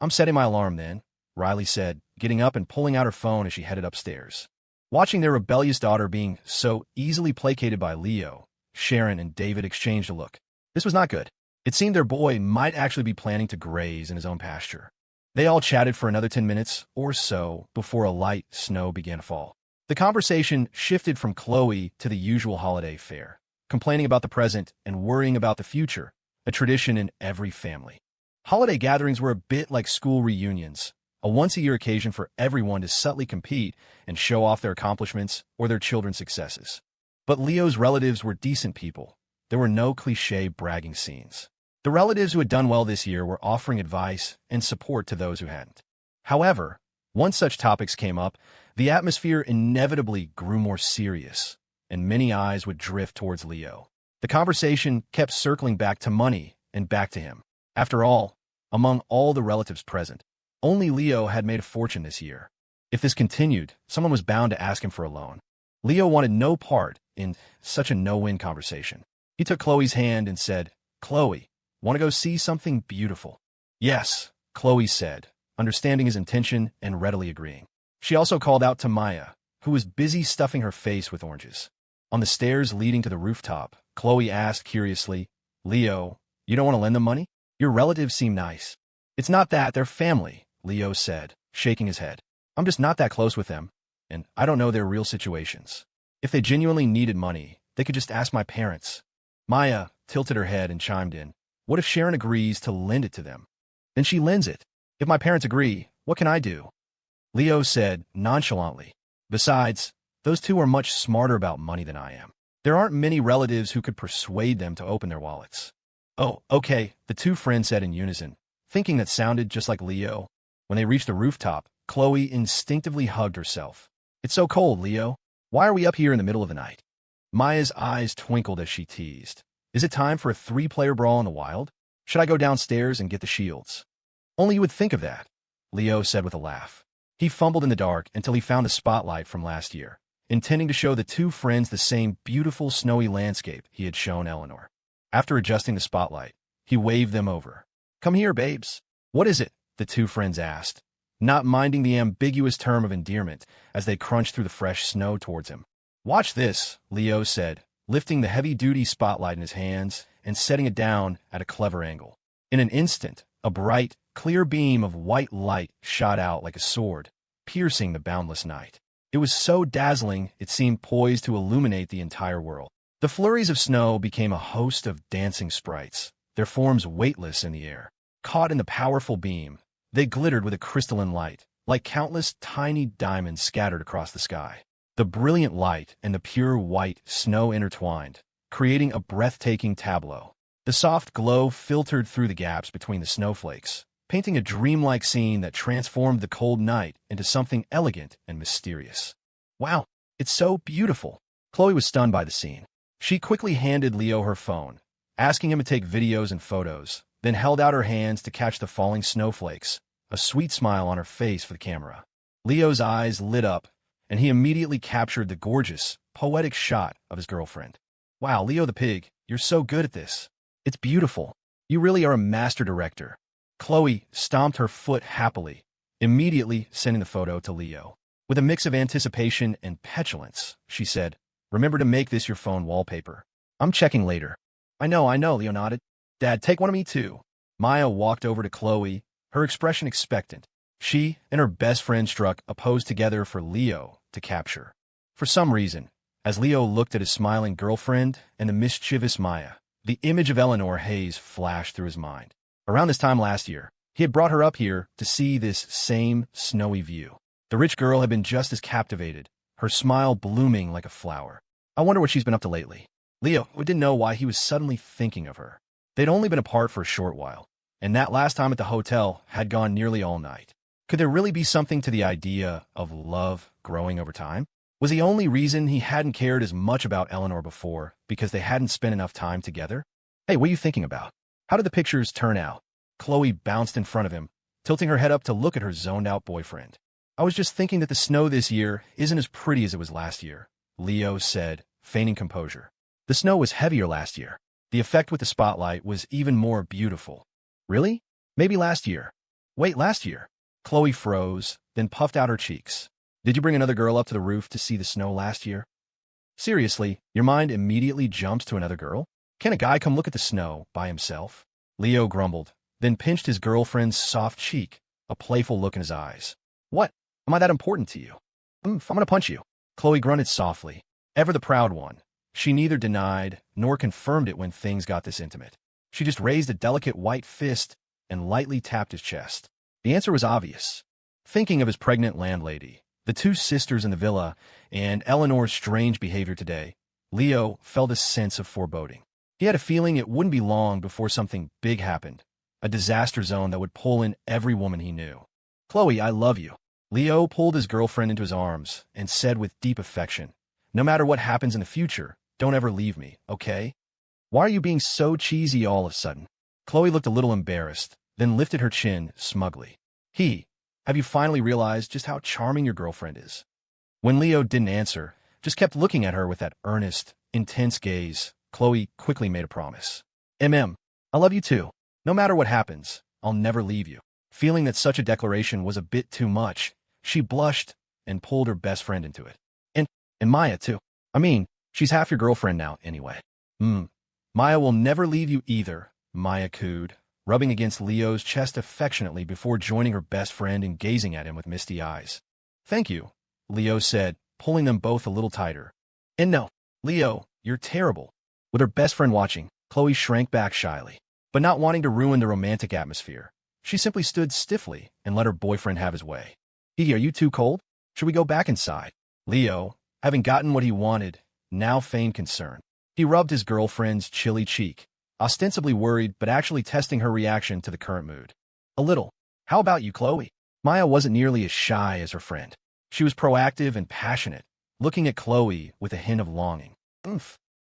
Speaker 1: I'm setting my alarm then, Riley said, getting up and pulling out her phone as she headed upstairs. Watching their rebellious daughter being so easily placated by Leo, Sharon and David exchanged a look. This was not good. It seemed their boy might actually be planning to graze in his own pasture. They all chatted for another 10 minutes or so before a light snow began to fall. The conversation shifted from Chloe to the usual holiday fare, complaining about the present and worrying about the future, a tradition in every family. Holiday gatherings were a bit like school reunions, a once-a-year occasion for everyone to subtly compete and show off their accomplishments or their children's successes. But Leo's relatives were decent people. There were no cliché bragging scenes. The relatives who had done well this year were offering advice and support to those who hadn't. However, once such topics came up, the atmosphere inevitably grew more serious, and many eyes would drift towards Leo. The conversation kept circling back to money and back to him. After all, among all the relatives present, only Leo had made a fortune this year. If this continued, someone was bound to ask him for a loan. Leo wanted no part in such a no-win conversation. He took Chloe's hand and said, "Chloe, want to go see something beautiful?" "Yes," Chloe said, understanding his intention and readily agreeing. She also called out to Maya, who was busy stuffing her face with oranges. On the stairs leading to the rooftop, Chloe asked curiously, "Leo, you don't want to lend them money? Your relatives seem nice." "It's not that, they're family," Leo said, shaking his head. "I'm just not that close with them, and I don't know their real situations. If they genuinely needed money, they could just ask my parents." Maya tilted her head and chimed in, "What if Sharon agrees to lend it to them? Then she lends it. If my parents agree, what can I do?" Leo said nonchalantly, "Besides, those two are much smarter about money than I am. There aren't many relatives who could persuade them to open their wallets." "Oh, okay," the two friends said in unison, thinking that sounded just like Leo. When they reached the rooftop, Chloe instinctively hugged herself. "It's so cold, Leo. Why are we up here in the middle of the night?" Maya's eyes twinkled as she teased. "Is it time for a 3-player brawl in the wild? Should I go downstairs and get the shields?" "Only you would think of that," Leo said with a laugh. He fumbled in the dark until he found the spotlight from last year, intending to show the two friends the same beautiful snowy landscape he had shown Eleanor. After adjusting the spotlight, he waved them over. "Come here, babes." "What is it?" the two friends asked, not minding the ambiguous term of endearment as they crunched through the fresh snow towards him. "Watch this," Leo said, lifting the heavy-duty spotlight in his hands and setting it down at a clever angle. In an instant, a bright, clear beam of white light shot out like a sword, piercing the boundless night. It was so dazzling it seemed poised to illuminate the entire world. The flurries of snow became a host of dancing sprites, their forms weightless in the air. Caught in the powerful beam, they glittered with a crystalline light, like countless tiny diamonds scattered across the sky. The brilliant light and the pure white snow intertwined, creating a breathtaking tableau. The soft glow filtered through the gaps between the snowflakes, painting a dreamlike scene that transformed the cold night into something elegant and mysterious. "Wow, it's so beautiful." Chloe was stunned by the scene. She quickly handed Leo her phone, asking him to take videos and photos, then held out her hands to catch the falling snowflakes, a sweet smile on her face for the camera. Leo's eyes lit up, and he immediately captured the gorgeous, poetic shot of his girlfriend. "Wow, Leo the pig, you're so good at this. It's beautiful. You really are a master director." Chloe stomped her foot happily, immediately sending the photo to Leo. With a mix of anticipation and petulance, she said, "Remember to make this your phone wallpaper. I'm checking later." I know, Leo nodded. "Dad, take one of me too." Maya walked over to Chloe, her expression expectant. She and her best friend struck a pose together for Leo to capture. For some reason, as Leo looked at his smiling girlfriend and the mischievous Maya, the image of Eleanor Hayes flashed through his mind. Around this time last year, he had brought her up here to see this same snowy view. The rich girl had been just as captivated, her smile blooming like a flower. "I wonder what she's been up to lately." Leo didn't know why he was suddenly thinking of her. They'd only been apart for a short while, and that last time at the hotel had gone nearly all night. Could there really be something to the idea of love growing over time? Was the only reason he hadn't cared as much about Eleanor before because they hadn't spent enough time together? Hey, what are you thinking about? How did the pictures turn out? Chloe bounced in front of him, tilting her head up to look at her zoned-out boyfriend. I was just thinking that the snow this year isn't as pretty as it was last year, Leo said, feigning composure. The snow was heavier last year. The effect with the spotlight was even more beautiful. Really? Maybe last year. Wait, last year? Chloe froze, then puffed out her cheeks. Did you bring another girl up to the roof to see the snow last year? Seriously, your mind immediately jumps to another girl? Can a guy come look at the snow by himself? Leo grumbled, then pinched his girlfriend's soft cheek, a playful look in his eyes. What? Am I that important to you? I'm gonna punch you. Chloe grunted softly, ever the proud one. She neither denied nor confirmed it when things got this intimate. She just raised a delicate white fist and lightly tapped his chest. The answer was obvious. Thinking of his pregnant landlady, the two sisters in the villa, and Eleanor's strange behavior today, Leo felt a sense of foreboding. He had a feeling it wouldn't be long before something big happened, a disaster zone that would pull in every woman he knew. Chloe, I love you. Leo pulled his girlfriend into his arms and said with deep affection, no matter what happens in the future, don't ever leave me, okay? Why are you being so cheesy all of a sudden? Chloe looked a little embarrassed, then lifted her chin smugly. Have you finally realized just how charming your girlfriend is? When Leo didn't answer, just kept looking at her with that earnest, intense gaze, Chloe quickly made a promise. I love you too. No matter what happens, I'll never leave you. Feeling that such a declaration was a bit too much, she blushed and pulled her best friend into it. And Maya too. I mean, she's half your girlfriend now anyway. Maya will never leave you either, Maya cooed, rubbing against Leo's chest affectionately before joining her best friend and gazing at him with misty eyes. Thank you, Leo said, pulling them both a little tighter. And no, Leo, you're terrible. With her best friend watching, Chloe shrank back shyly, but not wanting to ruin the romantic atmosphere. She simply stood stiffly and let her boyfriend have his way. Are you too cold? Should we go back inside? Leo, having gotten what he wanted, now feigned concern. He rubbed his girlfriend's chilly cheek, ostensibly worried but actually testing her reaction to the current mood. A little. How about you, Chloe? Maya wasn't nearly as shy as her friend. She was proactive and passionate, looking at Chloe with a hint of longing.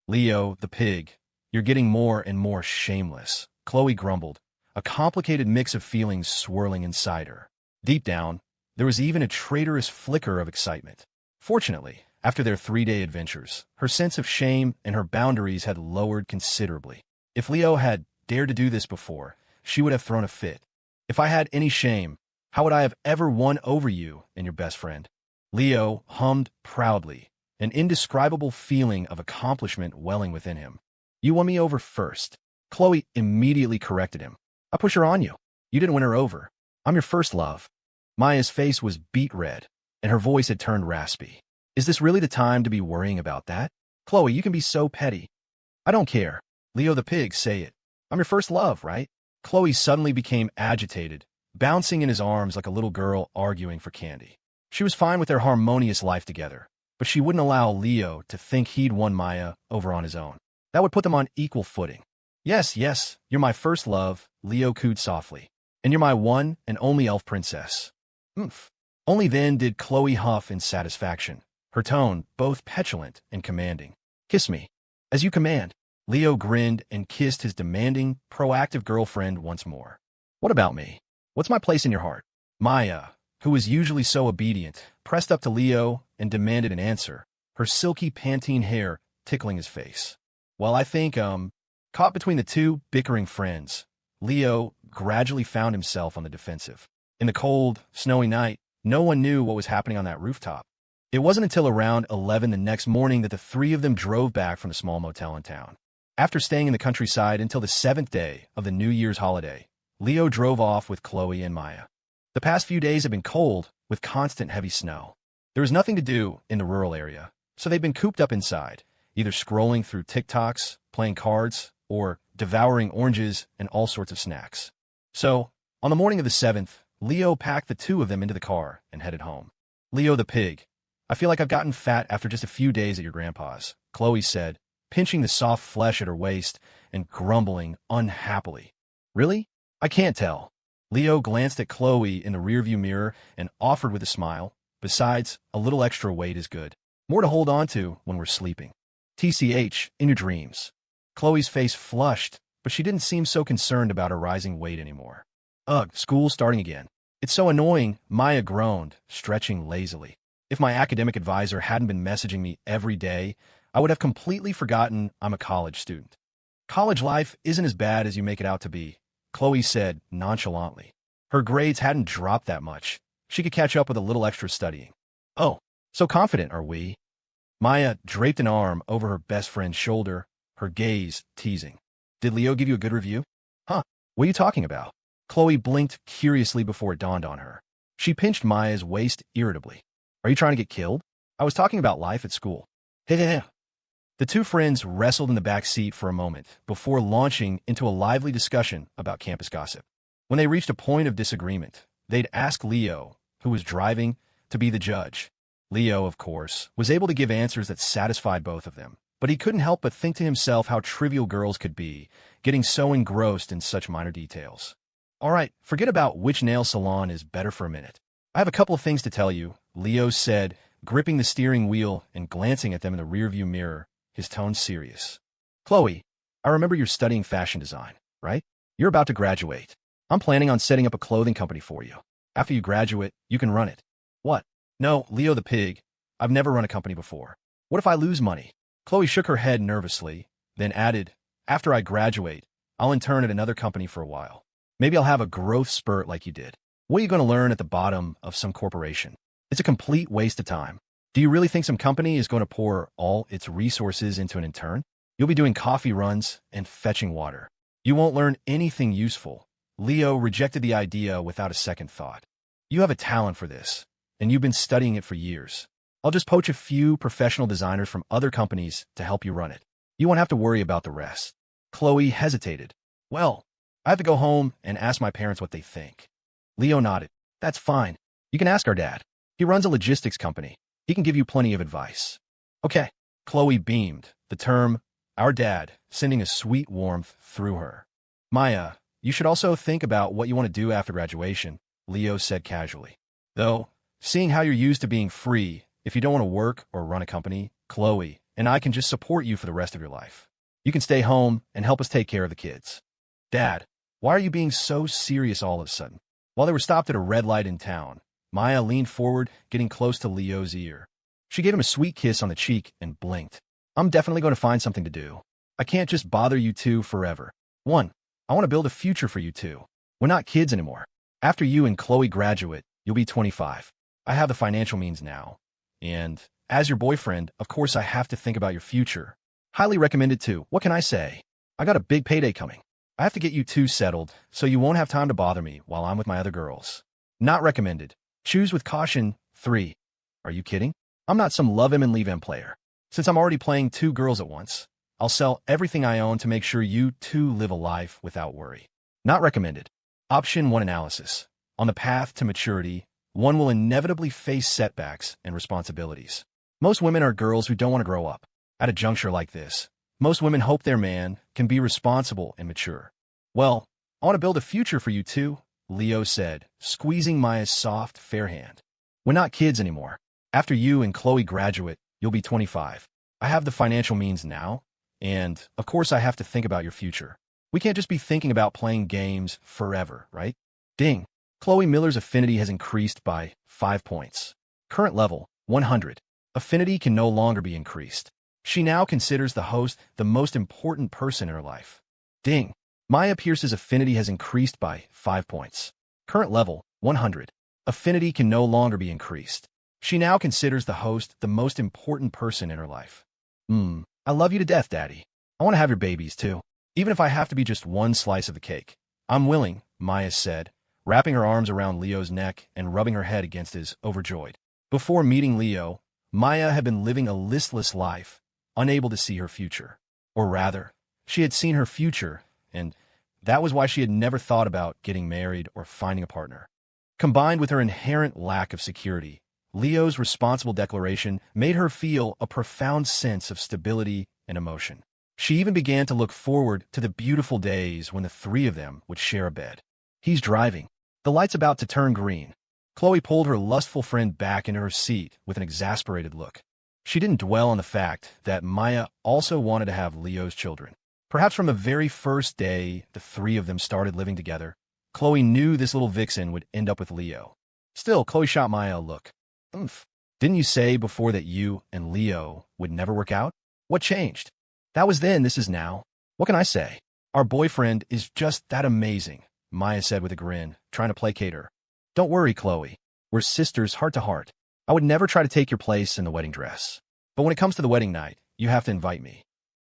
Speaker 1: Leo, the pig, you're getting more and more shameless, Chloe grumbled, a complicated mix of feelings swirling inside her. Deep down, there was even a traitorous flicker of excitement. Fortunately, after their 3-day adventures, her sense of shame and her boundaries had lowered considerably. If Leo had dared to do this before, she would have thrown a fit. If I had any shame, how would I have ever won over you and your best friend? Leo hummed proudly, an indescribable feeling of accomplishment welling within him. You won me over first. Chloe immediately corrected him. I push her on you. You didn't win her over. I'm your first love. Maya's face was beet red, and her voice had turned raspy. Is this really the time to be worrying about that? Chloe, you can be so petty. I don't care. Leo the pig, say it. I'm your first love, right? Chloe suddenly became agitated, bouncing in his arms like a little girl arguing for candy. She was fine with their harmonious life together, but she wouldn't allow Leo to think he'd won Maya over on his own. That would put them on equal footing. Yes, you're my first love, Leo cooed softly. And you're my one and only elf princess. Only then did Chloe huff in satisfaction, her tone both petulant and commanding. Kiss me. As you command. Leo grinned and kissed his demanding, proactive girlfriend once more. What about me? What's my place in your heart? Maya, who was usually so obedient, pressed up to Leo and demanded an answer, her silky Pantene hair tickling his face. Well, I think, caught between the two bickering friends, Leo gradually found himself on the defensive. In the cold, snowy night, no one knew what was happening on that rooftop. It wasn't until around 11 the next morning that the three of them drove back from the small motel in town. After staying in the countryside until the 7th day of the New Year's holiday, Leo drove off with Chloe and Maya. The past few days had been cold, with constant heavy snow. There was nothing to do in the rural area, so they'd been cooped up inside, either scrolling through TikToks, playing cards, or devouring oranges and all sorts of snacks. So, on the morning of the 7th, Leo packed the two of them into the car and headed home. Leo the pig, I feel like I've gotten fat after just a few days at your grandpa's, Chloe said, pinching the soft flesh at her waist and grumbling unhappily. Really? I can't tell. Leo glanced at Chloe in the rearview mirror and offered with a smile. Besides, a little extra weight is good. More to hold on to when we're sleeping. TCH, in your dreams. Chloe's face flushed, but she didn't seem so concerned about her rising weight anymore. Ugh, school's starting again. It's so annoying, Maya groaned, stretching lazily. If my academic advisor hadn't been messaging me every day, I would have completely forgotten I'm a college student. College life isn't as bad as you make it out to be, Chloe said nonchalantly. Her grades hadn't dropped that much. She could catch up with a little extra studying. Oh, so confident are we? Maya draped an arm over her best friend's shoulder, her gaze teasing. Did Leo give you a good review? Huh, what are you talking about? Chloe blinked curiously before it dawned on her. She pinched Maya's waist irritably. Are you trying to get killed? I was talking about life at school. The two friends wrestled in the back seat for a moment before launching into a lively discussion about campus gossip. When they reached a point of disagreement, they'd ask Leo, who was driving, to be the judge. Leo, of course, was able to give answers that satisfied both of them, but he couldn't help but think to himself how trivial girls could be, getting so engrossed in such minor details. All right, forget about which nail salon is better for a minute. I have a couple of things to tell you, Leo said, gripping the steering wheel and glancing at them in the rearview mirror, his tone serious. Chloe, I remember you're studying fashion design, right? You're about to graduate. I'm planning on setting up a clothing company for you. After you graduate, you can run it. What? No, Leo the pig. I've never run a company before. What if I lose money? Chloe shook her head nervously, then added, after I graduate, I'll intern at another company for a while. Maybe I'll have a growth spurt like you did. What are you going to learn at the bottom of some corporation? It's a complete waste of time. Do you really think some company is going to pour all its resources into an intern? You'll be doing coffee runs and fetching water. You won't learn anything useful. Leo rejected the idea without a second thought. You have a talent for this, and you've been studying it for years. I'll just poach a few professional designers from other companies to help you run it. You won't have to worry about the rest. Chloe hesitated. Well, I have to go home and ask my parents what they think. Leo nodded. That's fine. You can ask our dad. He runs a logistics company. He can give you plenty of advice. Okay. Chloe beamed, the term, our dad, sending a sweet warmth through her. Maya, you should also think about what you want to do after graduation, Leo said casually. Though, seeing how you're used to being free, if you don't want to work or run a company, Chloe and I can just support you for the rest of your life. You can stay home and help us take care of the kids. Dad, why are you being so serious all of a sudden? While they were stopped at a red light in town, Maya leaned forward, getting close to Leo's ear. She gave him a sweet kiss on the cheek and blinked. I'm definitely going to find something to do. I can't just bother you two forever. 1. I want to build a future for you two. We're not kids anymore. After you and Chloe graduate, you'll be 25. I have the financial means now. And, as your boyfriend, of course I have to think about your future. Highly recommended too. What can I say? I got a big payday coming. I have to get you two settled, so you won't have time to bother me while I'm with my other girls. Not recommended. Choose with caution. 3. Are you kidding? I'm not some love him and leave him player. Since I'm already playing 2 girls at once, I'll sell everything I own to make sure you two live a life without worry. Not recommended. Option 1 analysis. On the path to maturity, one will inevitably face setbacks and responsibilities. Most women are girls who don't want to grow up. At a juncture like this, most women hope their man can be responsible and mature. Well, I want to build a future for you two, Leo said, squeezing Maya's soft, fair hand. We're not kids anymore. After you and Chloe graduate, you'll be 25. I have the financial means now, and, of course, I have to think about your future. We can't just be thinking about playing games forever, right? Ding. Chloe Miller's affinity has increased by 5 points. Current level, 100. Affinity can no longer be increased. She now considers the host the most important person in her life. Ding. Maya Pierce's affinity has increased by 5 points. Current level, 100. Affinity can no longer be increased. She now considers the host the most important person in her life. I love you to death, Daddy. I want to have your babies, too. Even if I have to be just one slice of the cake. I'm willing, Maya said, wrapping her arms around Leo's neck and rubbing her head against his, overjoyed. Before meeting Leo, Maya had been living a listless life, unable to see her future. Or rather, she had seen her future, and that was why she had never thought about getting married or finding a partner. Combined with her inherent lack of security, Leo's responsible declaration made her feel a profound sense of stability and emotion. She even began to look forward to the beautiful days when the three of them would share a bed. He's driving. The light's about to turn green. Chloe pulled her lustful friend back into her seat with an exasperated look. She didn't dwell on the fact that Maya also wanted to have Leo's children. Perhaps from the very first day the three of them started living together, Chloe knew this little vixen would end up with Leo. Still, Chloe shot Maya a look. Oomph. Didn't you say before that you and Leo would never work out? What changed? That was then, this is now. What can I say? Our boyfriend is just that amazing, Maya said with a grin, trying to placate her. Don't worry, Chloe. We're sisters heart to heart. I would never try to take your place in the wedding dress. But when it comes to the wedding night, you have to invite me.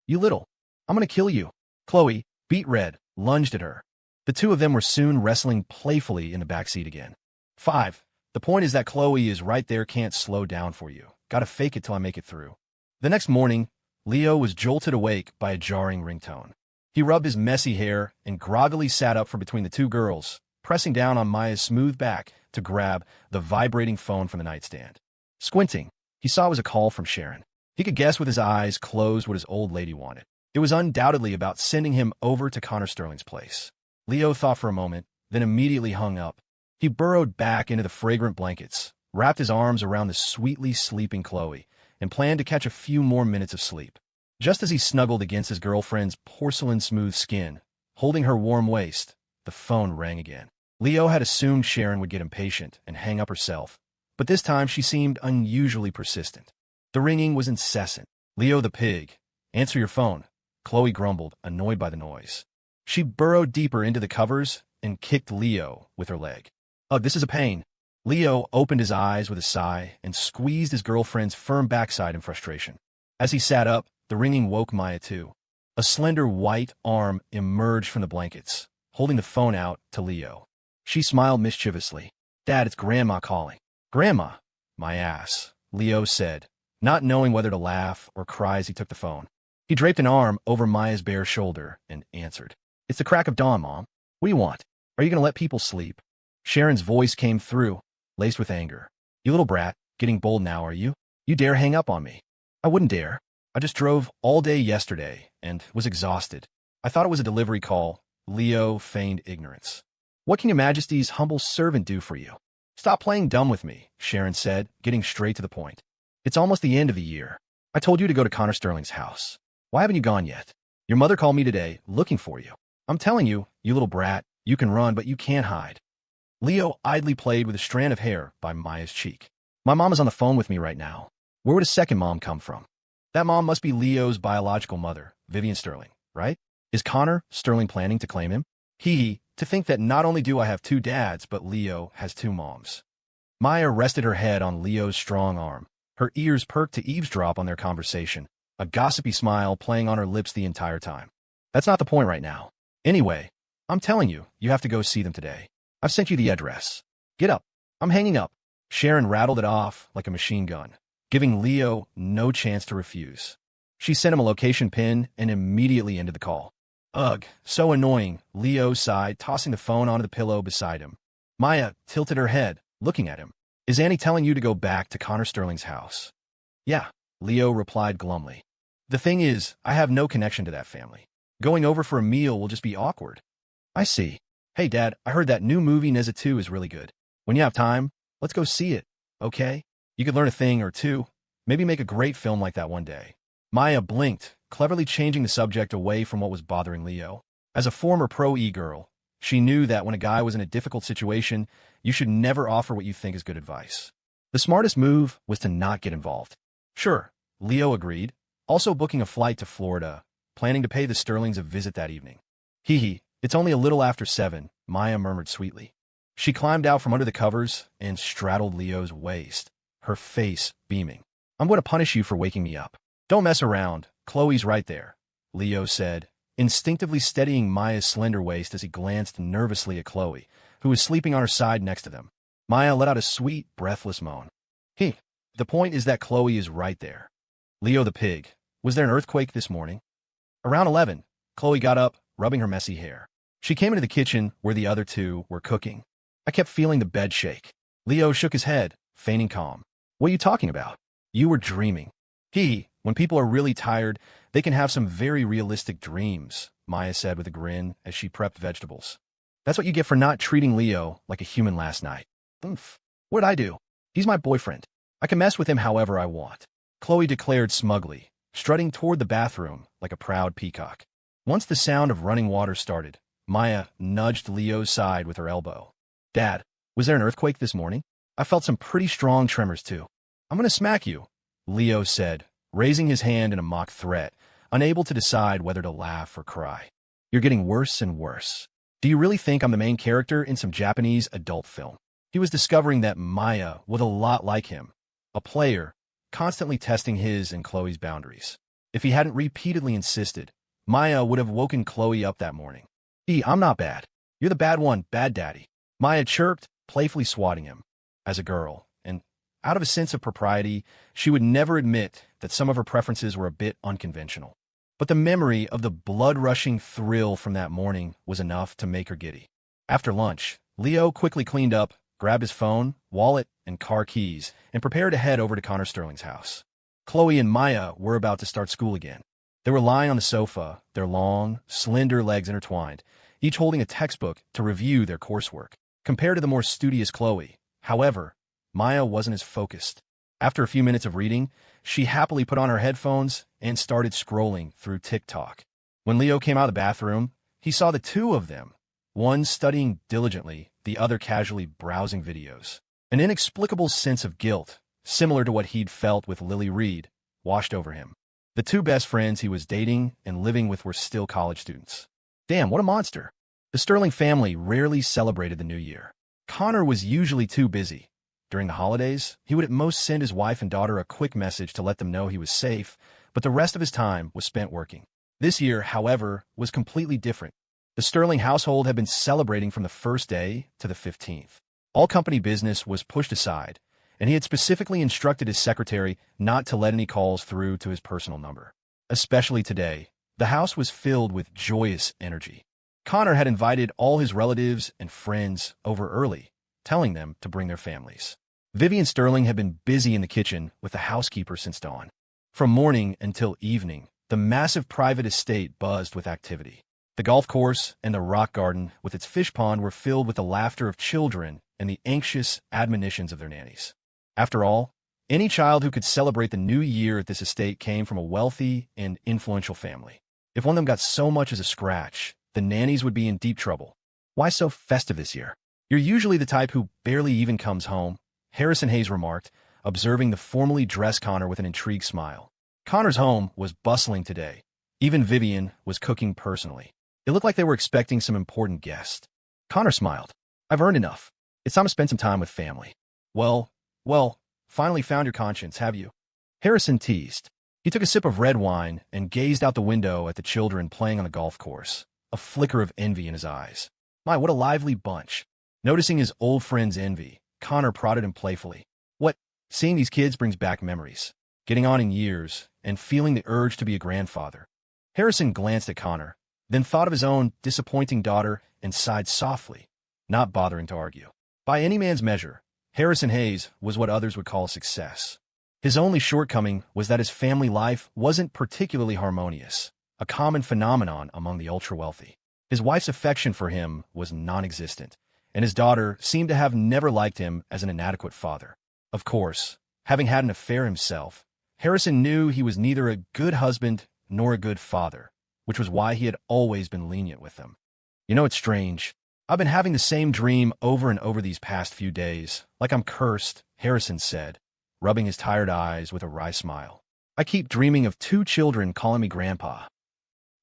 Speaker 1: You little. I'm gonna kill you. Chloe, beet red, lunged at her. The two of them were soon wrestling playfully in the backseat again. 5. The point is that Chloe is right there, can't slow down for you. Gotta fake it till I make it through. The next morning, Leo was jolted awake by a jarring ringtone. He rubbed his messy hair and groggily sat up from between the two girls, pressing down on Maya's smooth back to grab the vibrating phone from the nightstand. Squinting, he saw it was a call from Sharon. He could guess with his eyes closed what his old lady wanted. It was undoubtedly about sending him over to Connor Sterling's place. Leo thought for a moment, then immediately hung up. He burrowed back into the fragrant blankets, wrapped his arms around the sweetly sleeping Chloe, and planned to catch a few more minutes of sleep. Just as he snuggled against his girlfriend's porcelain-smooth skin, holding her warm waist, the phone rang again. Leo had assumed Sharon would get impatient and hang up herself, but this time she seemed unusually persistent. The ringing was incessant. Leo the pig. Answer your phone, Chloe grumbled, annoyed by the noise. She burrowed deeper into the covers and kicked Leo with her leg. Ugh, this is a pain. Leo opened his eyes with a sigh and squeezed his girlfriend's firm backside in frustration. As he sat up, the ringing woke Maya too. A slender white arm emerged from the blankets, holding the phone out to Leo. She smiled mischievously. Dad, it's Grandma calling. Grandma? My ass, Leo said, not knowing whether to laugh or cry as he took the phone. He draped an arm over Maya's bare shoulder and answered. It's the crack of dawn, Mom. What do you want? Are you going to let people sleep? Sharon's voice came through, laced with anger. You little brat, getting bold now, are you? You dare hang up on me? I wouldn't dare. I just drove all day yesterday and was exhausted. I thought it was a delivery call. Leo feigned ignorance. What can your Majesty's humble servant do for you? Stop playing dumb with me, Sharon said, getting straight to the point. It's almost the end of the year. I told you to go to Connor Sterling's house. Why haven't you gone yet? Your mother called me today, looking for you. I'm telling you, you little brat, you can run, but you can't hide. Leo idly played with a strand of hair by Maya's cheek. My mom is on the phone with me right now. Where would a second mom come from? That mom must be Leo's biological mother, Vivian Sterling, right? Is Connor Sterling planning to claim him? To think that not only do I have two dads, but Leo has two moms. Maya rested her head on Leo's strong arm, her ears perked to eavesdrop on their conversation, a gossipy smile playing on her lips the entire time. That's not the point right now. Anyway, I'm telling you, you have to go see them today. I've sent you the address. Get up. I'm hanging up. Sharon rattled it off like a machine gun, giving Leo no chance to refuse. She sent him a location pin and immediately ended the call. Ugh, so annoying, Leo sighed, tossing the phone onto the pillow beside him. Maya tilted her head, looking at him. Is Annie telling you to go back to Connor Sterling's house? Yeah, Leo replied glumly. The thing is, I have no connection to that family. Going over for a meal will just be awkward. I see. Hey, Dad, I heard that new movie Neza 2 is really good. When you have time, let's go see it, okay? You could learn a thing or two, maybe make a great film like that one day. Maya blinked, cleverly changing the subject away from what was bothering Leo. As a former pro-E girl, she knew that when a guy was in a difficult situation, you should never offer what you think is good advice. The smartest move was to not get involved. Sure, Leo agreed, also booking a flight to Florida, planning to pay the Sterlings a visit that evening. It's only a little after 7, Maya murmured sweetly. She climbed out from under the covers and straddled Leo's waist, her face beaming. I'm going to punish you for waking me up. Don't mess around. Chloe's right there, Leo said, instinctively steadying Maya's slender waist as he glanced nervously at Chloe, who was sleeping on her side next to them. Maya let out a sweet, breathless moan. The point is that Chloe is right there. Leo the pig. Was there an earthquake this morning? Around 11, Chloe got up, rubbing her messy hair. She came into the kitchen where the other two were cooking. I kept feeling the bed shake. Leo shook his head, feigning calm. What are you talking about? You were dreaming. When people are really tired, They can have some very realistic dreams, Maya said with a grin as she prepped vegetables. That's what you get for not treating Leo like a human last night. Oomph. What'd I do? He's my boyfriend. I can mess with him however I want, Chloe declared smugly, strutting toward the bathroom like a proud peacock. Once the sound of running water started, Maya nudged Leo's side with her elbow. Dad, was there an earthquake this morning? I felt some pretty strong tremors too. I'm gonna smack you, Leo said, raising his hand in a mock threat, unable to decide whether to laugh or cry. You're getting worse and worse. Do you really think I'm the main character in some Japanese adult film? He was discovering that Maya was a lot like him, a player, constantly testing his and Chloe's boundaries. If he hadn't repeatedly insisted, Maya would have woken Chloe up that morning. I'm not bad. You're the bad one, bad daddy. Maya chirped, playfully swatting him. As a girl, and out of a sense of propriety, she would never admit that some of her preferences were a bit unconventional. But the memory of the blood-rushing thrill from that morning was enough to make her giddy. After lunch, Leo quickly cleaned up, grabbed his phone, wallet, and car keys, and prepared to head over to Connor Sterling's house. Chloe and Maya were about to start school again. They were lying on the sofa, their long, slender legs intertwined, each holding a textbook to review their coursework. Compared to the more studious Chloe, however, Maya wasn't as focused. After a few minutes of reading, she happily put on her headphones and started scrolling through TikTok. When Leo came out of the bathroom, he saw the two of them, one studying diligently, the other casually browsing videos. An inexplicable sense of guilt, similar to what he'd felt with Lily Reed, washed over him. The two best friends he was dating and living with were still college students. Damn, what a monster. The Sterling family rarely celebrated the new year. Connor was usually too busy. During the holidays, he would at most send his wife and daughter a quick message to let them know he was safe, but the rest of his time was spent working. This year, however, was completely different. The Sterling household had been celebrating from the first day to the 15th. All company business was pushed aside, and he had specifically instructed his secretary not to let any calls through to his personal number. Especially today, the house was filled with joyous energy. Connor had invited all his relatives and friends over early, telling them to bring their families. Vivian Sterling had been busy in the kitchen with the housekeeper since dawn. From morning until evening, the massive private estate buzzed with activity. The golf course and the rock garden with its fish pond were filled with the laughter of children and the anxious admonitions of their nannies. After all, any child who could celebrate the new year at this estate came from a wealthy and influential family. If one of them got so much as a scratch, the nannies would be in deep trouble. Why so festive this year? You're usually the type who barely even comes home, Harrison Hayes remarked, observing the formally dressed Connor with an intrigued smile. Connor's home was bustling today. Even Vivian was cooking personally. It looked like they were expecting some important guest. Connor smiled. I've earned enough. It's time to spend some time with family. Well, finally found your conscience, have you? Harrison teased. He took a sip of red wine and gazed out the window at the children playing on the golf course, a flicker of envy in his eyes. My, what a lively bunch. Noticing his old friend's envy, Connor prodded him playfully. What? Seeing these kids brings back memories. Getting on in years, and feeling the urge to be a grandfather. Harrison glanced at Connor, then thought of his own disappointing daughter and sighed softly, not bothering to argue. By any man's measure, Harrison Hayes was what others would call a success. His only shortcoming was that his family life wasn't particularly harmonious, a common phenomenon among the ultra-wealthy. His wife's affection for him was non-existent, and his daughter seemed to have never liked him as an inadequate father. Of course, having had an affair himself, Harrison knew he was neither a good husband nor a good father, which was why he had always been lenient with them. You know, it's strange. I've been having the same dream over and over these past few days, like I'm cursed, Harrison said, rubbing his tired eyes with a wry smile. I keep dreaming of two children calling me grandpa.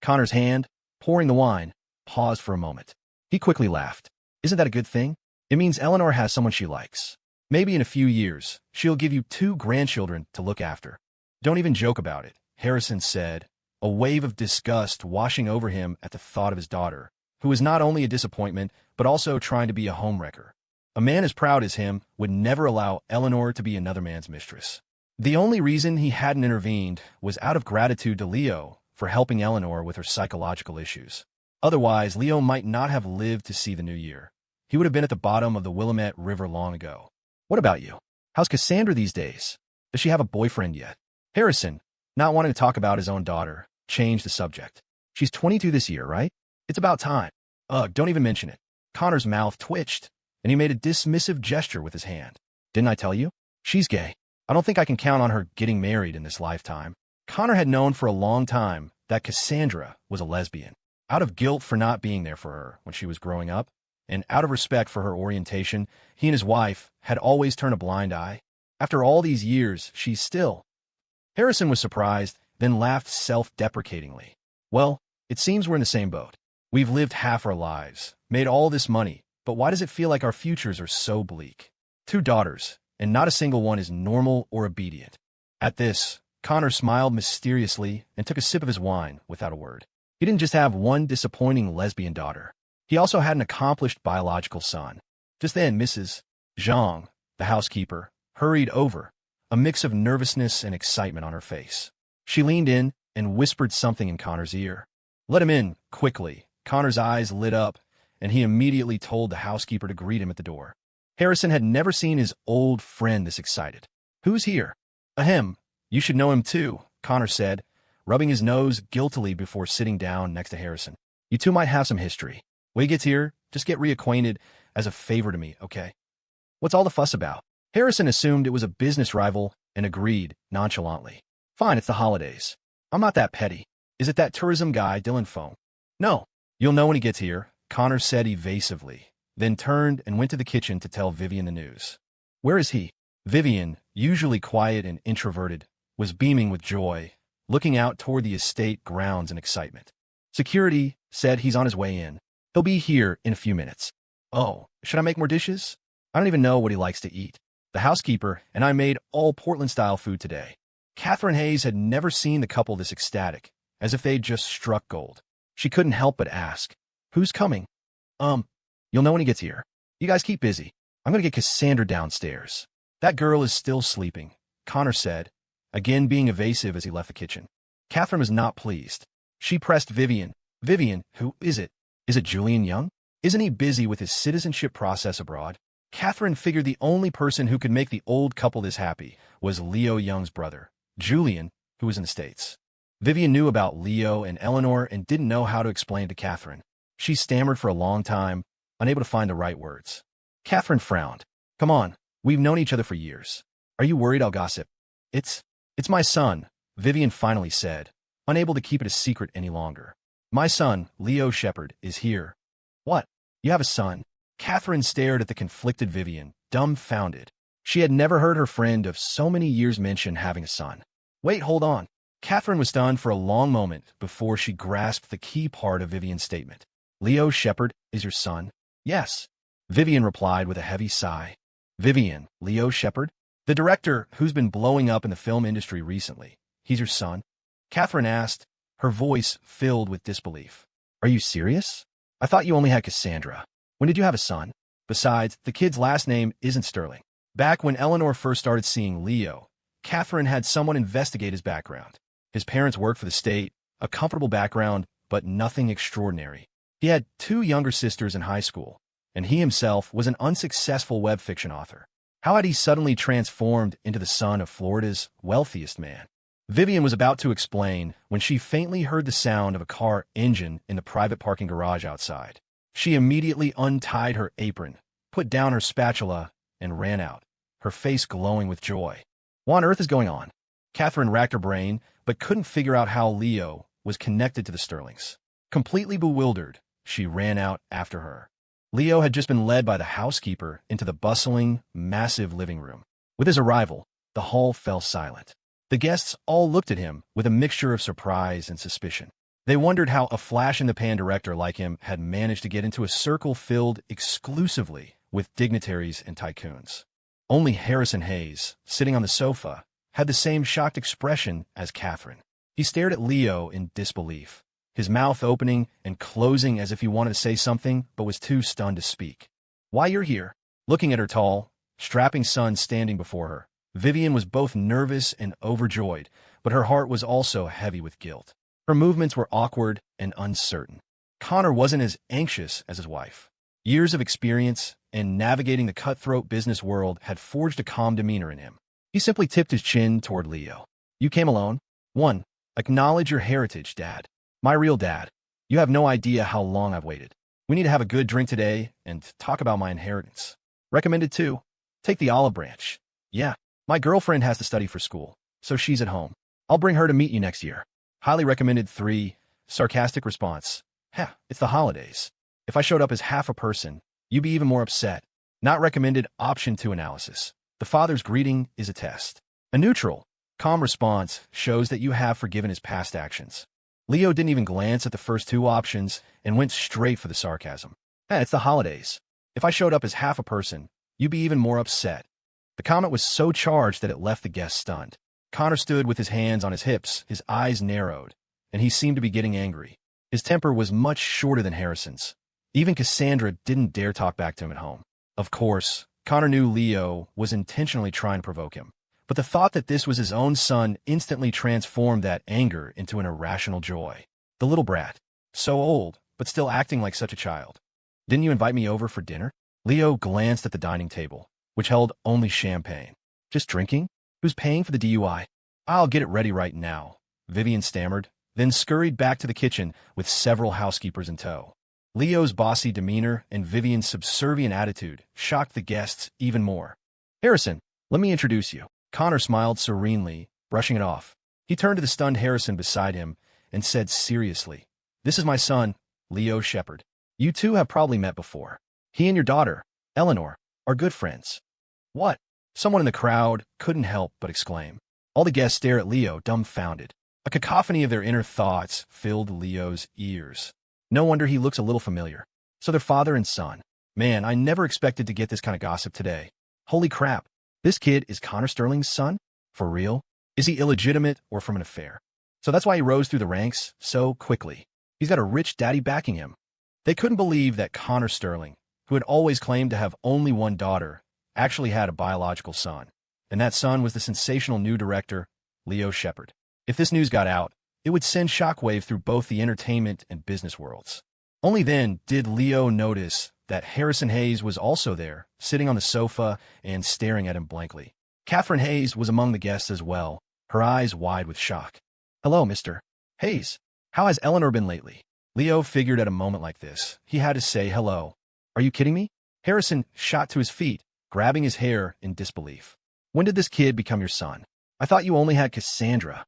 Speaker 1: Connor's hand, pouring the wine, paused for a moment. He quickly laughed. Isn't that a good thing? It means Eleanor has someone she likes. Maybe in a few years, she'll give you two grandchildren to look after. Don't even joke about it, Harrison said, a wave of disgust washing over him at the thought of his daughter, who was not only a disappointment, but also trying to be a homewrecker. A man as proud as him would never allow Eleanor to be another man's mistress. The only reason he hadn't intervened was out of gratitude to Leo for helping Eleanor with her psychological issues. Otherwise, Leo might not have lived to see the new year. He would have been at the bottom of the Willamette River long ago. What about you? How's Cassandra these days? Does she have a boyfriend yet? Harrison, not wanting to talk about his own daughter, changed the subject. She's 22 this year, right? It's about time. Ugh, don't even mention it. Connor's mouth twitched, and he made a dismissive gesture with his hand. Didn't I tell you? She's gay. I don't think I can count on her getting married in this lifetime. Connor had known for a long time that Cassandra was a lesbian. Out of guilt for not being there for her when she was growing up, and out of respect for her orientation, he and his wife had always turned a blind eye. After all these years, she's still... Harrison was surprised, then laughed self-deprecatingly. Well, it seems we're in the same boat. We've lived half our lives, made all this money, but why does it feel like our futures are so bleak? 2 daughters, and not a single one is normal or obedient. At this, Connor smiled mysteriously and took a sip of his wine without a word. He didn't just have one disappointing lesbian daughter. He also had an accomplished biological son. Just then, Mrs. Zhang, the housekeeper, hurried over, a mix of nervousness and excitement on her face. She leaned in and whispered something in Connor's ear. Let him in, quickly. Connor's eyes lit up, and he immediately told the housekeeper to greet him at the door. Harrison had never seen his old friend this excited. Who's here? Ahem, you should know him too, Connor said, rubbing his nose guiltily before sitting down next to Harrison. You two might have some history. When he gets here, just get reacquainted as a favor to me, okay? What's all the fuss about? Harrison assumed it was a business rival and agreed nonchalantly. Fine, it's the holidays. I'm not that petty. Is it that tourism guy, Dylan Foam? No. You'll know when he gets here, Connor said evasively, then turned and went to the kitchen to tell Vivian the news. Where is he? Vivian, usually quiet and introverted, was beaming with joy, looking out toward the estate grounds in excitement. Security said he's on his way in. He'll be here in a few minutes. Oh, should I make more dishes? I don't even know what he likes to eat. The housekeeper and I made all Portland-style food today. Catherine Hayes had never seen the couple this ecstatic, as if they'd just struck gold. She couldn't help but ask, who's coming? You'll know when he gets here. You guys keep busy. I'm going to get Cassandra downstairs. That girl is still sleeping, Connor said, again being evasive as he left the kitchen. Catherine was not pleased. She pressed Vivian. Vivian, who is it? Is it Julian Young? Isn't he busy with his citizenship process abroad? Catherine figured the only person who could make the old couple this happy was Leo Young's brother, Julian, who was in the States. Vivian knew about Leo and Eleanor and didn't know how to explain to Catherine. She stammered for a long time, unable to find the right words. Catherine frowned. Come on, we've known each other for years. Are you worried I'll gossip? It's my son, Vivian finally said, unable to keep it a secret any longer. My son, Leo Shepard, is here. What? You have a son? Catherine stared at the conflicted Vivian, dumbfounded. She had never heard her friend of so many years mention having a son. Wait, hold on. Catherine was stunned for a long moment before she grasped the key part of Vivian's statement. Leo Shepard is your son? Yes, Vivian replied with a heavy sigh. Vivian, Leo Shepard? The director who's been blowing up in the film industry recently. He's your son? Catherine asked, her voice filled with disbelief. Are you serious? I thought you only had Cassandra. When did you have a son? Besides, the kid's last name isn't Sterling. Back when Eleanor first started seeing Leo, Catherine had someone investigate his background. His parents worked for the state, a comfortable background, but nothing extraordinary. He had 2 younger sisters in high school, and he himself was an unsuccessful web fiction author. How had he suddenly transformed into the son of Florida's wealthiest man? Vivian was about to explain when she faintly heard the sound of a car engine in the private parking garage outside. She immediately untied her apron, put down her spatula, and ran out, her face glowing with joy. What on earth is going on? Catherine racked her brain, but couldn't figure out how Leo was connected to the Sterlings. Completely bewildered, she ran out after her. Leo had just been led by the housekeeper into the bustling, massive living room. With his arrival, the hall fell silent. The guests all looked at him with a mixture of surprise and suspicion. They wondered how a flash-in-the-pan director like him had managed to get into a circle filled exclusively with dignitaries and tycoons. Only Harrison Hayes, sitting on the sofa, had the same shocked expression as Catherine. He stared at Leo in disbelief, his mouth opening and closing as if he wanted to say something but was too stunned to speak. Why you're here? Looking at her tall, strapping son standing before her, Vivian was both nervous and overjoyed, but her heart was also heavy with guilt. Her movements were awkward and uncertain. Connor wasn't as anxious as his wife. Years of experience and navigating the cutthroat business world had forged a calm demeanor in him. He simply tipped his chin toward Leo. You came alone? 1. Acknowledge your heritage, Dad. My real dad. You have no idea how long I've waited. We need to have a good drink today and talk about my inheritance. Recommended 2. Take the olive branch. Yeah, my girlfriend has to study for school, so she's at home. I'll bring her to meet you next year. Highly recommended 3. Sarcastic response. It's the holidays. If I showed up as half a person, you'd be even more upset. Not recommended option 2 analysis. The father's greeting is a test. A neutral, calm response shows that you have forgiven his past actions. Leo didn't even glance at the first 2 options and went straight for the sarcasm. It's the holidays. If I showed up as half a person, you'd be even more upset. The comment was so charged that it left the guest stunned. Connor stood with his hands on his hips, his eyes narrowed, and he seemed to be getting angry. His temper was much shorter than Harrison's. Even Cassandra didn't dare talk back to him at home. Of course, Connor knew Leo was intentionally trying to provoke him, but the thought that this was his own son instantly transformed that anger into an irrational joy. The little brat. So old, but still acting like such a child. Didn't you invite me over for dinner? Leo glanced at the dining table, which held only champagne. Just drinking? Who's paying for the DUI? I'll get it ready right now, Vivian stammered, then scurried back to the kitchen with several housekeepers in tow. Leo's bossy demeanor and Vivian's subservient attitude shocked the guests even more. Harrison, let me introduce you. Connor smiled serenely, brushing it off. He turned to the stunned Harrison beside him and said seriously, "This is my son, Leo Shepard. You two have probably met before. He and your daughter, Eleanor, are good friends." What? Someone in the crowd couldn't help but exclaim. All the guests stared at Leo, dumbfounded. A cacophony of their inner thoughts filled Leo's ears. No wonder he looks a little familiar. So they're father and son. Man, I never expected to get this kind of gossip today. Holy crap. This kid is Connor Sterling's son? For real? Is he illegitimate or from an affair? So that's why he rose through the ranks so quickly. He's got a rich daddy backing him. They couldn't believe that Connor Sterling, who had always claimed to have only one daughter, actually had a biological son. And that son was the sensational new director, Leo Shepard. If this news got out, it would send shockwaves through both the entertainment and business worlds. Only then did Leo notice that Harrison Hayes was also there, sitting on the sofa and staring at him blankly. Catherine Hayes was among the guests as well, her eyes wide with shock. "Hello, Mr. Hayes. How has Eleanor been lately?" Leo figured at a moment like this, he had to say hello. "Are you kidding me?" Harrison shot to his feet, grabbing his hair in disbelief. "When did this kid become your son? I thought you only had Cassandra."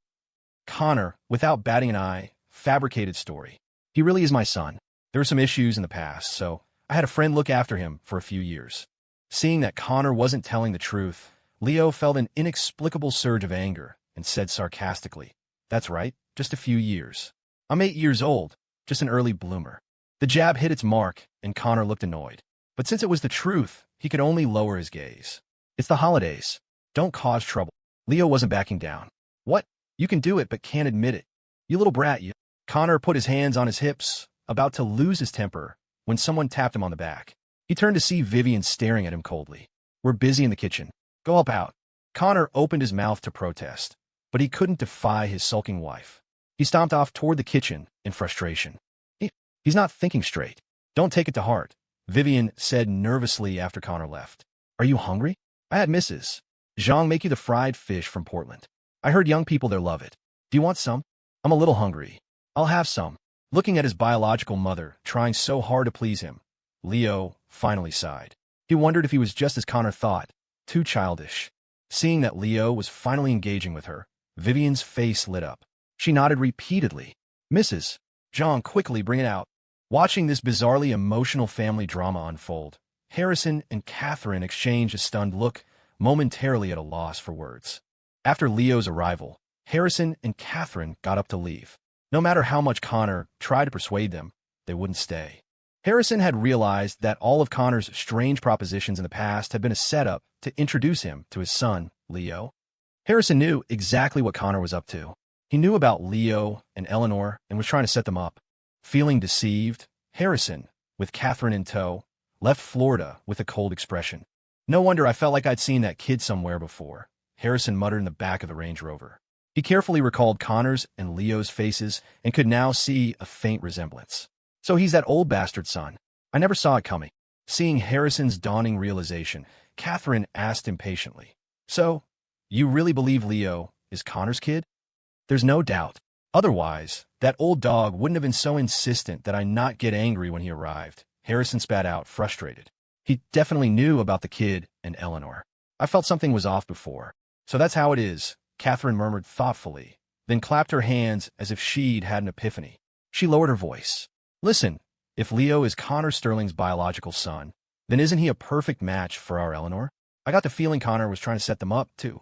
Speaker 1: Connor, without batting an eye, fabricated story. "He really is my son. There were some issues in the past, so I had a friend look after him for a few years." Seeing that Connor wasn't telling the truth, Leo felt an inexplicable surge of anger and said sarcastically, "That's right, just a few years. I'm 8 years old, just an early bloomer." The jab hit its mark, and Connor looked annoyed. But since it was the truth, he could only lower his gaze. "It's the holidays. Don't cause trouble." Leo wasn't backing down. "What? You can do it but can't admit it. You little brat, you." Connor put his hands on his hips, about to lose his temper, when someone tapped him on the back. He turned to see Vivian staring at him coldly. "We're busy in the kitchen. Go help out." Connor opened his mouth to protest, but he couldn't defy his sulking wife. He stomped off toward the kitchen in frustration. He's not thinking straight. "Don't take it to heart," Vivian said nervously after Connor left. "Are you hungry? I had Mrs. Zhang make you the fried fish from Portland. I heard young people there love it. Do you want some?" "I'm a little hungry. I'll have some." Looking at his biological mother, trying so hard to please him, Leo finally sighed. He wondered if he was just as Connor thought, too childish. Seeing that Leo was finally engaging with her, Vivian's face lit up. She nodded repeatedly. "Mrs. Zhang, quickly bring it out." Watching this bizarrely emotional family drama unfold, Harrison and Catherine exchanged a stunned look, momentarily at a loss for words. After Leo's arrival, Harrison and Catherine got up to leave. No matter how much Connor tried to persuade them, they wouldn't stay. Harrison had realized that all of Connor's strange propositions in the past had been a setup to introduce him to his son, Leo. Harrison knew exactly what Connor was up to. He knew about Leo and Eleanor and was trying to set them up. Feeling deceived, Harrison, with Catherine in tow, left Florida with a cold expression. "No wonder I felt like I'd seen that kid somewhere before," Harrison muttered in the back of the Range Rover. He carefully recalled Connor's and Leo's faces and could now see a faint resemblance. "So he's that old bastard son. I never saw it coming." Seeing Harrison's dawning realization, Catherine asked impatiently, "So, you really believe Leo is Connor's kid?" "There's no doubt. Otherwise, that old dog wouldn't have been so insistent that I not get angry when he arrived. Harrison spat out, frustrated. He definitely knew about the kid and Eleanor. I felt something was off before. So that's how it is, Catherine murmured thoughtfully, then clapped her hands as if she'd had an epiphany. She lowered her voice. Listen, if Leo is Connor Sterling's biological son, then isn't he a perfect match for our Eleanor? I got the feeling Connor was trying to set them up, too.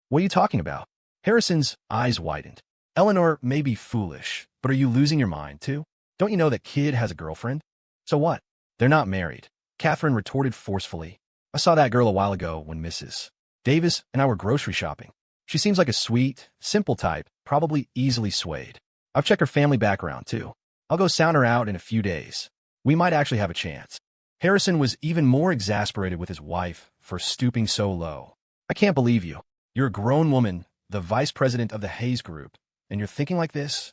Speaker 1: What are you talking about? Harrison's eyes widened. Eleanor may be foolish, but are you losing your mind, too? Don't you know that kid has a girlfriend? So what? They're not married. Catherine retorted forcefully. I saw that girl a while ago when Mrs. Davis and I were grocery shopping. She seems like a sweet, simple type, probably easily swayed. I've checked her family background, too. I'll go sound her out in a few days. We might actually have a chance. Harrison was even more exasperated with his wife for stooping so low. I can't believe you. You're a grown woman, the vice president of the Hayes Group, and you're thinking like this?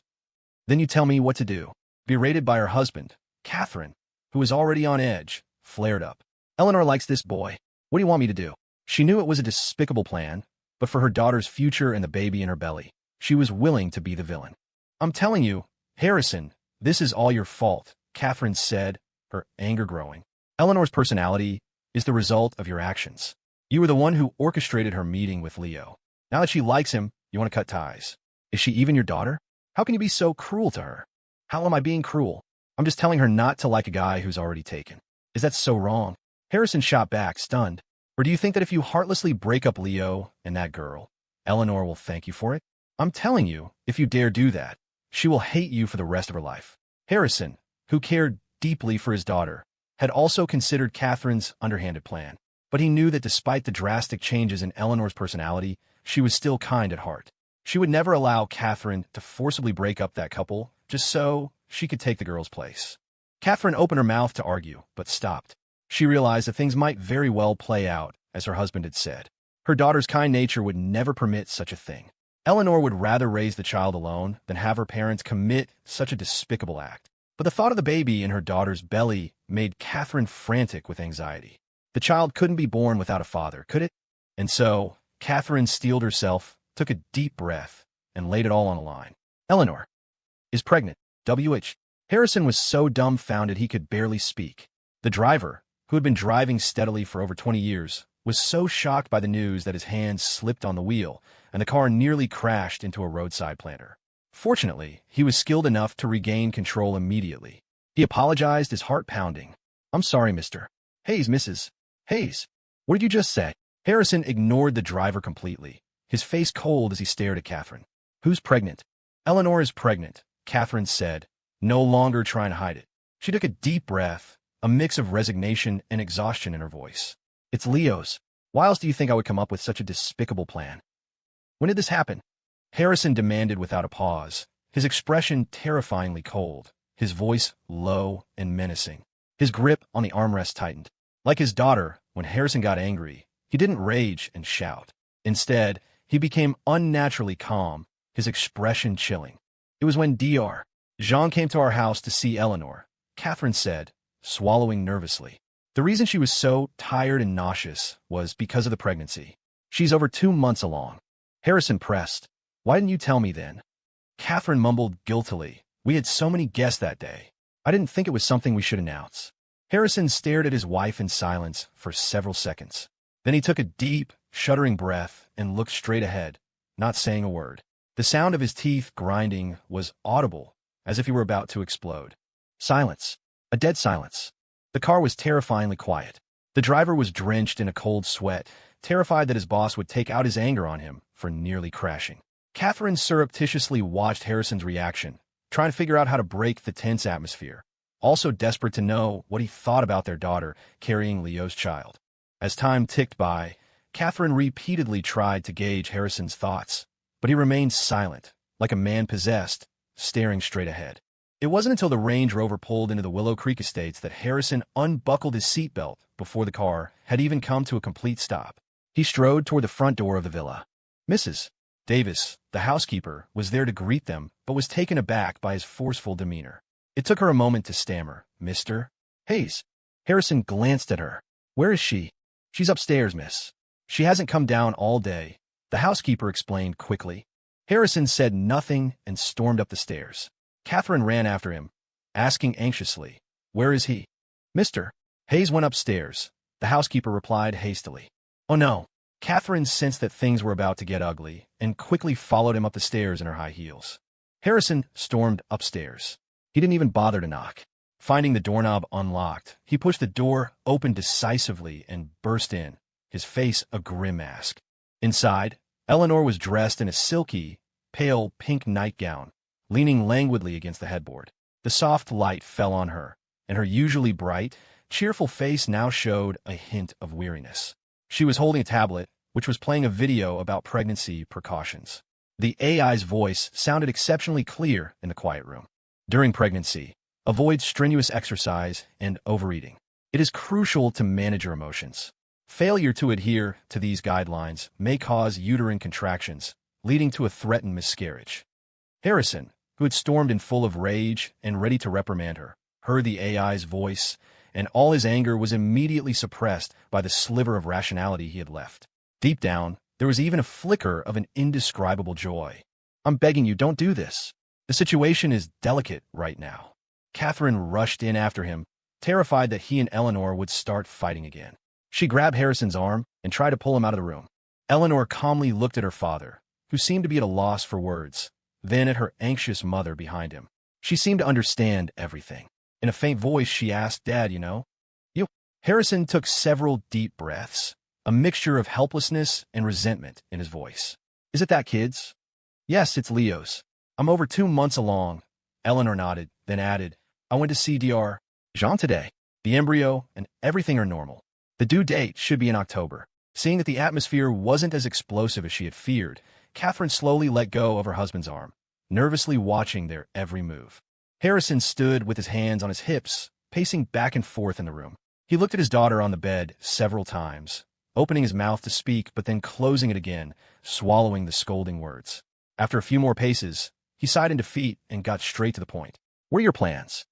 Speaker 1: Then you tell me what to do. Berated by her husband, Catherine, who was already on edge, flared up. Eleanor likes this boy. What do you want me to do? She knew it was a despicable plan, but for her daughter's future and the baby in her belly, she was willing to be the villain. I'm telling you, Harrison, this is all your fault, Catherine said, her anger growing. Eleanor's personality is the result of your actions. You were the one who orchestrated her meeting with Leo. Now that she likes him, you want to cut ties. Is she even your daughter? How can you be so cruel to her? How am I being cruel? I'm just telling her not to like a guy who's already taken. Is that so wrong? Harrison shot back, stunned. Or do you think that if you heartlessly break up Leo and that girl, Eleanor will thank you for it? I'm telling you, if you dare do that, she will hate you for the rest of her life. Harrison, who cared deeply for his daughter, had also considered Catherine's underhanded plan. But he knew that despite the drastic changes in Eleanor's personality, she was still kind at heart. She would never allow Catherine to forcibly break up that couple just so she could take the girl's place. Catherine opened her mouth to argue, but stopped. She realized that things might very well play out as her husband had said. Her daughter's kind nature would never permit such a thing. Eleanor would rather raise the child alone than have her parents commit such a despicable act. But the thought of the baby in her daughter's belly made Catherine frantic with anxiety. The child couldn't be born without a father, could it? And so, Catherine steeled herself, took a deep breath, and laid it all on the line. Eleanor is pregnant. W.H. Harrison was so dumbfounded he could barely speak. The driver, who had been driving steadily for over 20 years, was so shocked by the news that his hands slipped on the wheel, and the car nearly crashed into a roadside planter. Fortunately, he was skilled enough to regain control immediately. He apologized, his heart pounding. I'm sorry, Mr. Hayes, Mrs. Hayes. What did you just say? Harrison ignored the driver completely, his face cold as he stared at Catherine. Who's pregnant? Eleanor is pregnant, Catherine said, no longer trying to hide it. She took a deep breath, a mix of resignation and exhaustion in her voice. It's Leo's. Why else do you think I would come up with such a despicable plan? When did this happen? Harrison demanded without a pause, his expression terrifyingly cold, his voice low and menacing. His grip on the armrest tightened. Like his daughter, when Harrison got angry, he didn't rage and shout. Instead, he became unnaturally calm, his expression chilling. It was when Dr. Jean came to our house to see Eleanor, Catherine said, swallowing nervously. The reason she was so tired and nauseous was because of the pregnancy. She's over 2 months along. Harrison pressed. Why didn't you tell me then? Catherine mumbled guiltily. We had so many guests that day. I didn't think it was something we should announce. Harrison stared at his wife in silence for several seconds. Then he took a deep, shuddering breath and looked straight ahead, not saying a word. The sound of his teeth grinding was audible, as if he were about to explode. Silence. A dead silence. The car was terrifyingly quiet. The driver was drenched in a cold sweat, terrified that his boss would take out his anger on him for nearly crashing. Catherine surreptitiously watched Harrison's reaction, trying to figure out how to break the tense atmosphere, also desperate to know what he thought about their daughter carrying Leo's child. As time ticked by, Catherine repeatedly tried to gauge Harrison's thoughts, but he remained silent, like a man possessed, staring straight ahead. It wasn't until the Range Rover pulled into the Willow Creek Estates that Harrison unbuckled his seatbelt before the car had even come to a complete stop. He strode toward the front door of the villa. Mrs. Davis, the housekeeper, was there to greet them, but was taken aback by his forceful demeanor. It took her a moment to stammer, Mr. Hayes. Harrison glanced at her. Where is she? She's upstairs, miss. She hasn't come down all day, the housekeeper explained quickly. Harrison said nothing and stormed up the stairs. Catherine ran after him, asking anxiously, "Where is he?" "Mr. Hayes went upstairs," the housekeeper replied hastily. "Oh no." Catherine sensed that things were about to get ugly and quickly followed him up the stairs in her high heels. Harrison stormed upstairs. He didn't even bother to knock. Finding the doorknob unlocked, he pushed the door open decisively and burst in, his face a grim mask. Inside, Eleanor was dressed in a silky, pale pink nightgown, leaning languidly against the headboard. The soft light fell on her, and her usually bright, cheerful face now showed a hint of weariness. She was holding a tablet, which was playing a video about pregnancy precautions. The AI's voice sounded exceptionally clear in the quiet room. During pregnancy, avoid strenuous exercise and overeating. It is crucial to manage your emotions. Failure to adhere to these guidelines may cause uterine contractions, leading to a threatened miscarriage. Harrison, who had stormed in full of rage and ready to reprimand her, heard the AI's voice, and all his anger was immediately suppressed by the sliver of rationality he had left. Deep down, there was even a flicker of an indescribable joy. "I'm begging you, don't do this. The situation is delicate right now." Catherine rushed in after him, terrified that he and Eleanor would start fighting again. She grabbed Harrison's arm and tried to pull him out of the room. Eleanor calmly looked at her father, who seemed to be at a loss for words, then at her anxious mother behind him. She seemed to understand everything. In a faint voice, she asked, "Dad, you know?" "You?" Harrison took several deep breaths, a mixture of helplessness and resentment in his voice. "Is it that kid's?" "Yes, it's Leo's. I'm over 2 months along." Eleanor nodded, then added, "I went to see Dr. Jean today. The embryo and everything are normal. The due date should be in October." Seeing that the atmosphere wasn't as explosive as she had feared, Catherine slowly let go of her husband's arm, nervously watching their every move. Harrison stood with his hands on his hips, pacing back and forth in the room. He looked at his daughter on the bed several times, opening his mouth to speak but then closing it again, swallowing the scolding words. After a few more paces, he sighed in defeat and got straight to the point. "What are your plans?"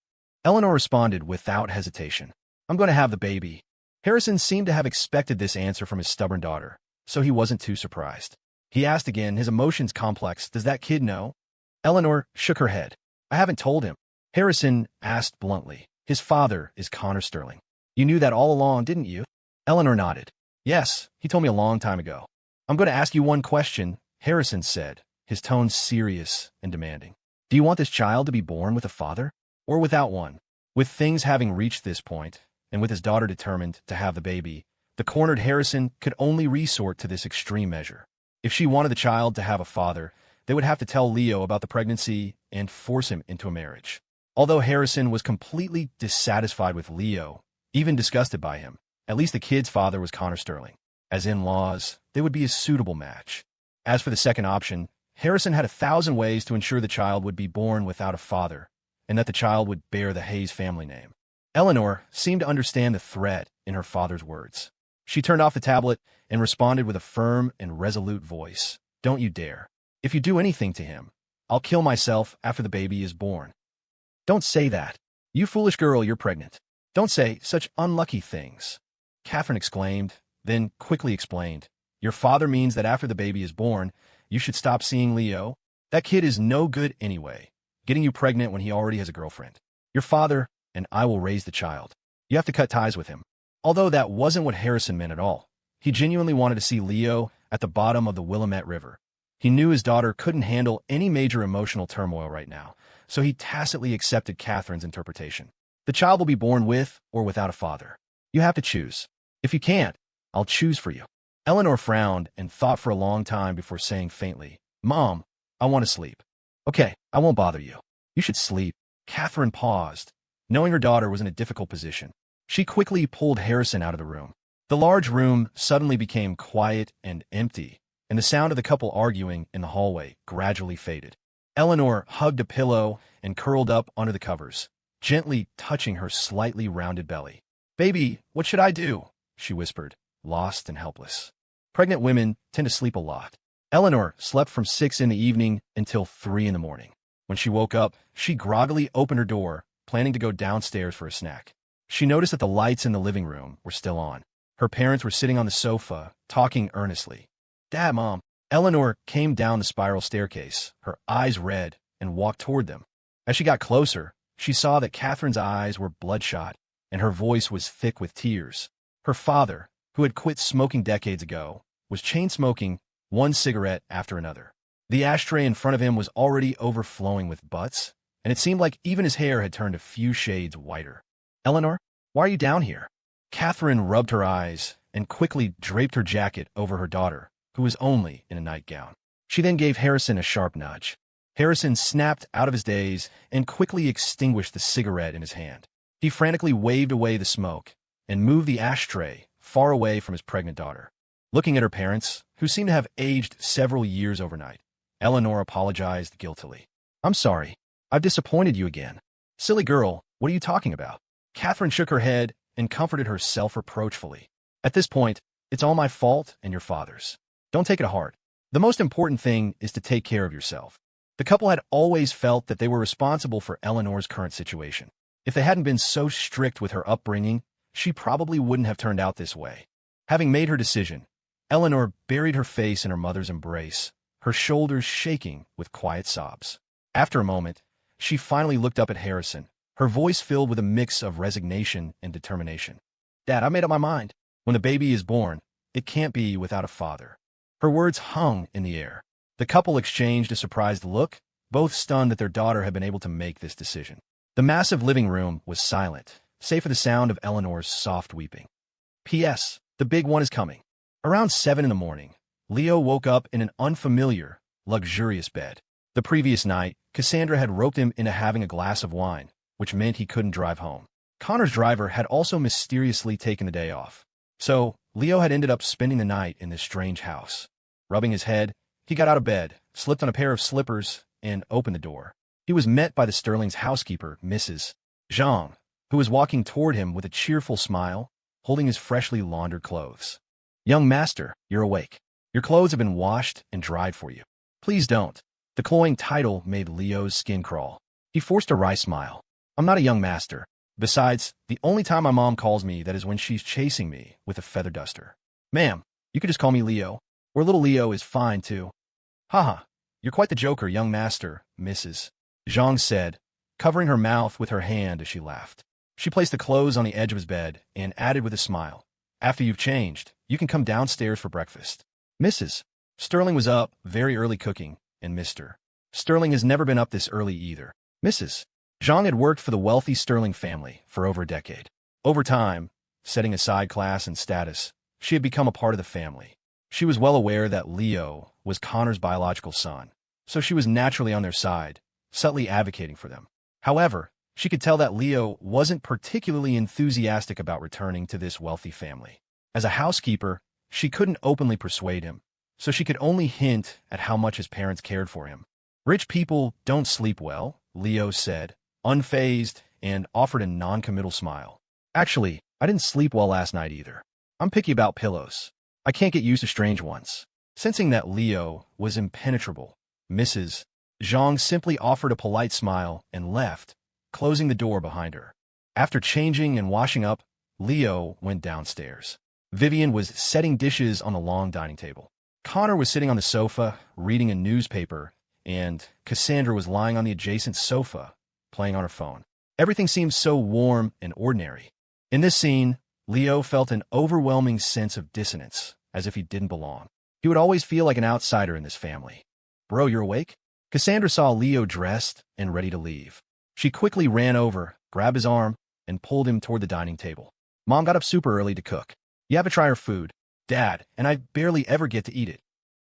Speaker 1: Eleanor responded without hesitation. "I'm going to have the baby." Harrison seemed to have expected this answer from his stubborn daughter, so he wasn't too surprised. He asked again, his emotions complex, "Does that kid know?" Eleanor shook her head. "I haven't told him." Harrison asked bluntly, "His father is Connor Sterling. You knew that all along, didn't you?" Eleanor nodded. "Yes, he told me a long time ago." "I'm going to ask you one question," Harrison said, his tone serious and demanding. "Do you want this child to be born with a father, or without one?" With things having reached this point, and with his daughter determined to have the baby, the cornered Harrison could only resort to this extreme measure. If she wanted the child to have a father, they would have to tell Leo about the pregnancy and force him into a marriage. Although Harrison was completely dissatisfied with Leo, even disgusted by him, at least the kid's father was Connor Sterling. As in-laws, they would be a suitable match. As for the second option, Harrison had 1,000 ways to ensure the child would be born without a father, and that the child would bear the Hayes family name. Eleanor seemed to understand the threat in her father's words. She turned off the tablet and responded with a firm and resolute voice. "Don't you dare. If you do anything to him, I'll kill myself after the baby is born." "Don't say that. You foolish girl, you're pregnant. Don't say such unlucky things," Catherine exclaimed, then quickly explained. "Your father means that after the baby is born, you should stop seeing Leo. That kid is no good anyway, getting you pregnant when he already has a girlfriend. Your father and I will raise the child. You have to cut ties with him." Although that wasn't what Harrison meant at all. He genuinely wanted to see Leo at the bottom of the Willamette River. He knew his daughter couldn't handle any major emotional turmoil right now, so he tacitly accepted Catherine's interpretation. "The child will be born with or without a father. You have to choose. If you can't, I'll choose for you." Eleanor frowned and thought for a long time before saying faintly, "Mom, I want to sleep." "Okay, I won't bother you. You should sleep." Catherine paused, knowing her daughter was in a difficult position. She quickly pulled Harrison out of the room. The large room suddenly became quiet and empty, and the sound of the couple arguing in the hallway gradually faded. Eleanor hugged a pillow and curled up under the covers, gently touching her slightly rounded belly. "Baby, what should I do?" she whispered, lost and helpless. Pregnant women tend to sleep a lot. Eleanor slept from 6 in the evening until 3 in the morning. When she woke up, she groggily opened her door, planning to go downstairs for a snack. She noticed that the lights in the living room were still on. Her parents were sitting on the sofa, talking earnestly. "Dad, Mom," Eleanor came down the spiral staircase, her eyes red, and walked toward them. As she got closer, she saw that Catherine's eyes were bloodshot, and her voice was thick with tears. Her father, who had quit smoking decades ago, was chain-smoking one cigarette after another. The ashtray in front of him was already overflowing with butts, and it seemed like even his hair had turned a few shades whiter. "Eleanor, why are you down here?" Catherine rubbed her eyes and quickly draped her jacket over her daughter, who was only in a nightgown. She then gave Harrison a sharp nudge. Harrison snapped out of his daze and quickly extinguished the cigarette in his hand. He frantically waved away the smoke and moved the ashtray far away from his pregnant daughter. Looking at her parents, who seemed to have aged several years overnight, Eleanor apologized guiltily. "I'm sorry. I've disappointed you again." "Silly girl, what are you talking about?" Catherine shook her head and comforted herself reproachfully. "At this point, it's all my fault and your father's. Don't take it to heart. The most important thing is to take care of yourself." The couple had always felt that they were responsible for Eleanor's current situation. If they hadn't been so strict with her upbringing, she probably wouldn't have turned out this way. Having made her decision, Eleanor buried her face in her mother's embrace, her shoulders shaking with quiet sobs. After a moment, she finally looked up at Harrison, her voice filled with a mix of resignation and determination. "Dad, I made up my mind. When the baby is born, it can't be without a father." Her words hung in the air. The couple exchanged a surprised look, both stunned that their daughter had been able to make this decision. The massive living room was silent, save for the sound of Eleanor's soft weeping. P.S. The big one is coming. Around 7 in the morning, Leo woke up in an unfamiliar, luxurious bed. The previous night, Cassandra had roped him into having a glass of wine, which meant he couldn't drive home. Connor's driver had also mysteriously taken the day off. So, Leo had ended up spending the night in this strange house. Rubbing his head, he got out of bed, slipped on a pair of slippers, and opened the door. He was met by the Sterling's housekeeper, Mrs. Zhang, who was walking toward him with a cheerful smile, holding his freshly laundered clothes. "Young master, you're awake. Your clothes have been washed and dried for you." "Please don't." The cloying title made Leo's skin crawl. He forced a wry smile. "I'm not a young master. Besides, the only time my mom calls me that is when she's chasing me with a feather duster." "Ma'am, you could just call me Leo. Or little Leo is fine, too." "Haha, you're quite the joker, young master," Mrs. Zhang said, covering her mouth with her hand as she laughed. She placed the clothes on the edge of his bed and added with a smile, "After you've changed, you can come downstairs for breakfast." Mrs. Sterling was up very early cooking, and Mr. Sterling has never been up this early either. Mrs. Zhang had worked for the wealthy Sterling family for over a decade. Over time, setting aside class and status, she had become a part of the family. She was well aware that Leo was Connor's biological son, so she was naturally on their side, subtly advocating for them. However, she could tell that Leo wasn't particularly enthusiastic about returning to this wealthy family. As a housekeeper, she couldn't openly persuade him, so she could only hint at how much his parents cared for him. "Rich people don't sleep well," Leo said, unfazed, and offered a non-committal smile. "Actually, I didn't sleep well last night either. I'm picky about pillows. I can't get used to strange ones." Sensing that Leo was impenetrable, Mrs. Zhang simply offered a polite smile and left, closing the door behind her. After changing and washing up, Leo went downstairs. Vivian was setting dishes on the long dining table. Connor was sitting on the sofa, reading a newspaper, and Cassandra was lying on the adjacent sofa, playing on her phone. Everything seemed so warm and ordinary. In this scene, Leo felt an overwhelming sense of dissonance, as if he didn't belong. He would always feel like an outsider in this family. "Bro, you're awake?" Cassandra saw Leo dressed and ready to leave. She quickly ran over, grabbed his arm, and pulled him toward the dining table. "Mom got up super early to cook. You have to try her food, Dad, and I barely ever get to eat it.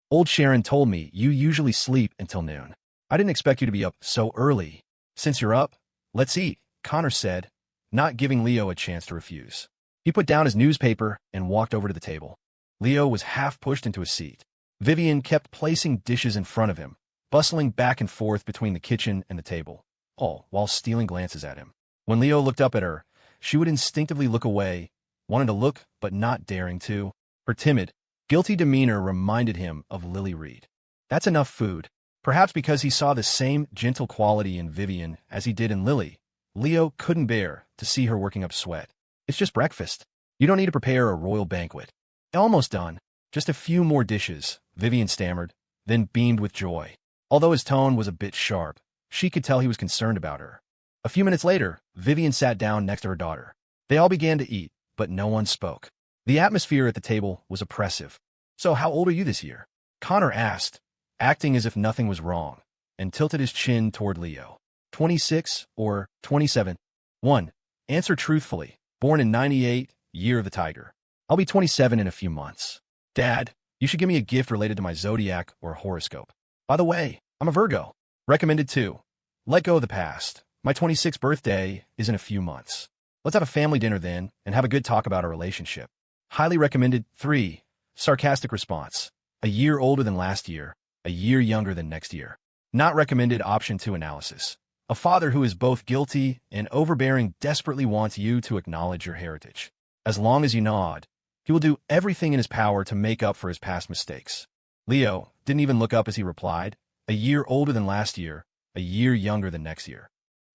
Speaker 1: Old Sharon told me you usually sleep until noon. I didn't expect you to be up so early. Since you're up, let's eat," Connor said, not giving Leo a chance to refuse. He put down his newspaper and walked over to the table. Leo was half pushed into a seat. Vivian kept placing dishes in front of him, bustling back and forth between the kitchen and the table, all while stealing glances at him. When Leo looked up at her, she would instinctively look away, wanting to look but not daring to. Her timid, guilty demeanor reminded him of Lily Reed. That's enough food. Perhaps because he saw the same gentle quality in Vivian as he did in Lily, Leo couldn't bear to see her working up sweat. "It's just breakfast. You don't need to prepare a royal banquet." "Almost done. Just a few more dishes," Vivian stammered, then beamed with joy. Although his tone was a bit sharp, she could tell he was concerned about her. A few minutes later, Vivian sat down next to her daughter. They all began to eat, but no one spoke. The atmosphere at the table was oppressive. "So how old are you this year?" Connor asked, acting as if nothing was wrong, and tilted his chin toward Leo. 26 or 27? 1. Answer truthfully. Born in 98, year of the tiger. I'll be 27 in a few months. Dad, you should give me a gift related to my zodiac or horoscope. By the way, I'm a Virgo. Recommended 2. Let go of the past. My 26th birthday is in a few months. Let's have a family dinner then and have a good talk about our relationship. Highly recommended 3. Sarcastic response. A year older than last year, a year younger than next year. Not recommended option 2 analysis. A father who is both guilty and overbearing desperately wants you to acknowledge your heritage. As long as you nod, he will do everything in his power to make up for his past mistakes. Leo didn't even look up as he replied, a year older than last year, a year younger than next year.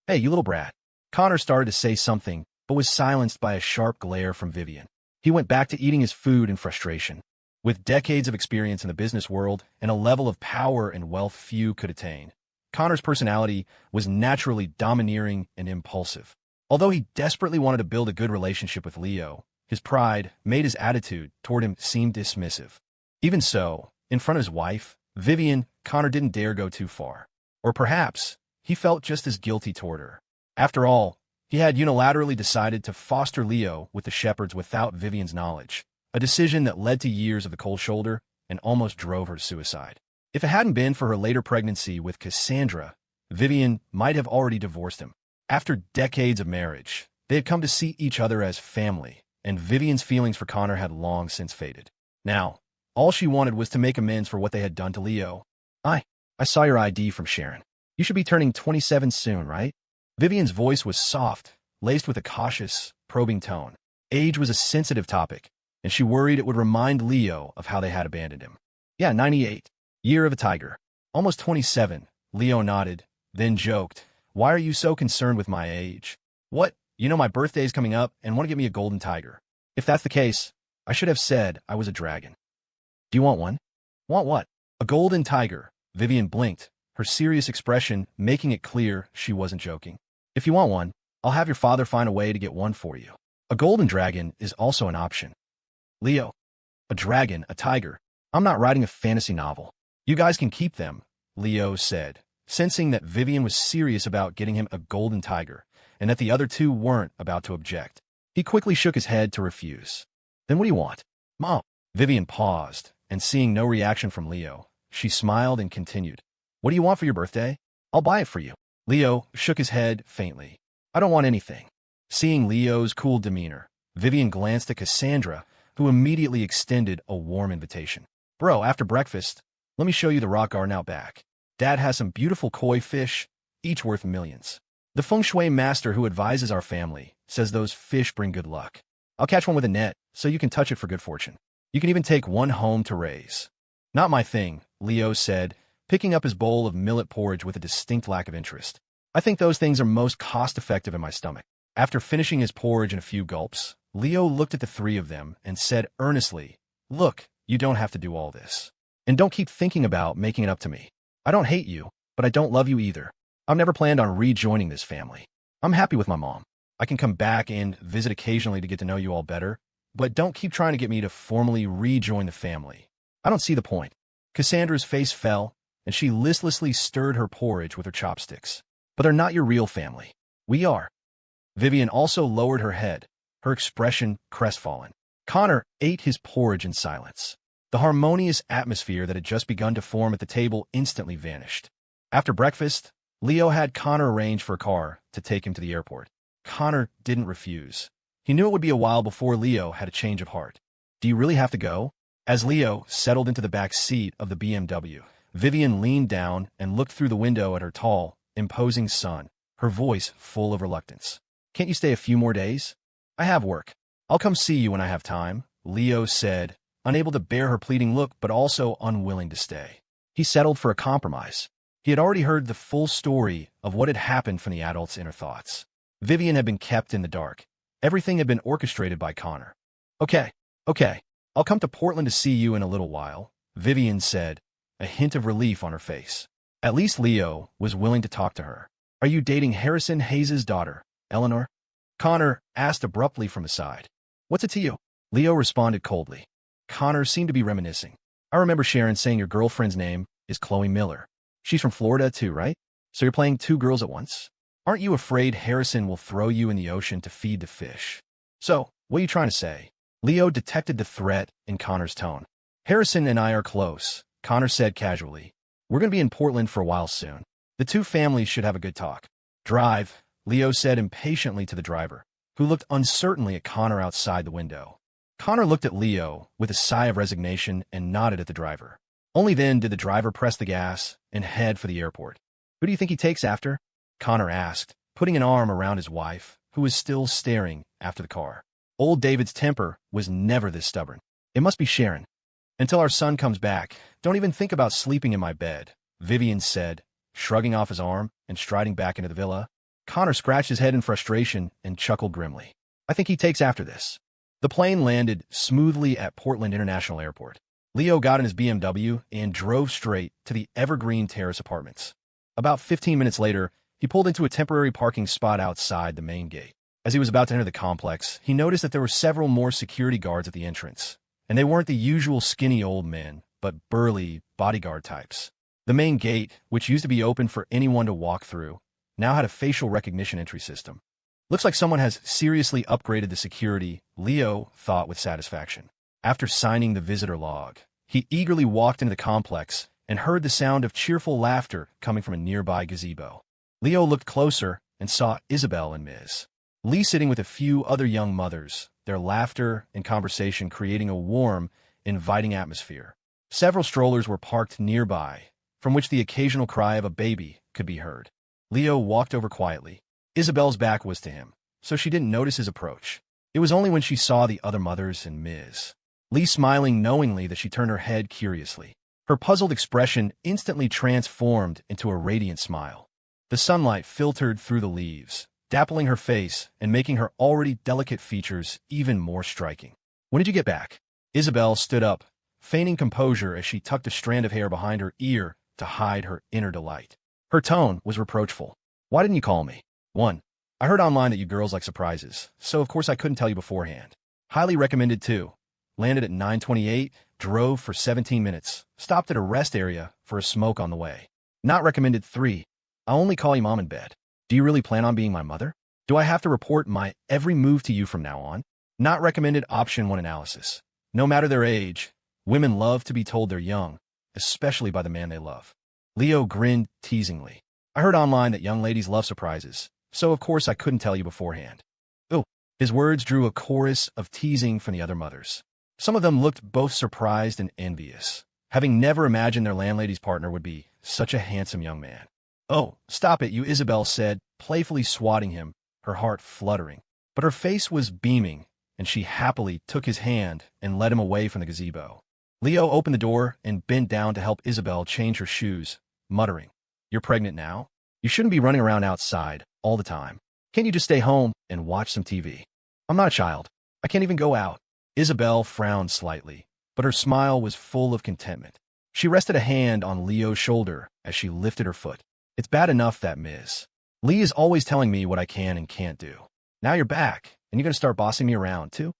Speaker 1: Hey, you little brat. Connor started to say something, but was silenced by a sharp glare from Vivian. He went back to eating his food in frustration. With decades of experience in the business world and a level of power and wealth few could attain, Connor's personality was naturally domineering and impulsive. Although he desperately wanted to build a good relationship with Leo, his pride made his attitude toward him seem dismissive. Even so, in front of his wife, Vivian, Connor didn't dare go too far. Or perhaps, he felt just as guilty toward her. After all, he had unilaterally decided to foster Leo with the Shepherds without Vivian's knowledge, a decision that led to years of the cold shoulder and almost drove her to suicide. If it hadn't been for her later pregnancy with Cassandra, Vivian might have already divorced him. After decades of marriage, they had come to see each other as family, and Vivian's feelings for Connor had long since faded. Now, all she wanted was to make amends for what they had done to Leo. I saw your ID from Sharon. You should be turning 27 soon, right? Vivian's voice was soft, laced with a cautious, probing tone. Age was a sensitive topic, and she worried it would remind Leo of how they had abandoned him. Yeah, 98. Year of a tiger. Almost 27. Leo nodded, then joked. Why are you so concerned with my age? What? You know my birthday's coming up and want to get me a golden tiger. If that's the case, I should have said I was a dragon. Do you want one? Want what? A golden tiger. Vivian blinked, her serious expression making it clear she wasn't joking. If you want one, I'll have your father find a way to get one for you. A golden dragon is also an option. Leo. A dragon, a tiger. I'm not writing a fantasy novel. You guys can keep them, Leo said, sensing that Vivian was serious about getting him a golden tiger, and that the other two weren't about to object. He quickly shook his head to refuse. Then what do you want? Mom. Vivian paused, and seeing no reaction from Leo, she smiled and continued. What do you want for your birthday? I'll buy it for you. Leo shook his head faintly. I don't want anything. Seeing Leo's cool demeanor, Vivian glanced at Cassandra, who immediately extended a warm invitation. Bro, after breakfast, let me show you the rock garden out back. Dad has some beautiful koi fish, each worth millions. The feng shui master who advises our family says those fish bring good luck. I'll catch one with a net, so you can touch it for good fortune. You can even take one home to raise. Not my thing, Leo said, picking up his bowl of millet porridge with a distinct lack of interest. I think those things are most cost-effective in my stomach. After finishing his porridge in a few gulps, Leo looked at the three of them and said earnestly, Look, you don't have to do all this. And don't keep thinking about making it up to me. I don't hate you, but I don't love you either. I've never planned on rejoining this family. I'm happy with my mom. I can come back and visit occasionally to get to know you all better, but don't keep trying to get me to formally rejoin the family. I don't see the point. Cassandra's face fell, and she listlessly stirred her porridge with her chopsticks. But they're not your real family. We are. Vivian also lowered her head, her expression crestfallen. Connor ate his porridge in silence. The harmonious atmosphere that had just begun to form at the table instantly vanished. After breakfast, Leo had Connor arrange for a car to take him to the airport. Connor didn't refuse. He knew it would be a while before Leo had a change of heart. Do you really have to go? As Leo settled into the back seat of the BMW, Vivian leaned down and looked through the window at her tall, imposing son, her voice full of reluctance. Can't you stay a few more days? I have work. I'll come see you when I have time, Leo said, unable to bear her pleading look but also unwilling to stay. He settled for a compromise. He had already heard the full story of what had happened from the adult's inner thoughts. Vivian had been kept in the dark. Everything had been orchestrated by Connor. Okay. I'll come to Portland to see you in a little while, Vivian said, a hint of relief on her face. At least Leo was willing to talk to her. Are you dating Harrison Hayes' daughter, Eleanor? Connor asked abruptly from his side. What's it to you? Leo responded coldly. Connor seemed to be reminiscing. I remember Sharon saying your girlfriend's name is Chloe Miller. She's from Florida too, right? So you're playing two girls at once? Aren't you afraid Harrison will throw you in the ocean to feed the fish? So, what are you trying to say? Leo detected the threat in Connor's tone. Harrison and I are close, Connor said casually. We're going to be in Portland for a while soon. The two families should have a good talk. Drive, Leo said impatiently to the driver, who looked uncertainly at Connor outside the window. Connor looked at Leo with a sigh of resignation and nodded at the driver. Only then did the driver press the gas and head for the airport. Who do you think he takes after? Connor asked, putting an arm around his wife, who was still staring after the car. Old David's temper was never this stubborn. It must be Sharon. Until our son comes back, don't even think about sleeping in my bed, Vivian said, shrugging off his arm and striding back into the villa. Connor scratched his head in frustration and chuckled grimly. I think he takes after this. The plane landed smoothly at Portland International Airport. Leo got in his BMW and drove straight to the Evergreen Terrace apartments. About 15 minutes later, he pulled into a temporary parking spot outside the main gate. As he was about to enter the complex, he noticed that there were several more security guards at the entrance, and they weren't the usual skinny old men, but burly bodyguard types. The main gate, which used to be open for anyone to walk through, now had a facial recognition entry system. Looks like someone has seriously upgraded the security, Leo thought with satisfaction. After signing the visitor log, he eagerly walked into the complex and heard the sound of cheerful laughter coming from a nearby gazebo. Leo looked closer and saw Isabel and Ms. Lee sitting with a few other young mothers, their laughter and conversation creating a warm, inviting atmosphere. Several strollers were parked nearby, from which the occasional cry of a baby could be heard. Leo walked over quietly. Isabel's back was to him, so she didn't notice his approach. It was only when she saw the other mothers and Ms. Lee smiling knowingly that she turned her head curiously. Her puzzled expression instantly transformed into a radiant smile. The sunlight filtered through the leaves, dappling her face and making her already delicate features even more striking. When did you get back? Isabel stood up, feigning composure as she tucked a strand of hair behind her ear to hide her inner delight. Her tone was reproachful. Why didn't you call me? 1. I heard online that you girls like surprises, so of course I couldn't tell you beforehand. Highly recommended 2. Landed at 9:28, drove for 17 minutes, stopped at a rest area for a smoke on the way. Not recommended 3. I'll only call you mom in bed. Do you really plan on being my mother? Do I have to report my every move to you from now on? Not recommended option 1 analysis. No matter their age, women love to be told they're young, especially by the man they love. Leo grinned teasingly. I heard online that young ladies love surprises, so of course I couldn't tell you beforehand. Oh, his words drew a chorus of teasing from the other mothers. Some of them looked both surprised and envious, having never imagined their landlady's partner would be such a handsome young man. Oh, stop it, you, Isabel said, playfully swatting him, her heart fluttering. But her face was beaming, and she happily took his hand and led him away from the gazebo. Leo opened the door and bent down to help Isabel change her shoes, muttering, You're pregnant now? You shouldn't be running around outside all the time. Can't you just stay home and watch some TV? I'm not a child. I can't even go out. Isabel frowned slightly, but her smile was full of contentment. She rested a hand on Leo's shoulder as she lifted her foot. It's bad enough that Ms. Lee is always telling me what I can and can't do. Now you're back, and you're going to start bossing me around, too?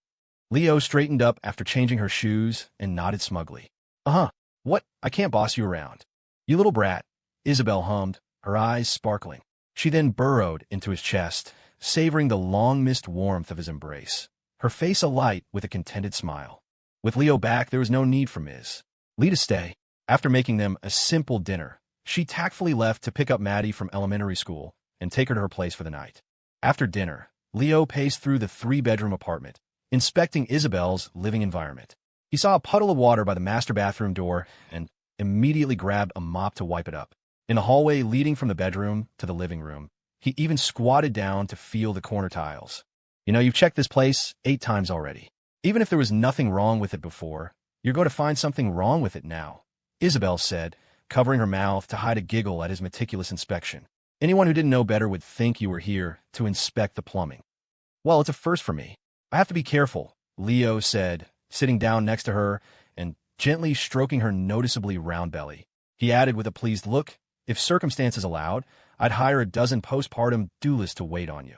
Speaker 1: Leo straightened up after changing her shoes and nodded smugly. Uh-huh. What? I can't boss you around. You little brat, Isabel hummed, her eyes sparkling. She then burrowed into his chest, savoring the long-missed warmth of his embrace, her face alight with a contented smile. With Leo back, there was no need for Ms. Lee to stay. After making them a simple dinner, she tactfully left to pick up Maddie from elementary school and take her to her place for the night. After dinner, Leo paced through the 3-bedroom apartment, inspecting Isabel's living environment. He saw a puddle of water by the master bathroom door and immediately grabbed a mop to wipe it up. In the hallway leading from the bedroom to the living room, he even squatted down to feel the corner tiles. You know, you've checked this place 8 times already. Even if there was nothing wrong with it before, you're going to find something wrong with it now, Isabel said, covering her mouth to hide a giggle at his meticulous inspection. Anyone who didn't know better would think you were here to inspect the plumbing. Well, it's a first for me. I have to be careful, Leo said, sitting down next to her and gently stroking her noticeably round belly. He added with a pleased look, "If circumstances allowed, I'd hire a dozen postpartum doulas to wait on you."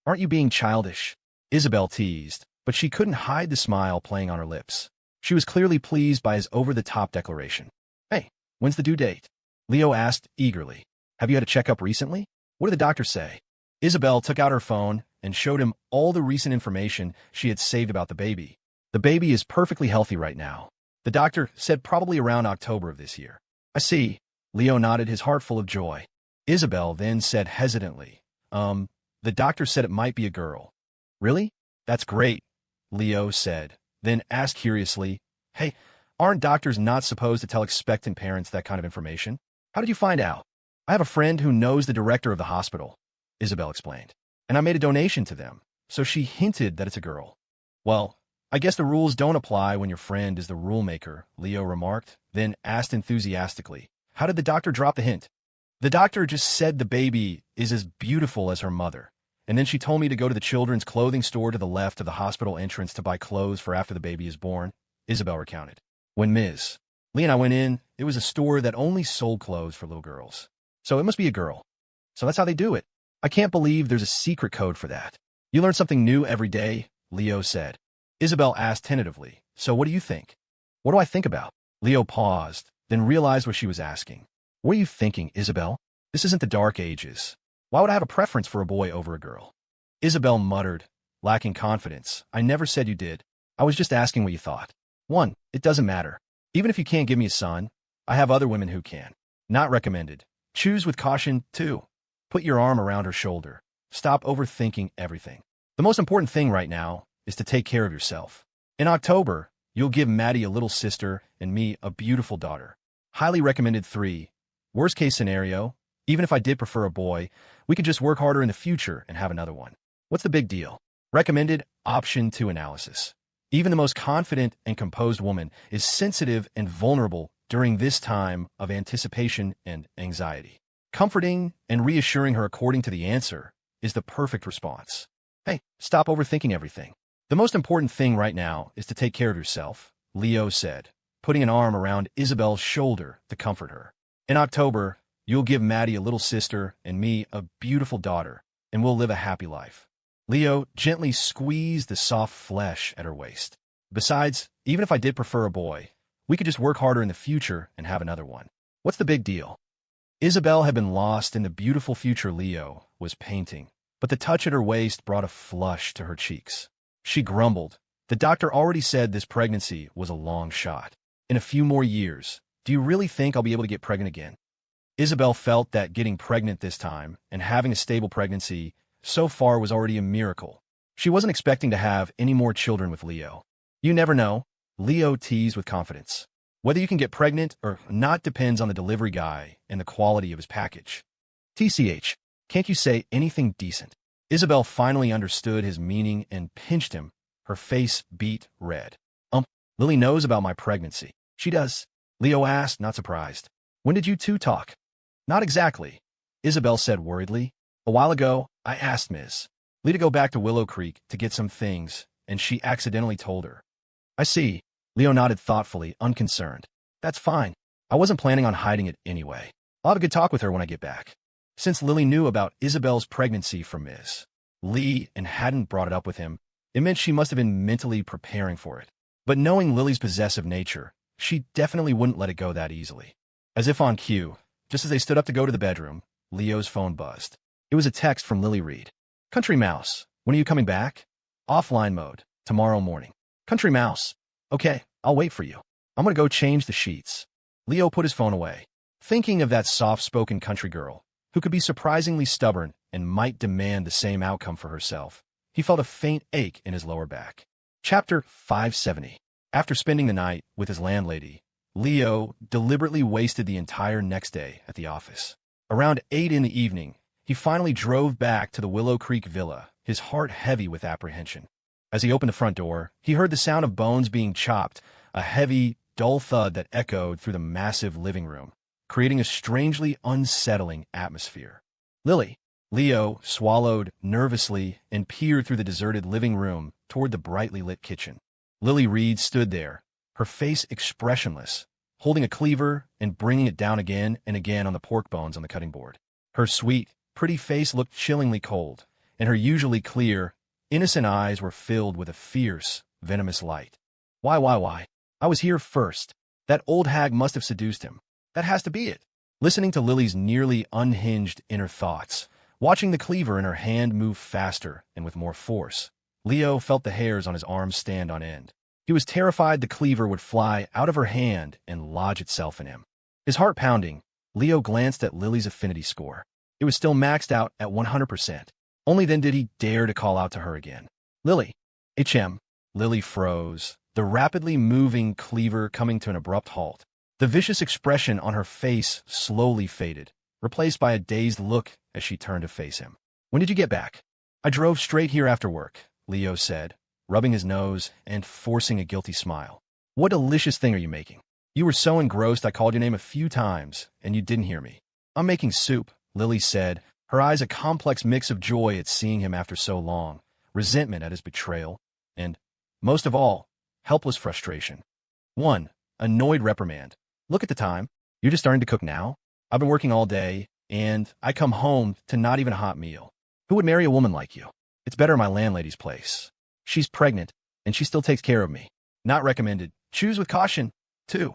Speaker 1: "Aren't you being childish?" Isabel teased, but she couldn't hide the smile playing on her lips. She was clearly pleased by his over-the-top declaration. "Hey, when's the due date?" Leo asked eagerly. "Have you had a checkup recently? What did the doctor say?" Isabel took out her phone and showed him all the recent information she had saved about the baby. "The baby is perfectly healthy right now. The doctor said probably around October of this year." "I see." Leo nodded, his heart full of joy. Isabel then said hesitantly, the doctor said it might be a girl." "Really? That's great," Leo said, then asked curiously, "Hey, aren't doctors not supposed to tell expectant parents that kind of information? How did you find out?" "I have a friend who knows the director of the hospital," Isabel explained, "and I made a donation to them, so she hinted that it's a girl." "Well, I guess the rules don't apply when your friend is the rule maker," Leo remarked, then asked enthusiastically, "How did the doctor drop the hint?" "The doctor just said the baby is as beautiful as her mother, and then she told me to go to the children's clothing store to the left of the hospital entrance to buy clothes for after the baby is born," Isabel recounted. "When Ms. Lee and I went in, it was a store that only sold clothes for little girls. So it must be a girl. So that's how they do it. I can't believe there's a secret code for that." "You learn something new every day," Leo said. Isabel asked tentatively, "So what do you think?" "What do I think about?" Leo paused, then realized what she was asking. "What are you thinking, Isabel? This isn't the Dark Ages. Why would I have a preference for a boy over a girl?" Isabel muttered, lacking confidence. "I never said you did. I was just asking what you thought. 1, it doesn't matter. Even if you can't give me a son, I have other women who can. Not recommended. Choose with caution. 2, put your arm around her shoulder. Stop overthinking everything. The most important thing right now is to take care of yourself. In October, you'll give Maddie a little sister and me a beautiful daughter. Highly recommended. 3, worst case scenario, even if I did prefer a boy, we could just work harder in the future and have another one. What's the big deal?" Recommended option 2 analysis. Even the most confident and composed woman is sensitive and vulnerable during this time of anticipation and anxiety. Comforting and reassuring her according to the answer is the perfect response. "Hey, stop overthinking everything. The most important thing right now is to take care of yourself," Leo said, putting an arm around Isabel's shoulder to comfort her. "In October, you'll give Maddie a little sister and me a beautiful daughter, and we'll live a happy life." Leo gently squeezed the soft flesh at her waist. "Besides, even if I did prefer a boy, we could just work harder in the future and have another one. What's the big deal?" Isabel had been lost in the beautiful future Leo was painting, but the touch at her waist brought a flush to her cheeks. She grumbled, "The doctor already said this pregnancy was a long shot. In a few more years, do you really think I'll be able to get pregnant again?" Isabel felt that getting pregnant this time and having a stable pregnancy so far was already a miracle. She wasn't expecting to have any more children with Leo. "You never know," Leo teased with confidence. "Whether you can get pregnant or not depends on the delivery guy and the quality of his package. TCH, can't you say anything decent?" Isabel finally understood his meaning and pinched him. Her face beat red. Lily knows about my pregnancy." "She does?" Leo asked, not surprised. "When did you two talk?" "Not exactly," Isabel said worriedly. "A while ago, I asked Ms. Lee to go back to Willow Creek to get some things, and she accidentally told her." "I see." Leo nodded thoughtfully, unconcerned. "That's fine. I wasn't planning on hiding it anyway. I'll have a good talk with her when I get back." Since Lily knew about Isabel's pregnancy from Ms. Lee and hadn't brought it up with him, it meant she must have been mentally preparing for it. But knowing Lily's possessive nature, she definitely wouldn't let it go that easily. As if on cue, just as they stood up to go to the bedroom, Leo's phone buzzed. It was a text from Lily Reed. "Country Mouse, when are you coming back?" "Offline mode, tomorrow morning." "Country Mouse. Okay, I'll wait for you. I'm gonna go change the sheets." Leo put his phone away, thinking of that soft-spoken country girl who could be surprisingly stubborn and might demand the same outcome for herself. He felt a faint ache in his lower back. Chapter 570. After spending the night with his landlady, Leo deliberately wasted the entire next day at the office. Around 8 in the evening, he finally drove back to the Willow Creek villa, his heart heavy with apprehension. As he opened the front door, he heard the sound of bones being chopped, a heavy, dull thud that echoed through the massive living room, creating a strangely unsettling atmosphere. "Lily." Leo swallowed nervously and peered through the deserted living room toward the brightly lit kitchen. Lily Reed stood there, her face expressionless, holding a cleaver and bringing it down again and again on the pork bones on the cutting board. Her sweet, pretty face looked chillingly cold, and her usually clear, innocent eyes were filled with a fierce, venomous light. Why? I was here first. That old hag must have seduced him. That has to be it. Listening to Lily's nearly unhinged inner thoughts, watching the cleaver in her hand move faster and with more force, Leo felt the hairs on his arms stand on end. He was terrified the cleaver would fly out of her hand and lodge itself in him. His heart pounding, Leo glanced at Lily's affinity score. It was still maxed out at 100%. Only then did he dare to call out to her again. Lily. HM. Lily froze, the rapidly moving cleaver coming to an abrupt halt. The vicious expression on her face slowly faded, replaced by a dazed look as she turned to face him. When did you get back? I drove straight here after work, Leo said, rubbing his nose and forcing a guilty smile. What delicious thing are you making? You were so engrossed I called your name a few times, and you didn't hear me. I'm making soup, Lily said, her eyes a complex mix of joy at seeing him after so long, resentment at his betrayal, and, most of all, helpless frustration. 1. Annoyed reprimand. Look at the time. You're just starting to cook now? I've been working all day, and I come home to not even a hot meal. Who would marry a woman like you? It's better at my landlady's place. She's pregnant, and she still takes care of me. Not recommended. Choose with caution. 2.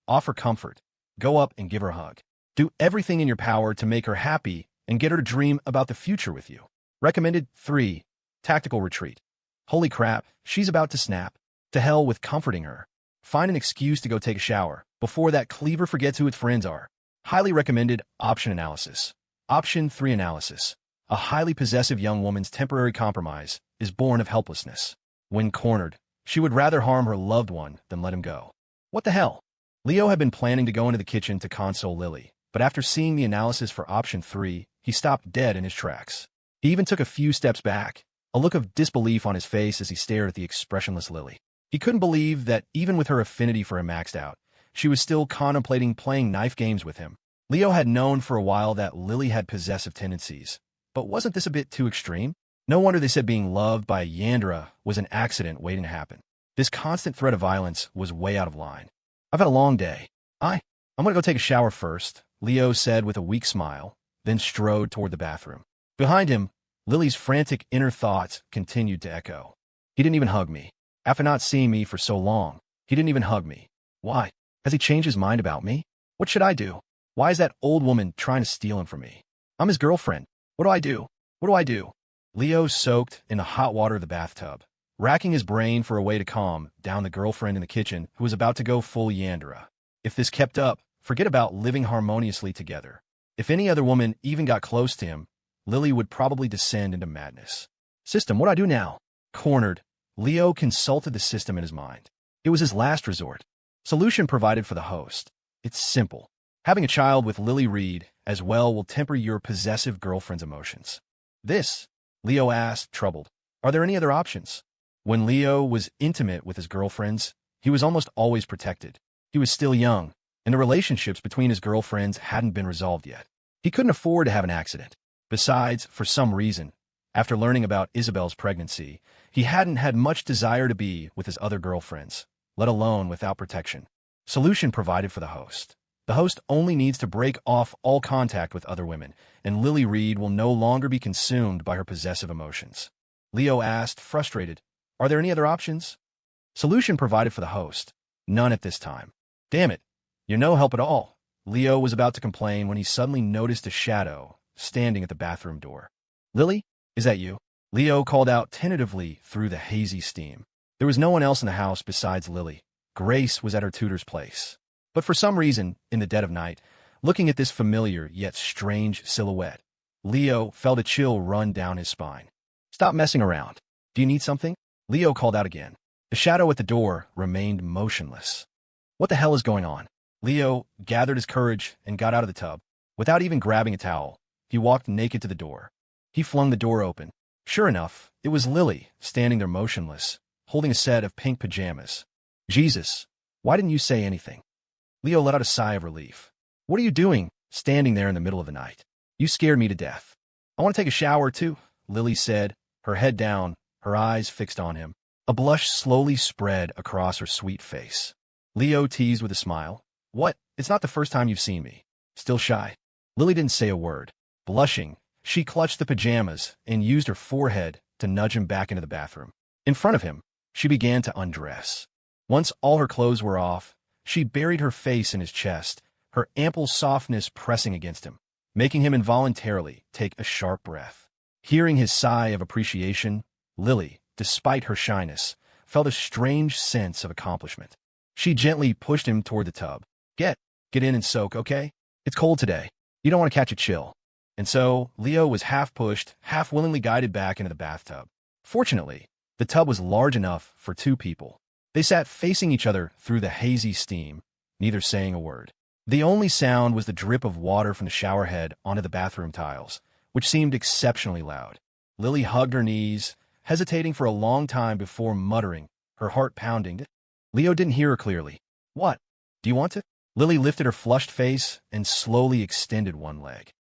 Speaker 1: Offer comfort. Go up and give her a hug. Do everything in your power to make her happy and get her to dream about the future with you. Recommended. 3. Tactical retreat. Holy crap, she's about to snap. To hell with comforting her. Find an excuse to go take a shower before that cleaver forgets who its friends are. Highly recommended. Option analysis. Option 3 analysis. A highly possessive young woman's temporary compromise is born of helplessness. When cornered, she would rather harm her loved one than let him go. What the hell? Leo had been planning to go into the kitchen to console Lily, but after seeing the analysis for option 3, he stopped dead in his tracks. He even took a few steps back, a look of disbelief on his face as he stared at the expressionless Lily. He couldn't believe that even with her affinity for him maxed out, she was still contemplating playing knife games with him. Leo had known for a while that Lily had possessive tendencies, but wasn't this a bit too extreme? No wonder they said being loved by a Yandra was an accident waiting to happen. This constant threat of violence was way out of line. I've had a long day. I'm gonna go take a shower first, Leo said with a weak smile, then strode toward the bathroom. Behind him, Lily's frantic inner thoughts continued to echo. He didn't even hug me. After not seeing me for so long, he didn't even hug me. Why? Has he changed his mind about me? What should I do? Why is that old woman trying to steal him from me? I'm his girlfriend. What do I do? What do I do? Leo soaked in the hot water of the bathtub, racking his brain for a way to calm down the girlfriend in the kitchen who was about to go full Yandra. If this kept up, forget about living harmoniously together. If any other woman even got close to him, Lily would probably descend into madness. System, what do I do now? Cornered, Leo consulted the system in his mind. It was his last resort. Solution provided for the host. It's simple. Having a child with Lily Reed as well will temper your possessive girlfriend's emotions. This, Leo asked, troubled. Are there any other options? When Leo was intimate with his girlfriends, he was almost always protected. He was still young, and the relationships between his girlfriends hadn't been resolved yet. He couldn't afford to have an accident. Besides, for some reason, after learning about Isabel's pregnancy, he hadn't had much desire to be with his other girlfriends, let alone without protection. Solution provided for the host. The host only needs to break off all contact with other women, and Lily Reed will no longer be consumed by her possessive emotions. Leo asked, frustrated, are there any other options? Solution provided for the host. None at this time. Damn it, you're no help at all. Leo was about to complain when he suddenly noticed a shadow standing at the bathroom door. Lily, is that you? Leo called out tentatively through the hazy steam. There was no one else in the house besides Lily. Grace was at her tutor's place. But for some reason, in the dead of night, looking at this familiar yet strange silhouette, Leo felt a chill run down his spine. Stop messing around. Do you need something? Leo called out again. The shadow at the door remained motionless. What the hell is going on? Leo gathered his courage and got out of the tub. Without even grabbing a towel, he walked naked to the door. He flung the door open. Sure enough, it was Lily, standing there motionless, holding a set of pink pajamas. Jesus, why didn't you say anything? Leo let out a sigh of relief. What are you doing, standing there in the middle of the night? You scared me to death. I want to take a shower, too, Lily said, her head down, her eyes fixed on him. A blush slowly spread across her sweet face. Leo teased with a smile. What? It's not the first time you've seen me. Still shy? Lily didn't say a word. Blushing, she clutched the pajamas and used her forehead to nudge him back into the bathroom. In front of him, she began to undress. Once all her clothes were off, she buried her face in his chest, her ample softness pressing against him, making him involuntarily take a sharp breath. Hearing his sigh of appreciation, Lily, despite her shyness, felt a strange sense of accomplishment. She gently pushed him toward the tub. Get in and soak, okay? It's cold today. You don't want to catch a chill. And so, Leo was half pushed, half willingly guided back into the bathtub. Fortunately, the tub was large enough for two people. They sat facing each other through the hazy steam, neither saying a word. The only sound was the drip of water from the shower head onto the bathroom tiles, which seemed exceptionally loud. Lily hugged her knees, hesitating for a long time before muttering, her heart pounding. Leo didn't hear her clearly. What? Do you want to? Lily lifted her flushed face and slowly extended one leg.